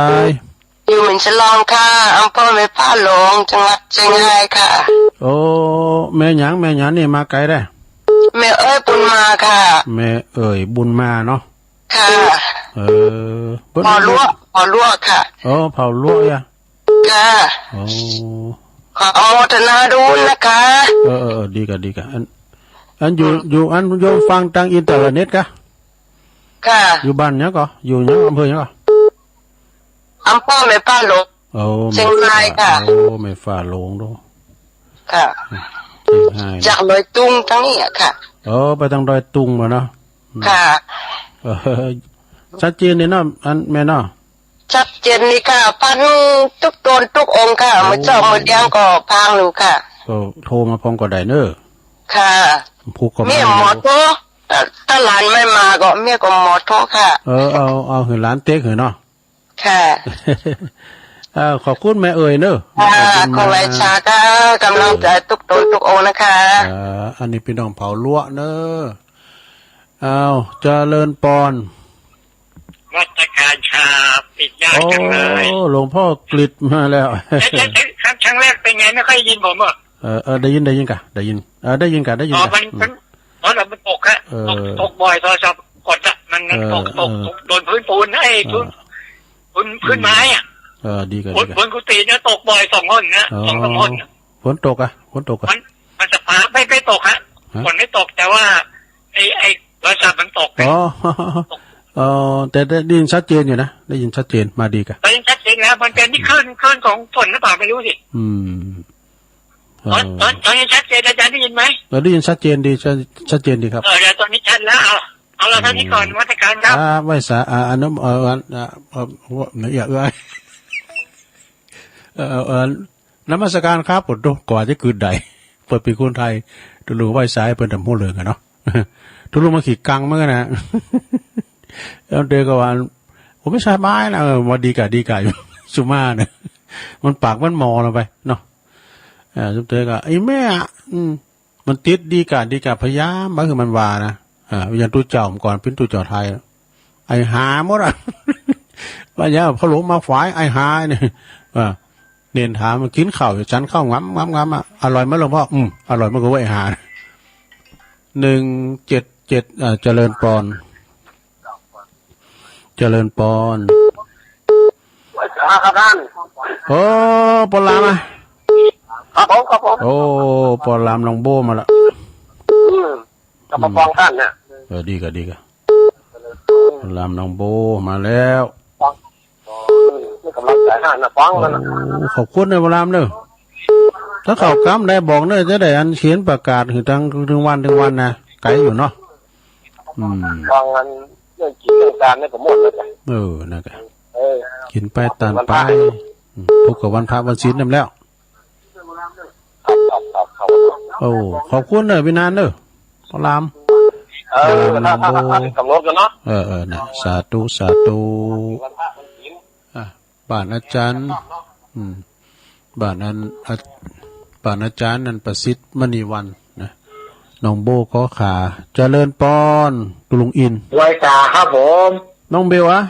อยู่เหมือนฉลองค่ะอำเภอแม่ฟ้าหลวงจังหวัดเชียงรายค่ะโอ้แม่หยังนี่มาไกลได้แม่เอ้ยบุญมาค่ะแม่เอ้ยบุญมาเนาะค่ะพอลวกค่ะเผาลวกอ่ะค่ะขออโมทนาดูนะคะดีกันอันอยู่อันโยมฟังทางอินเทอร์เน็ตกะค่ะอยู่บ้านเนี้ยก็อยู่เนี้ยอำเภอเนี้ยก็อำเภอแม่ฟ้าหลวงเชียงรายค่ะแม่ฟ้าหลวงดูค่ะจากดอยตุงทั้งนี้ค่ะไปทางดอยตุงมาเนาะค่ะชัดเจนนี่เนาะอันแม่เนาะชัดเจนนี่ค่ะพันทุกตนทุกองค์ค่ะมือเจ้ามือเดียงก็พังอยู่ค่ะก็โทรมาพร้อมก็ได้เนอะค่ะเมียหมอโทรถ้าหลานไม่มาก็เมียก็หมอโทรค่ะเอาหือหลานเต๊กหือเนาะค่ะขอบคุณแม่เอ๋ยเนอะขอไว้ชาค่ะกำลังใจทุกตนทุกองค์นะคะอันนี้พี่น้องเผาลวกเนอะเจริญปอนรัชการชาปิดยากจังเลยหลวงพ่อกฤษมาแล้วครั้งแรกเป็นไงไม่ค่อยยินผมอ่ะได้ยินกะได้ยินได้ยินมันมันตกฮะตกบ่อยโทรศัพท์กดอะมันตกโดนพื้นปูนไอ้พื้นไม้อ่ะดีกันบนกุฏิเนี่ยตกบ่อย2 คนนะ2-3 คนฝนตกมันจะฟ้าไม่ตกฮะฝนไม่ตกแต่ว่าไอ้โทรศัพท์มันตกแต่ได้ยินชัดเจนอยู่นะได้ยินชัดเจนมาดีกันได้ยินชัดเจนแล้วมันเป็นที่คลื่นของฝนหรือเปล่าไม่รู้สิตอนนี้ชัดเจนอาจารย์ได้ยินไหมได้ยินชัดเจนดีชัดเจนดีครับเดี๋ยวตอนนี้ชัดแล้วเอาเราเท่านี้ก่อนวัฒการครับไว้สาอันนั้นอย่านมัสการครับปวดดูก่อนจะคืนใดเปิดปีคนไทยทุลุงไหว้สายเปิดทำหัวเรืองกันเนาะทุลุงมาขี่กังเมื่อนะแล้วเด็กก็ว่าผมไม่ใช่ไม้นะมาดีกะสุมาเนี่ยมันปากมันมอลงไปเนาะสุดท้ายก็ไอ้แม่มันติดดีกะพยายามบ้าคือมันวานะอย่างตู้เจ้าก่อนเป็นตู้เจ้าไทยไอ้หาหมดว่าอย่างเขาหลงมาฝ่ายไอ้หาเนี่ยเนียนถามมันกินข้าวฉันข้าวง้ำอร่อยไหมหลวงพ่ออร่อยมากกว่าไอ้หา177เจริญปอนครับท่านปอลามอ่ะครับผมปอลามลองโบมาละกับมาฟังท่านเนี่ยดีกะปอลามลองโบมาแล้วกำลังใจท่านนะฟังแล้วนะขอบคุณในปอลามเนอะถ้าเขากำได้บอกเนอะจะได้อันเขียนประกาศถึงวันนะไกลอยู่เนาะฟังอันเรื่องกิจการนี่ก็หมดแล้วจ้ะนะครั กินไปตานไปพบกับวันพระวันศีลนั่นแล้วโอ้ขอบคุณเด้อพี่นานเด้อพอลามนำโบนะสาธุสาธุบ้านอาจารย์บ้านนั้นบ้านอาจารย์นั้นประสิทธิ์มณีวันนะน้องโบขอขาเจริญปอนตุลุงอินไว้ตาครับผมน้องเบลอะ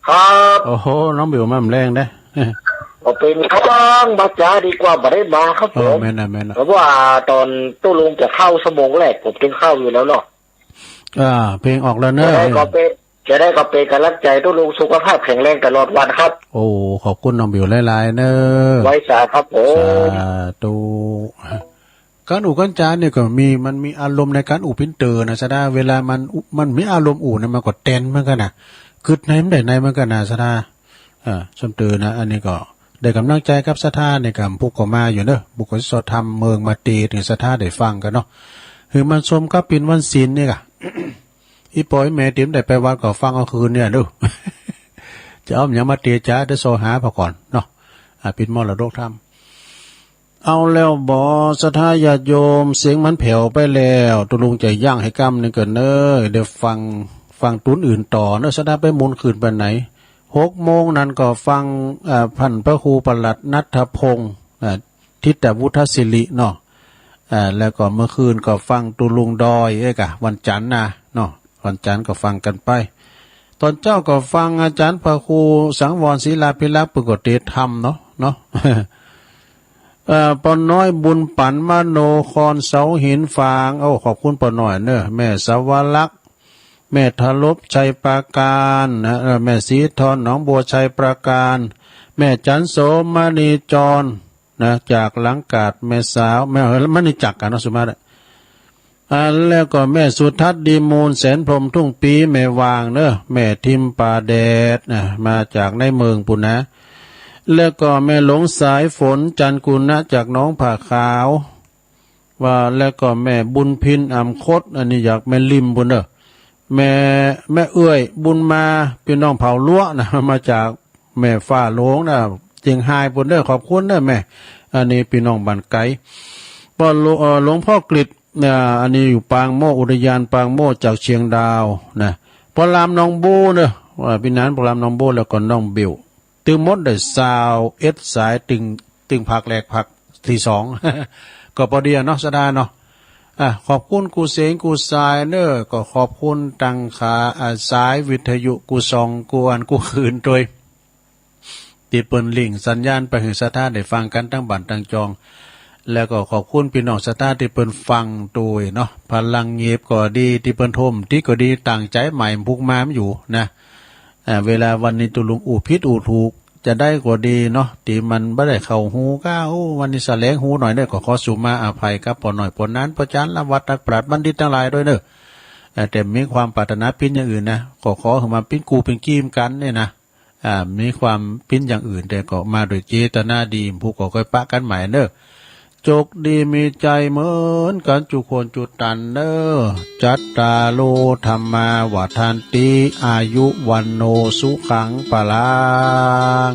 ครับโอ้โหน้องเบลมาแรงได้เป็นเขาบ้างบาจาดีกว่าบ่ได้มาครับผมแม่นะเพราะว่าตอนตู้ลุงจะเข้าสมองแรกผมจึงเข้าอยู่แล้วเนาะเพลงออกแล้วเนอะจะได้ก็เป็นกำลังใจตู้ลุงสุขภาพแข็งแรงตลอดวันครับโอ้ขอบคุณน้องเบลหลายๆเนอะไว้สาครับผมสาธุการอู่กันจานเนี่ยก็มันมีอารมณ์ในการอู่พินเตอร์นะซะดาเวลามันมีอารมณ์อู่นะมันก็เต้นเหมือนกันนะคือในมันได้ในเหมือนกันนะซะดาสมเตือนะอันนี้ก็ได้กำลังใจกับสถานในการพวกก็มาอยู่เนอะบุคคลสดทำเมืองมาตีถึงสถานได้ฟังกันเนาะคือมันชมก็เป็นวันศีลเนี่ยกะ อีปอยแม่ติ๋มได้ไปวัดก็ฟังเอาคืนเนี่ยดู จะเอาอย่างมาตีจ้าได้โซหาพอก่อนเนาะปิดมรดกธรรมเอาแล้วบ่สถาญาติโยมเสียงมันแผ่วไปแล้วตุลุงจะย่างให้กำนึงเกินเนอเดี๋ยวฟังตุนอื่นต่อเนอะสถาไปมุนคืนไปไหน6 โมงนั้นก็ฟังพันพระครูประหลัดณัฐพงศ์ทิตวุฒศิริเนาะแล้วก็เมื่อคืนก็ฟังตุลุงดอยกะวันจันทร์นะเนาะวันจันทร์ก็ฟังกันไปตอนเจ้าก็ฟังอาจารย์พระครูสังวรศิลาภิลักษ์ปรากฏเดชธรรมเนาะ ปอน้อยบุญปันมโนคอนเสาหินฟางขอบคุณปอน้อยเนอะแม่สวรักษ์แม่ทลบชัยปราการนะแม่สีทอนหนองบัวชัยปราการแม่จันโสมณีจรนะจากหลังกาดแม่สาวแม่มณีจักกันนะสุมาตแล้วก็แม่สุทัศน์ดีมูลแสนพรมทุ่งปีแม่วางเนอะแม่ทิมป่าแดดนะมาจากในเมืองปุณนะแล้วก็แม่หลงสายฝนจันกุณะจากน้องผ่าขาวว่าแล้วก็แม่บุญพินอ่ำคดอันนี้อยากแม่ริมบุญเนอะแม่เอื้อยบุญมาพี่น้องเผาล้วนะมาจากแม่ฟ้าโลงนะเจียงไฮ้บุญเนอะขอบคุณเนอะแม่อันนี้พี่น้องบ้านไกลพอหลวงพ่อกฤษเนี่ยอันนี้อยู่ปางโมอุทยานปางโมจากเชียงดาวนะพอลามน้องโบเนอะว่าพี่นั้นพอลามน้องโบแล้วก็น้องบิวตึงมดได้ซาวสายตึงผักแหลกผักที่2 ก็พอดีเนาะสดาเนาะขอบคุณกูเสงกูสายเนอก็ขอบคุณตังขาสายวิทยุกูซองกูอันกูคืนโดยติดเปิ้นลิงสัญญาณไปถึงสถานได้ฟังกันทั้งบ้านทั้งจองแล้วก็ขอบคุณพี่น้องสถานที่เปิ้นฟังโดยเนาะพลังเงียบก็ดีที่เปิ้นทมที่ก็ดีตั้งใจใหม่พุกมาอยู่นะเวลาวันนี้ตุลุงอู่พิษอู่ถูกจะได้กว่าดีเนาะตีมันไม่ได้เข้าหูก้าววันนี้แสลงหูหน่อยได้ก็ขอสุมาอภัยครับปอหน่อยปนนั้นประจันละวัดนักปราชญ์บัณฑิตทั้งหลายด้วยเนอะแต่มีความปรารถนาปิ้นอย่างอื่นนะก็ขอให้มาปิ้นกูเป็นกีมกันเนี่ยนะมีความปิ้นอย่างอื่นแต่ก็มาโดยเจตนาดีผู้ก็ค่อยปะกันใหม่เนอะจกดีมีใจเหมือนกันจุคนจุตันเนอจัตตาโลธรรมาวัฏันติอายุวันโนสุขังปะลัง